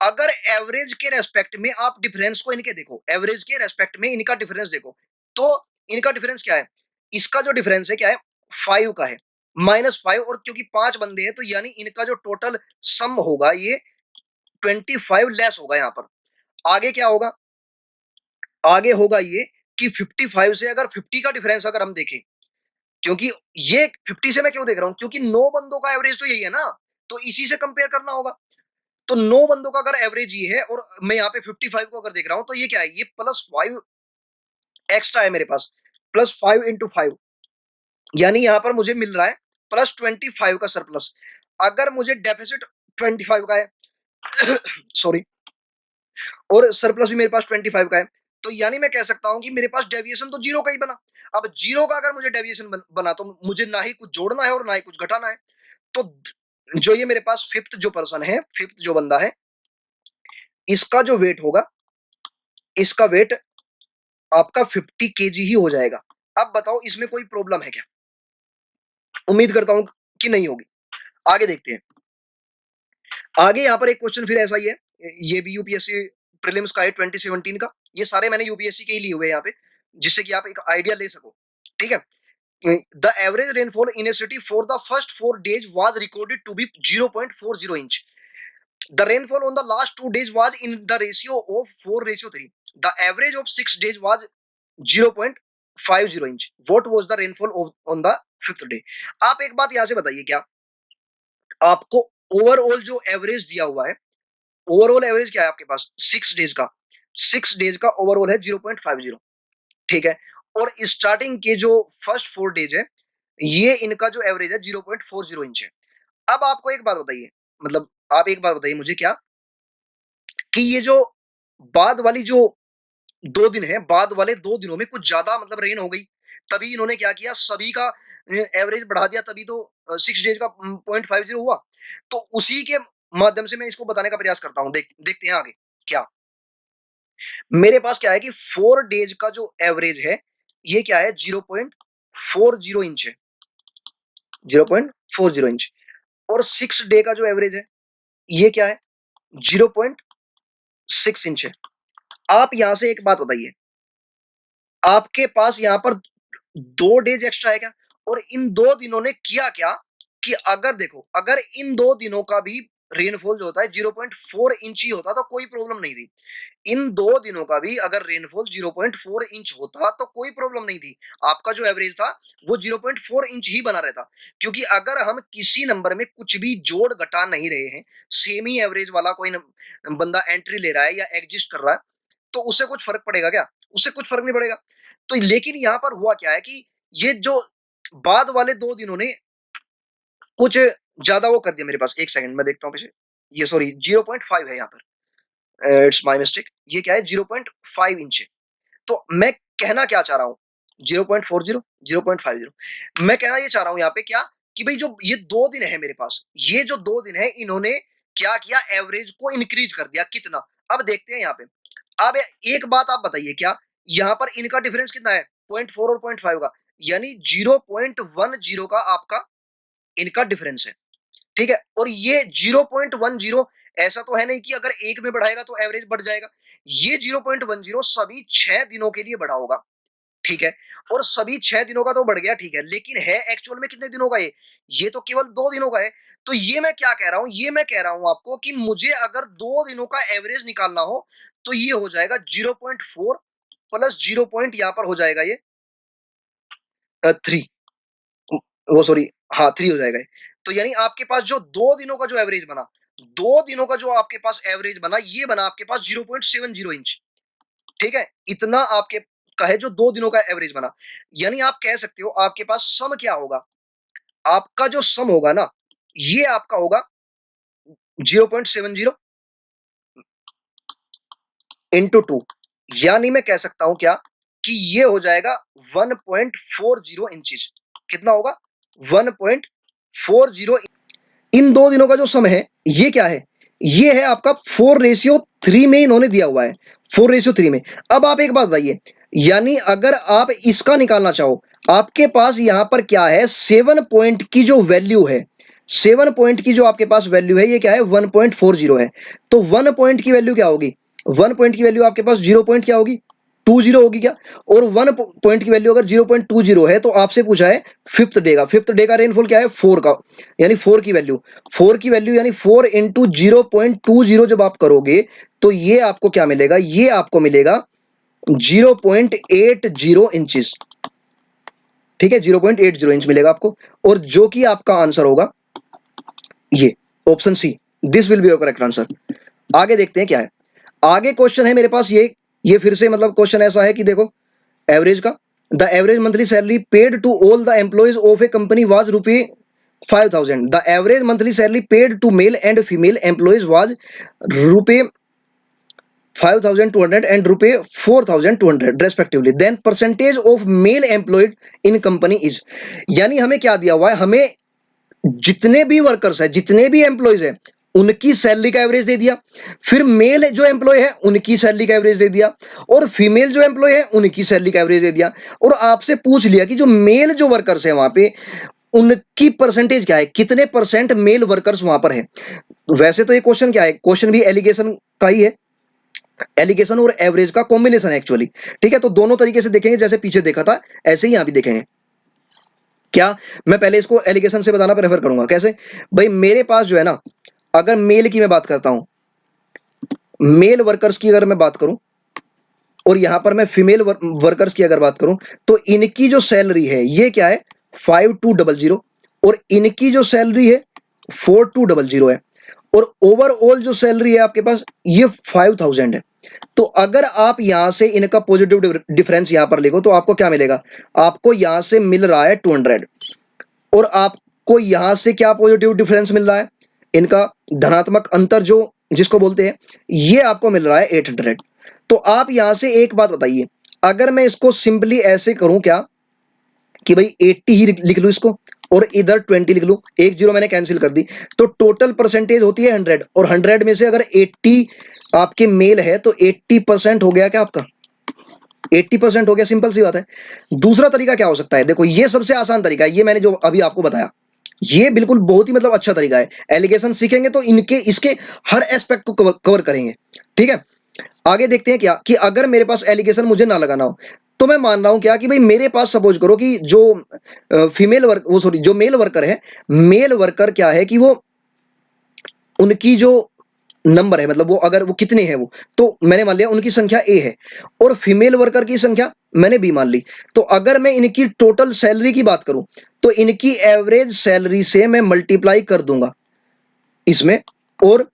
अगर एवरेज के रेस्पेक्ट में आप डिफरेंस को इनके देखो, एवरेज के रेस्पेक्ट में इनका डिफरेंस देखो, तो इनका डिफरेंस क्या है, इसका जो डिफरेंस है क्या है 5 का है, -5, और क्योंकि 5 बंदे हैं तो यानी इनका जो टोटल सम होगा ये 25 लेस होगा यहाँ पर। आगे क्या होगा, आगे होगा ये कि 55 से अगर 50 का डिफरेंस अगर हम देखें, क्योंकि ये 50 से मैं क्यों देख रहा हूं, क्योंकि 9 बंदों का एवरेज तो यही है ना, तो इसी से कंपेयर करना होगा। तो 9 बंदों का अगर एवरेज ये है और मैं यहाँ पे 55 को अगर देख रहा हूं, तो ये क्या है, ये +5 एक्स्ट्रा है मेरे पास, +5 इंटू 5, यानी यहां पर मुझे मिल रहा है +25 का सरप्लस। अगर मुझे डेफिसिट 25 का है सॉरी, और सरप्लस भी मेरे पास 25 का है, तो यानी मैं कह सकता हूं कि मेरे पास डेविएशन तो जीरो का ही बना। अब जीरो का अगर मुझे डेविएशन बना, तो मुझे ना ही कुछ जोड़ना है और ना ही कुछ घटाना है। तो जो ये मेरे पास फिफ्थ जो पर्सन है, फिफ्थ जो बंदा है, इसका जो वेट होगा, इसका वेट आपका 50 केजी ही हो जाएगा। अब बताओ इसमें कोई प्रॉब्लम है क्या, उम्मीद करता हूं कि नहीं होगी। आगे देखते हैं। आगे यहाँ पर एक क्वेश्चन फिर ऐसा ही है, ये भी यूपीएससी प्रीलिम्स का है 2017 का। ये सारे मैंने यूपीएससी के ही लिए हुए हैं यहाँ पे, जिससे कि आप एक आइडिया ले सको, ठीक है। The average rainfall in A city for the first 4 days was recorded to be 0.40 inch. The rainfall on the last 2 days was in the ratio of 4:3. The average of 6 days was 0.50 inch. What was the rainfall on the fifth day? आप एक बात यहाँ से बताइए, क्या आपको overall जो average दिया हुआ है, ओवरऑल एवरेज क्या है आपके पास 6 डेज का, 6 डेज का ओवरऑल है 0.50, ठीक है। और स्टार्टिंग के जो फर्स्ट 4 डेज है, ये इनका जो एवरेज है 0.40 इंच है। अब आपको एक बात बताइए, मतलब आप एक बात बताइए मुझे, क्या कि ये जो बाद वाली जो 2 दिन है, बाद वाले 2 दिनों में कुछ ज्यादा मतलब रेन हो गई, तभी इन्होंने क्या किया, सभी का एवरेज बढ़ा दिया, तभी तो 6 डेज का 0.50 हुआ। तो उसी के माध्यम से मैं इसको बताने का प्रयास करता हूं। देखते हैं आगे क्या, मेरे पास क्या है कि 4 डेज का जो एवरेज है ये क्या है 0.40 इंच है, 0.40 इंच। और 6 डे का जो एवरेज है ये क्या है 0.6 इंच है। आप यहां से एक बात बताइए, आपके पास यहां पर 2 डेज एक्स्ट्रा है क्या? और इन 2 दिनों ने किया क्या कि अगर देखो, अगर इन 2 दिनों का भी रेनफॉल जो होता है 0.4 इंच ही होता तो कोई प्रॉब्लम नहीं थी। इन 2 दिनों का भी अगर रेनफॉल 0.4 इंच होता तो कोई प्रॉब्लम नहीं थी। आपका जो एवरेज था वो 0.4 इंच ही बना रहता, क्योंकि अगर हम किसी नंबर में कुछ भी जोड़ घटा नहीं रहे हैं, सेम ही एवरेज वाला कोई बंदा एंट्री ले रहा है या एग्जिस्ट कर रहा है, तो उससे कुछ फर्क पड़ेगा क्या? उससे कुछ फर्क नहीं पड़ेगा। तो लेकिन यहां पर हुआ क्या है कि ये जो बाद वाले 2 दिनों ने कुछ ज्यादा वो कर दिया मेरे पास। एक सेकंड मैं देखता हूँ पीछे। ये सॉरी 0.5 है यहाँ पर, इट्स माय मिस्टेक। ये क्या है, 0.5 इंच है। तो मैं कहना क्या चाह रहा हूँ, 0.40, 0.50, मैं कहना ये चाह रहा हूँ यहाँ पे क्या कि भाई जो ये 2 दिन है मेरे पास, ये जो 2 दिन है इन्होंने क्या किया, एवरेज को इंक्रीज कर दिया कितना। अब देखते हैं यहाँ पे। अब एक बात आप बताइए, क्या यहाँ पर इनका डिफरेंस कितना है, 0.4 और 0.5 का, यानी 0.10 का आपका इनका डिफरेंस है। ठीक है, और ये 0.10 ऐसा तो है नहीं कि अगर एक में बढ़ाएगा तो एवरेज बढ़ जाएगा। ये 0.10 सभी 6 दिनों के लिए बढ़ा होगा। ठीक है, और सभी 6 दिनों का तो बढ़ गया, ठीक है, लेकिन है एक्चुअल में कितने दिनों का ये तो केवल 2 दिनों का है। तो ये मैं क्या कह रहा हूं, ये मैं कह रहा हूं आपको कि मुझे अगर 2 दिनों का एवरेज निकालना हो तो ये हो जाएगा 0.4 प्लस 0 पॉइंट यहां पर हो जाएगा ये 3, वो सॉरी, हाँ 3 हो जाएगा ये। तो यानी आपके पास जो 2 दिनों का जो एवरेज बना, 2 दिनों का जो आपके पास एवरेज बना, ये बना आपके पास 0.70 इंच। ठीक है, इतना आपके का है जो 2 दिनों का एवरेज बना। यानी आप कह सकते हो आपके पास सम क्या होगा, आपका जो सम होगा ना, ये आपका होगा 0.70 इंटू 2। यानी मैं कह सकता हूं क्या कि ये हो जाएगा 1.40 इंचेस। कितना होगा, 1.40। इन 2 दिनों का जो सम है ये क्या है, ये है आपका 4:3 में इन्होंने दिया हुआ है, 4:3 में। अब आप एक बात बताइए, यानी अगर आप इसका निकालना चाहो, आपके पास यहां पर क्या है, 7 पॉइंट की जो वैल्यू है, 7 पॉइंट की जो आपके पास वैल्यू है, ये क्या है, 1.40 है। तो 1 पॉइंट की वैल्यू क्या होगी, 1 पॉइंट की वैल्यू आपके पास 0 पॉइंट क्या होगी, 20 होगी क्या। और 1 पॉइंट की वैल्यू अगर 0.20 है तो आपसे पूछा है फिफ्थ डे का रेनफॉल क्या है, 4 का, यानी 4 की वैल्यू यानी 4 इंटू 0.20 जब आप करोगे तो ये आपको क्या मिलेगा, ये आपको मिलेगा 0.80 इंचेस। ठीक है, 0.80 इंच मिलेगा आपको, और जो कि आपका आंसर होगा ये option C, this will be your correct answer. आगे देखते हैं क्या है। आगे क्वेश्चन है मेरे पास ये फिर से मतलब क्वेश्चन ऐसा है कि देखो, एवरेज का, the average monthly salary paid to all the employees of a company was रुपये 5,000। The average monthly salary paid to male and female employees was रुपये 5,200 एंड रुपये 4,200 respectively. Then percentage of male employed in company is. यानी हमें क्या दिया हुआ है, हमें जितने भी वर्कर्स है, जितने भी एम्प्लॉयज है, उनकी सैलरी का एवरेज दे दिया, फिर मेल जो एम्प्लॉय है उनकी सैलरी का एवरेज दे दिया, और फीमेल जो एम्प्लॉय है उनकी सैलरी का एवरेज दे दिया, और आपसे पूछ लिया कि जो मेल जो वर्कर्स है वहां पे उनकी परसेंटेज क्या है, कितने परसेंट मेल वर्कर्स वहां पर है। तो वैसे तो ये क्वेश्चन क्या है, क्वेश्चन भी एलिगेशन का ही है, एलिगेशन और एवरेज का कॉम्बिनेशन है एक्चुअली। ठीक है, तो दोनों तरीके से देखेंगे, जैसे पीछे देखा था ऐसे ही यहां भी देखेंगे। क्या, मैं पहले इसको एलिगेशन से बताना प्रेफर करूंगा, कैसे भाई, मेरे पास जो है ना, अगर मेल की मैं बात करता हूं, मेल वर्कर्स की अगर मैं बात करूं, और यहां पर मैं फीमेल वर्कर्स की अगर बात करूं, तो इनकी जो सैलरी है ये क्या है, 5,200, और इनकी जो सैलरी है 4,200 है, और ओवरऑल जो सैलरी है आपके पास ये 5,000 है। तो अगर आप यहां से इनका पॉजिटिव डिफरेंस यहां पर लिखो तो आपको क्या मिलेगा, आपको यहां से मिल रहा है 200, और आपको यहां से क्या पॉजिटिव डिफरेंस मिल रहा है, इनका धनात्मक अंतर जो जिसको बोलते हैं, ये आपको मिल रहा है 800। तो आप यहां से एक बात बताइए, अगर मैं इसको सिंपली ऐसे करूं क्या कि भाई 80 ही लिख लूं इसको, और इधर 20 लिख लूं, एक जीरो मैंने कैंसिल कर दी, तो टोटल परसेंटेज होती है 100, और 100 में से अगर 80 आपके मेल है तो 80% हो गया क्या आपका, 80% हो गया, सिंपल सी बात है। दूसरा तरीका क्या हो सकता है, देखो ये सबसे आसान तरीका है, ये मैंने जो अभी आपको बताया, ये बिल्कुल बहुत ही मतलब अच्छा तरीका है। एलिगेशन सीखेंगे तो इनके इसके हर एस्पेक्ट को कवर करेंगे। ठीक है, आगे देखते हैं क्या कि अगर मेरे पास एलिगेशन मुझे ना लगाना हो, तो मैं मान रहा हूं क्या कि भाई मेरे पास सपोज करो कि जो फीमेल वर्क वो सॉरी जो मेल वर्कर है, मेल वर्कर क्या है कि वो उनकी जो नंबर है, मतलब वो अगर वो कितने हैं वो, तो मैंने मान लिया उनकी संख्या ए है और फीमेल वर्कर की संख्या मैंने बी मान ली। तो अगर मैं इनकी टोटल सैलरी की बात करूं, तो इनकी एवरेज सैलरी से मैं मल्टीप्लाई कर दूंगा इसमें, और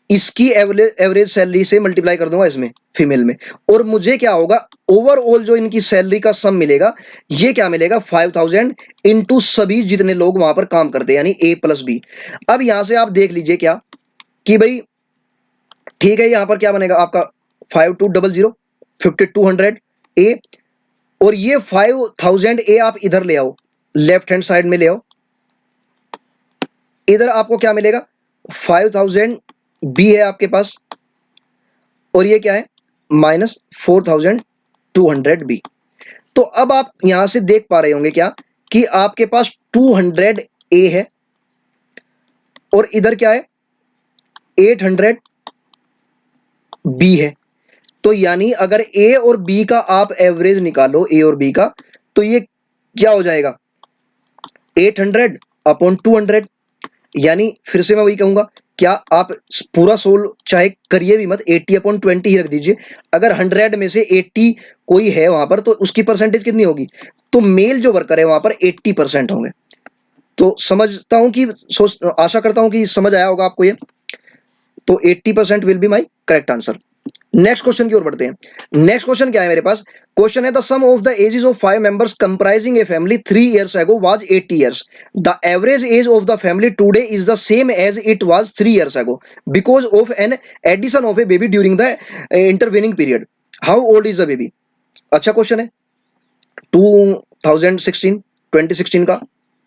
इसकी एवरेज सैलरी से मल्टीप्लाई कर दूंगा इसमें फीमेल में, और मुझे क्या होगा, ओवरऑल जो इनकी सैलरी का सम मिलेगा, ये क्या मिलेगा 5000 इंटू सभी जितने लोग वहां पर काम करते हैं, यानी ए प्लस बी। अब यहां से आप देख लीजिए क्या कि भाई ठीक है, यहां पर क्या बनेगा आपका 5200 5200 ए, और ये 5000 ए आप इधर ले आओ, लेफ्ट हैंड साइड में ले आओ, इधर आपको क्या मिलेगा 5000 बी है आपके पास, और ये क्या है माइनस 4200 बी। तो अब आप यहां से देख पा रहे होंगे क्या कि आपके पास 200 ए है और इधर क्या है 800 बी है। तो यानी अगर ए और बी का आप एवरेज निकालो, ए और बी का, तो ये क्या हो जाएगा 800 अपॉन 200, यानी फिर से मैं वही कहूंगा, क्या आप पूरा सोल चाहे करिए भी मत, 80 अपॉन 20 ही रख दीजिए। अगर 100 में से 80 कोई है वहां पर, तो उसकी परसेंटेज कितनी होगी, तो मेल जो वर्कर है वहां पर 80% होंगे। तो समझता हूं कि आशा करता हूं कि समझ आया होगा आपको ये। तो 80% will be my correct answer. Next question की ओर बढ़ते हैं। नेक्स्ट क्वेश्चन क्या है मेरे पास, क्वेश्चन है the sum of the ages of 5 members comprising a family 3 years ago was 80 years. The average age of the family today is the same as it was 3 years ago because of an addition of a baby during the intervening period. How old is the baby? अच्छा question है 2016 2016 का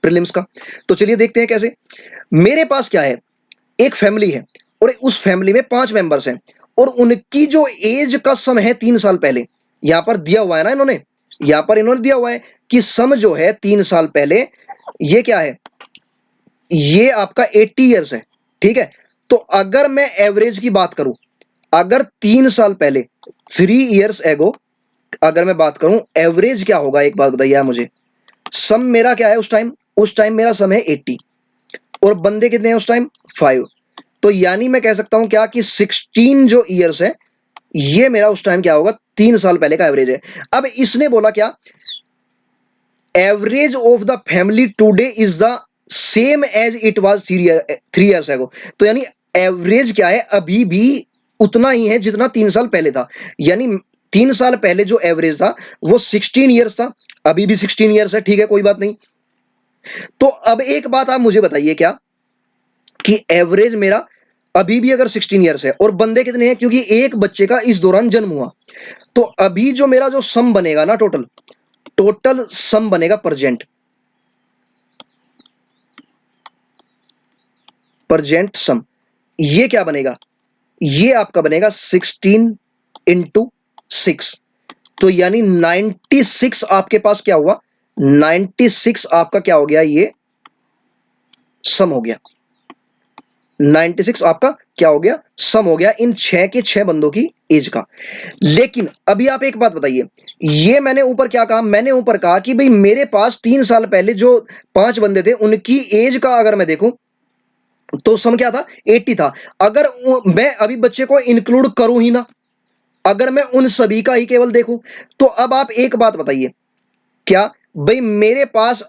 prelims का। तो चलिए देखते हैं कैसे। मेरे पास क्या है, एक फैमिली है और उस फैमिली में 5 मेंबर्स हैं, और उनकी जो एज का सम है 3 साल पहले, यहां पर दिया हुआ है ना इन्होंने, यहां पर इन्होंने दिया हुआ है कि सम जो है 3 साल पहले, ये क्या है, ये आपका 80 ईयर्स है। ठीक है, तो अगर मैं एवरेज की बात करूं, अगर 3 साल पहले 3 years एगो अगर मैं बात करूं एवरेज क्या होगा, एक बात बताइए मुझे। सम मेरा क्या है उस टाइम मेरा सम है 80, और बंदे कितने हैं उस टाइम 5। तो यानी मैं कह सकता हूं क्या कि 16 जो ईयर्स है, ये मेरा उस टाइम क्या होगा 3 साल पहले का एवरेज है। अब इसने बोला क्या, average of the family today is the same as it was 3 years एगो। तो यानी एवरेज क्या है, अभी भी उतना ही है जितना 3 साल पहले था। यानी 3 साल पहले जो एवरेज था वो 16 ईयर्स था, अभी भी 16 ईयर्स है। ठीक है, कोई बात नहीं। तो अब एक बात आप मुझे बताइए क्या कि एवरेज मेरा अभी भी अगर 16 ईयर्स है और बंदे कितने हैं, क्योंकि एक बच्चे का इस दौरान जन्म हुआ, तो अभी जो मेरा जो सम बनेगा ना, टोटल टोटल सम बनेगा प्रेजेंट, प्रेजेंट सम, ये क्या बनेगा, ये आपका बनेगा 16 इंटू 6। तो यानी 96 आपके पास क्या हुआ, 96 आपका क्या हो गया, ये सम हो गया। 96 आपका क्या हो गया, सम हो गया इन 6 के 6 बंदों की एज का। लेकिन अभी आप एक बात बताइए, ये मैंने ऊपर क्या कहा, मैंने ऊपर कहा कि भाई मेरे पास 3 साल पहले जो 5 बंदे थे उनकी एज का अगर मैं देखूं, तो सम क्या था 80 था। अगर मैं अभी बच्चे को इंक्लूड करूं ही ना, अगर मैं उन सभी का ही केवल देखूं, तो अब आप एक बात बताइए, क्या भाई मेरे पास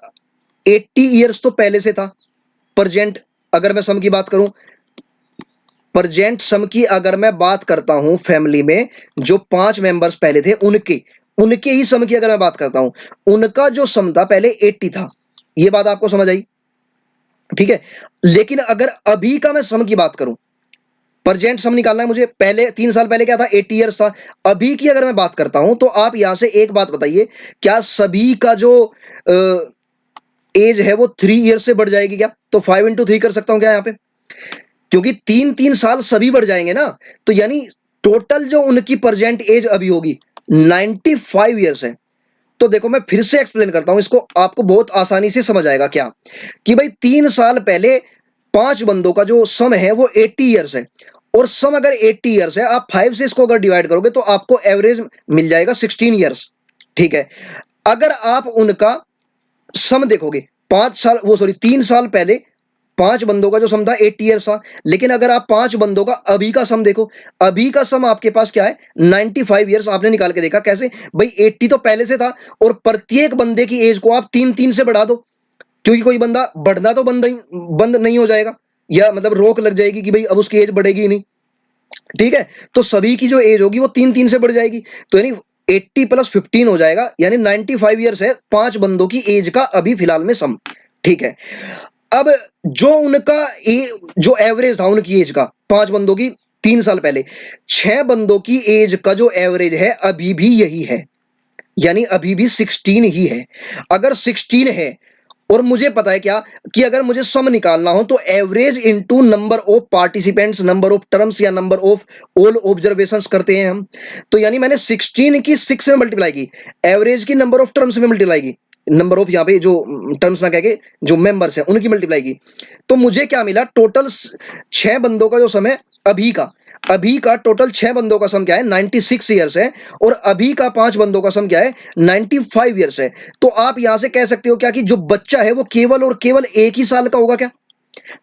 80 ईयर्स तो पहले से था प्रेजेंट, अगर मैं सम की बात करूं, प्रेजेंट सम की अगर मैं बात करता हूं फैमिली में जो 5 मेंबर्स पहले थे उनके उनके ही सम की अगर मैं बात करता हूं, उनका जो सम था पहले 80 था। ये बात आपको समझ आई, ठीक है। लेकिन अगर अभी का मैं सम की बात करूं, प्रेजेंट सम निकालना है मुझे, पहले 3 साल पहले क्या था 80 ईयर्स था, अभी की अगर मैं बात करता हूं, तो आप यहां से एक बात बताइए, क्या सभी का जो एज है वो 3 ईयर्स से बढ़ जाएगी क्या, तो 5 into 3 कर सकता हूं क्या यहाँ पे, क्योंकि 3 3 साल सभी बढ़ जाएंगे ना। तो यानी टोटल जो उनकी प्रेजेंट एज अभी होगी 95 ईयर्स है। तो देखो मैं फिर से एक्सप्लेन करता हूं इसको, आपको बहुत आसानी से समझ आएगा क्या, कि भाई 3 साल पहले 5 बंदों का जो सम है वो 80 ईयर्स है, और सम अगर 80 ईयर्स है, आप 5 से इसको अगर डिवाइड करोगे तो आपको एवरेज मिल जाएगा 16 ईयर्स। ठीक है, अगर आप उनका सम देखोगे, 5 साल वो सॉरी 3 साल पहले 5 बंदों का जो सम था 80 ईयर्स था, लेकिन अगर आप 5 बंदों का अभी का सम देखो, अभी का सम आपके पास क्या है 95 ईयर्स। आपने निकाल के देखा कैसे भाई, 80 तो पहले से था और प्रत्येक बंदे की एज को आप 3-3 से बढ़ा दो, क्योंकि कोई बंदा बढ़ना तो बंद नहीं हो जाएगा, या मतलब रोक लग जाएगी कि भाई अब उसकी एज बढ़ेगी ही नहीं। ठीक है, तो सभी की जो एज होगी वो 3-3 से बढ़ जाएगी, तो यानी 80 + 15 हो जाएगा, यानी 95 ईयर्स है 5 बंदों की एज का अभी फिलहाल में सम। ठीक है, अब जो उनका जो एवरेज था उनकी एज का 5 बंदों की 3 साल पहले, 6 बंदों की एज का जो एवरेज है अभी भी यही है, यानी अभी भी 16 ही है। अगर 16 है और मुझे पता है क्या कि अगर मुझे सम निकालना हो तो average into number of participants, number of terms या नंबर ऑफ ऑल ऑब्जर्वेशंस करते हैं हम, तो यानी मैंने 16 की 6 में मल्टीप्लाई की, एवरेज की नंबर ऑफ टर्म्स में मल्टीप्लाई की, नंबर ऑफ यहाँ पे जो टर्म्स ना कह के जो मेंबर्स हैं उनकी मल्टीप्लाई की, तो मुझे क्या मिला टोटल 6 बंदों का जो सम है अभी का टोटल 6 बंदों का सम क्या है 96 ईयर्स है, और अभी का 5 बंदों का सम क्या है 95 ईयर्स है। तो आप यहां से कह सकते हो क्या कि जो बच्चा है वो केवल और केवल 1 ही साल का होगा क्या,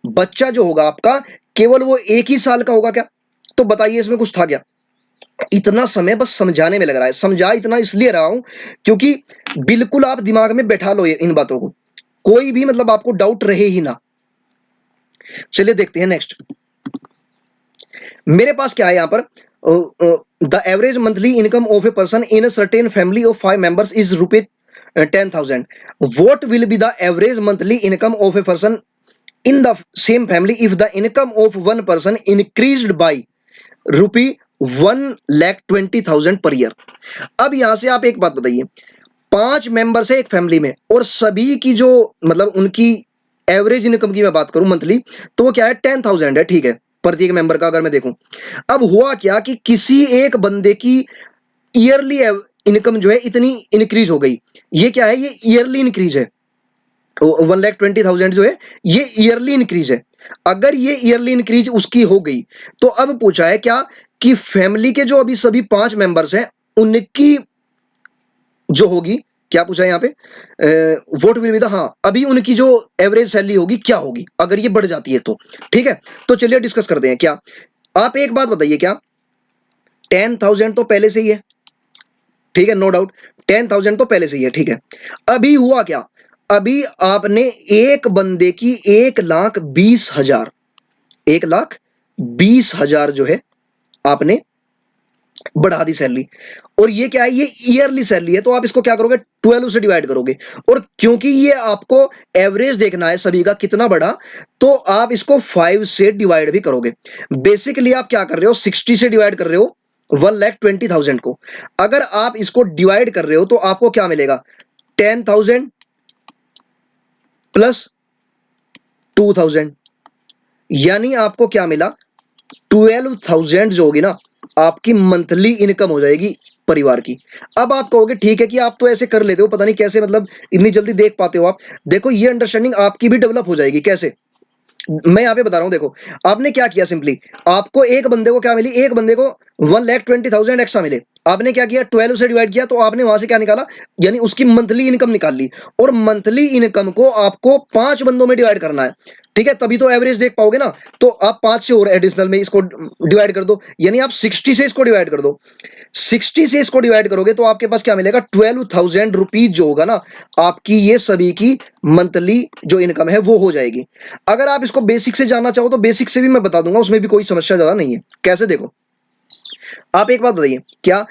बच्चा जो होगा आपका केवल वो 1 ही साल का होगा क्या। तो बताइए इसमें कुछ था क्या, इतना समय बस समझाने में लग रहा है, समझा इतना इसलिए रहा हूं क्योंकि बिल्कुल आप दिमाग में बैठा लो इन बातों को, कोई भी मतलब आपको डाउट रहे ही ना। चलिए देखते हैं नेक्स्ट, मेरे पास क्या है यहां पर, the average monthly income of a person in a certain family of 5 members is ₹10,000। What will be the average monthly income of a person in the same family if the income of one person increased by ₹1,20,000 per year. अब यहां से आप एक बात बताइए, 5 members है एक family में और सभी की जो मतलब उनकी एवरेज इनकम की मैं बात करूं मंथली, तो वो क्या है 10,000 है। ठीक है, प्रत्येक मेंबर का अगर मैं देखूं, अब हुआ क्या कि किसी एक बंदे की ईयरली इनकम जो है इतनी इंक्रीज हो गई, ये क्या है, ये ईयरली इंक्रीज है, 1,20,000 जो है ये ईयरली इंक्रीज है। अगर ये ईयरली इंक्रीज उसकी हो गई, तो अब पूछा है क्या कि फैमिली के जो अभी सभी 5 मेंबर्स हैं उनकी जो होगी, क्या पूछा है यहाँ पे, वोट विल बी द, हाँ अभी उनकी जो एवरेज सैलरी होगी क्या होगी अगर ये बढ़ जाती है तो। ठीक है, तो चलिए डिस्कस करते हैं। क्या आप एक बात बताइए, क्या 10,000 तो पहले से ही है, ठीक है नो डाउट 10,000 तो पहले से ही है। ठीक है, अभी हुआ क्या, अभी आपने एक बंदे की 1,20,000 1,20,000 जो है आपने बढ़ा दी सैलरी, और ये क्या है, ये ईयरली सैलरी है, तो आप इसको क्या करोगे 12 से डिवाइड करोगे, और क्योंकि ये आपको एवरेज देखना है सभी का कितना बढ़ा, तो आप इसको 5 से डिवाइड भी करोगे। बेसिकली आप क्या कर रहे हो 60 से डिवाइड कर रहे हो 1,20,000 को, अगर आप इसको डिवाइड कर रहे हो तो आपको क्या मिलेगा 10,000 प्लस 2,000, यानी आपको क्या मिला 12,000 जो होगी ना आपकी मंथली इनकम हो जाएगी परिवार की। अब आप कहोगे ठीक है कि आप तो ऐसे कर लेते हो, पता नहीं कैसे मतलब इतनी जल्दी देख पाते हो आप। देखो ये अंडरस्टैंडिंग आपकी भी डेवलप हो जाएगी कैसे, मैं यहाँ पे बता रहा हूँ। देखो आपने क्या किया, सिंपली आपको एक बंदे को क्या मिली, एक बंदे को 1,20,000 एक्स्ट्रा मिले, आपने क्या किया 12 से डिवाइड किया, तो आपने वहां से क्या निकाला, यानी उसकी मंथली इनकम निकाल ली, और मंथली इनकम को आपको 5 बंदों में डिवाइड करना है। ठीक है, तभी तो एवरेज देख पाओगे ना, तो आप 5 से और एडिशनल में इसको डिवाइड कर दो, यानी आप 60 से इसको डिवाइड कर दो, 60 से इसको डिवाइड करोगे तो आपके पास क्या मिलेगा 12,000 रुपीज जो होगा ना आपकी, ये सभी की मंथली जो इनकम है वो हो जाएगी। अगर आप इसको बेसिक से जानना चाहो तो बेसिक से भी मैं बता दूंगा, उसमें भी कोई समस्या ज्यादा नहीं है। कैसे, देखो आप एक बात बताइए, क्या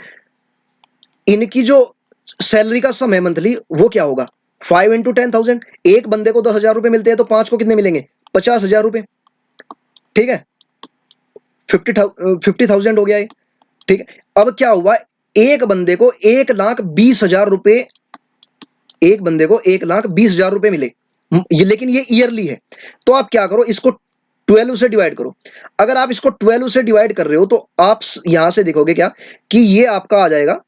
इनकी जो सैलरी का सम है मंथली वो क्या होगा 5 इंटू 10,000, एक बंदे को 10,000 रुपए मिलते हैं तो 5 को कितने मिलेंगे 50,000 रुपए। ठीक है, 50,000 हो गया है। ठीक है, अब क्या हुआ, एक बंदे को 1,20,000 रुपए, एक बंदे को 1,20,000 रुपए मिले, ये लेकिन ये ईयरली है, तो आप क्या करो इसको 12 से डिवाइड करो। अगर आप इसको 12 से डिवाइड कर रहे हो तो आप यहां से देखोगे क्या कि ये आपका आ जाएगा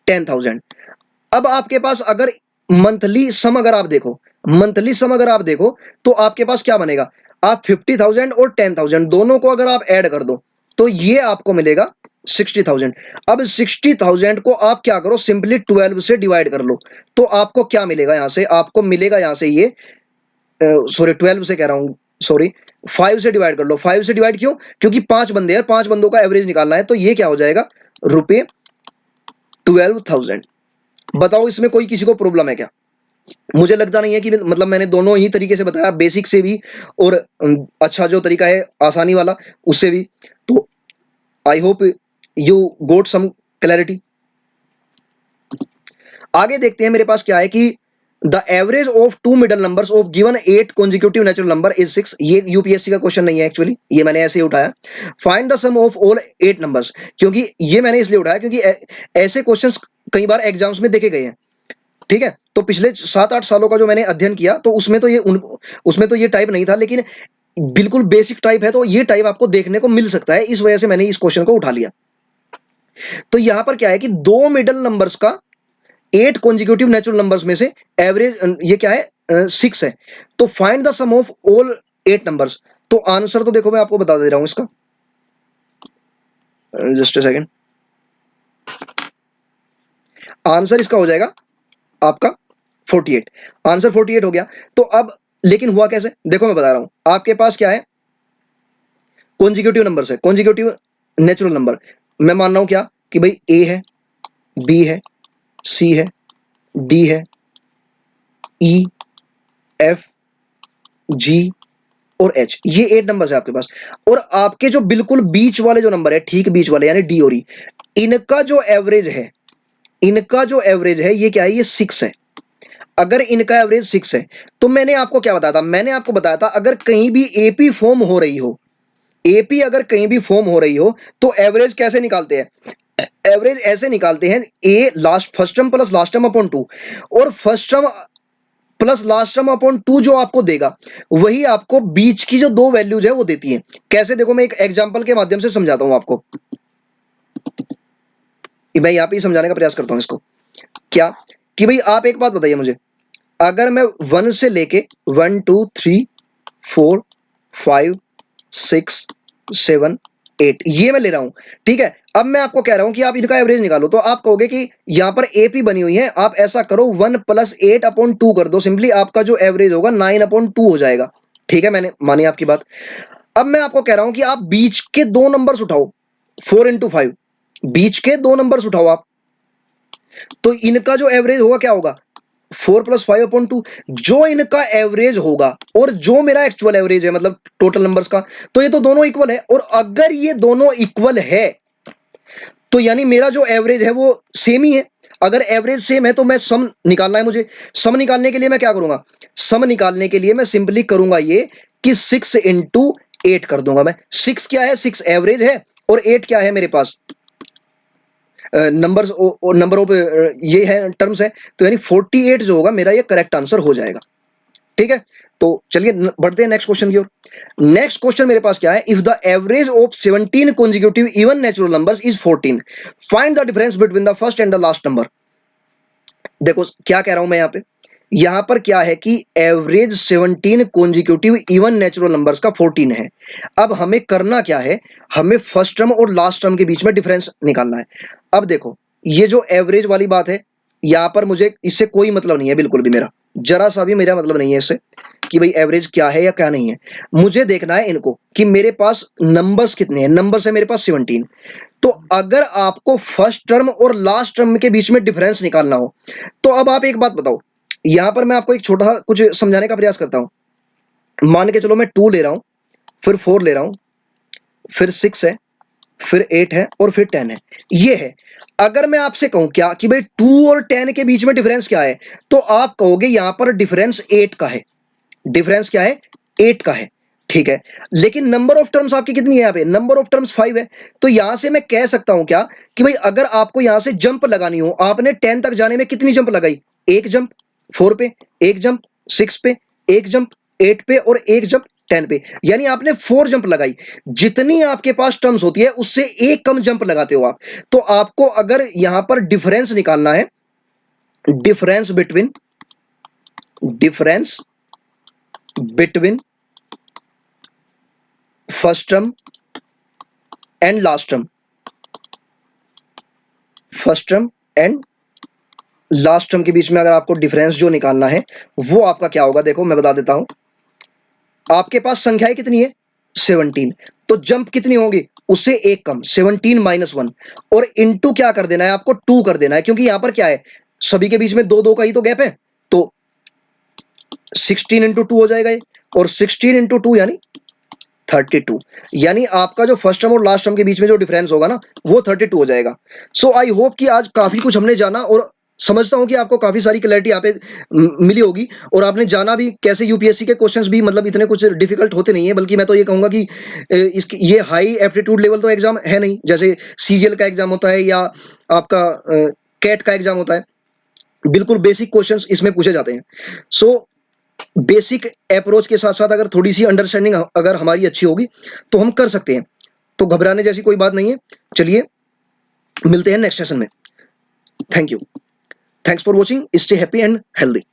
10,000। अब आपके पास अगर मंथली सम अगर आप देखो, मंथली सम अगर आप देखो तो आपके पास क्या बनेगा, आप 50,000 और 10,000 दोनों को अगर आप ऐड कर दो तो ये आपको मिलेगा 60,000। अब 60,000 को आप क्या करो, सिंपली 12 से डिवाइड कर लो, तो आपको क्या मिलेगा, यहां से आपको मिलेगा, यहां से ये सॉरी 12 से कह रहा हूं, सॉरी 5 से डिवाइड कर लो। 5 से डिवाइड क्यों, क्योंकि 5 बंदे हैं, 5 बंदों का एवरेज निकालना है, तो ये क्या हो जाएगा, रुपये 12,000। बताओ इसमें कोई किसी को प्रॉब्लम है क्या? मुझे लगता नहीं है कि मतलब मैंने दोनों ही तरीके से बताया, बेसिक से भी और अच्छा जो तरीका है आसानी वाला उससे भी। तो I hope you got some clarity. आगे देखते हैं मेरे पास क्या है कि the average of two middle numbers of given 8 consecutive natural number is 6। ये यूपीएससी का क्वेश्चन नहीं है एक्चुअली, ये मैंने ऐसे ही उठाया। Find the sum of all 8 numbers, क्योंकि ये मैंने इसलिए उठाया क्योंकि ऐसे क्वेश्चंस कई बार एग्जाम्स में देखे गए हैं। ठीक है, तो पिछले 7-8 सालों का जो मैंने अध्ययन किया, तो उसमें तो उसमें तो ये टाइप नहीं था, लेकिन बिल्कुल बेसिक टाइप है, तो ये टाइप आपको देखने को मिल सकता है, इस वजह से मैंने इस क्वेश्चन को उठा लिया। तो यहां पर क्या है कि दो मिडल नंबर्स का 8 कॉन्जिक्यूटिव नेचुरल नंबर्स में से एवरेज ये क्या है, 6 है। तो find the sum of all 8 numbers. तो आंसर तो देखो मैं आपको बता दे रहा हूं इसका, जस्ट अ सेकंड। आंसर इसका हो जाएगा आपका 48। आंसर 48 हो गया। तो अब लेकिन हुआ कैसे, देखो मैं बता रहा हूं। आपके पास क्या है, कॉन्जिक्यूटिव नंबर्स है, कॉन्जिक्यूटिव नेचुरल नंबर। मैं मान रहा हूं क्या कि भाई ए है, बी है, सी है, डी है, ई, एफ, जी और एच, ये 8 नंबर्स है आपके पास। और आपके जो बिल्कुल बीच वाले जो नंबर है, ठीक बीच वाले यानी डी और ई, इनका जो एवरेज है, इनका जो एवरेज है ये क्या है, ये 6 है। अगर इनका एवरेज 6 है, तो मैंने आपको क्या बताया था, मैंने आपको बताया था अगर कहीं भी एपी फॉर्म हो रही हो, एपी अगर कहीं भी फॉर्म हो रही हो, तो एवरेज कैसे निकालते हैं, एवरेज ऐसे निकालते हैं, a last first term plus last term upon 2, और first term plus last term upon 2 जो आपको देगा, वही आपको बीच की जो दो वैल्यूज है वो देती है। कैसे, देखो मैं एक एग्जांपल के माध्यम से समझाता हूं आपको, मैं यहां पे ही समझाने का प्रयास करता हूं इसको। क्या कि भाई आप एक बात बताइए मुझे, अगर मैं 1 से लेके 1 2 3 4 5 6 7 8 ये मैं ले रहा हूं, ठीक है। अब मैं आपको कह रहा हूं कि आप इनका एवरेज निकालो, तो आप कहोगे कि यहां पर एपी बनी हुई है, आप ऐसा करो 1 प्लस 8 अपॉन 2 कर दो, सिंपली आपका जो एवरेज होगा 9 अपॉन 2 हो जाएगा। ठीक है, मैंने मानी आपकी बात। अब मैं आपको कह रहा हूं कि आप बीच के दो नंबर्स उठाओ, 4 इंटू 5, बीच के दो नंबर्स उठाओ आप, तो इनका जो एवरेज होगा क्या होगा, 4 प्लस 5 अपॉन 2। जो इनका एवरेज होगा और जो मेरा एक्चुअल एवरेज है, मतलब टोटल नंबर्स का, तो ये तो दोनों इक्वल है। और अगर ये दोनों इक्वल है, तो यानी मेरा जो एवरेज है वो सेम ही है। अगर एवरेज सेम है तो मैं सम निकालना है मुझे। सम निकालने के लिए मैं क्या करूंगा, सम निकालने के लिए मैं सिंपली करूंगा ये कि 6 इंटू 8 कर दूंगा मैं। 6 क्या है, 6 एवरेज है, और 8 क्या है मेरे पास, नंबर्स, नंबर ऑफ ये है, टर्म्स है। तो यानी 48 जो होगा मेरा ये करेक्ट आंसर हो जाएगा। ठीक है, तो चलिए बढ़ते हैं नेक्स्ट क्वेश्चन की ओर। नेक्स्ट क्वेश्चन मेरे पास क्या है, if the average of 17 consecutive even natural numbers is 14, find the difference between the first and the last number. देखो क्या कह रहा हूं मैं यहां पर क्या है कि average 17 consecutive even natural numbers का 14 है। अब हमें करना क्या है, हमें फर्स्ट टर्म और लास्ट टर्म के बीच में डिफरेंस निकालना है। अब देखो ये जो एवरेज वाली बात है, यहां पर मुझे इससे कोई मतलब नहीं है, बिल्कुल भी मेरा जरा सा भी मेरा मतलब नहीं है इससे कि भाई एवरेज क्या है या क्या नहीं है। मुझे देखना है इनको कि मेरे पास नंबर्स कितने हैं, नंबर्स है मेरे पास 17। तो अगर आपको फर्स्ट टर्म और लास्ट टर्म के बीच में डिफरेंस निकालना हो, तो अब आप एक बात बताओ, यहां पर मैं आपको एक छोटा कुछ समझाने का प्रयास करता हूं। मान के चलो मैं 2 ले रहा हूं, फिर 4 ले रहा हूं, फिर 6 है, फिर 8 है और फिर 10 है, ये है। अगर मैं आपसे कहूं क्या कि भाई 2 और 10 के बीच में डिफरेंस क्या है, तो आप कहोगे यहां पर डिफरेंस 8 का है। डिफरेंस क्या है, 8 का है। ठीक है, लेकिन नंबर ऑफ टर्म्स आपकी कितनी है, यहां पे नंबर ऑफ टर्म्स 5 है। तो यहां से मैं कह सकता हूं क्या कि भाई अगर आपको यहां से जंप लगानी हो, आपने 10 तक जाने में कितनी जंप लगाई, एक जंप 4 पे, एक जंप 6 पे, एक जंप 8 पे और एक जंप 10 पे, यानी आपने 4 जंप लगाई। जितनी आपके पास टर्म्स होती है उससे एक कम जंप लगाते हो आप। तो आपको अगर यहां पर डिफरेंस निकालना है, difference between, difference between first term and last term, first term and last term के बीच में अगर आपको डिफरेंस जो निकालना है वो आपका क्या होगा, देखो मैं बता देता हूं। आपके पास संख्याएं कितनी है, 17, तो जंप कितनी होगी, उससे एक कम, 17 माइनस 1, और इनटू क्या कर देना है आपको, 2 कर देना है, क्योंकि यहां पर क्या है, सभी के बीच में दो दो का ही तो गैप है, तो 16 इंटू 2 हो जाएगा ये, और 16 इंटू 2 यानी 32, यानी आपका जो फर्स्ट टर्म और लास्ट टर्म के बीच में जो डिफरेंस होगा ना वो 32 हो जाएगा। सो आई होप कि आज काफी कुछ हमने जाना, और समझता हूं कि आपको काफी सारी क्लैरिटी यहाँ पे मिली होगी, और आपने जाना भी कैसे यूपीएससी के क्वेश्चंस भी मतलब इतने कुछ डिफिकल्ट होते नहीं है, बल्कि मैं तो ये कहूंगा कि इसकी ये हाई एप्टीट्यूड लेवल तो एग्जाम है नहीं, जैसे सीजीएल का एग्जाम होता है या आपका कैट का एग्जाम होता है, बिल्कुल बेसिक क्वेश्चंस इसमें पूछे जाते हैं। सो बेसिक अप्रोच के साथ साथ अगर थोड़ी सी अंडरस्टैंडिंग अगर हमारी अच्छी होगी तो हम कर सकते हैं, तो घबराने जैसी कोई बात नहीं है। चलिए मिलते हैं नेक्स्ट सेशन में। Thank you, thanks for watching, stay happy and healthy.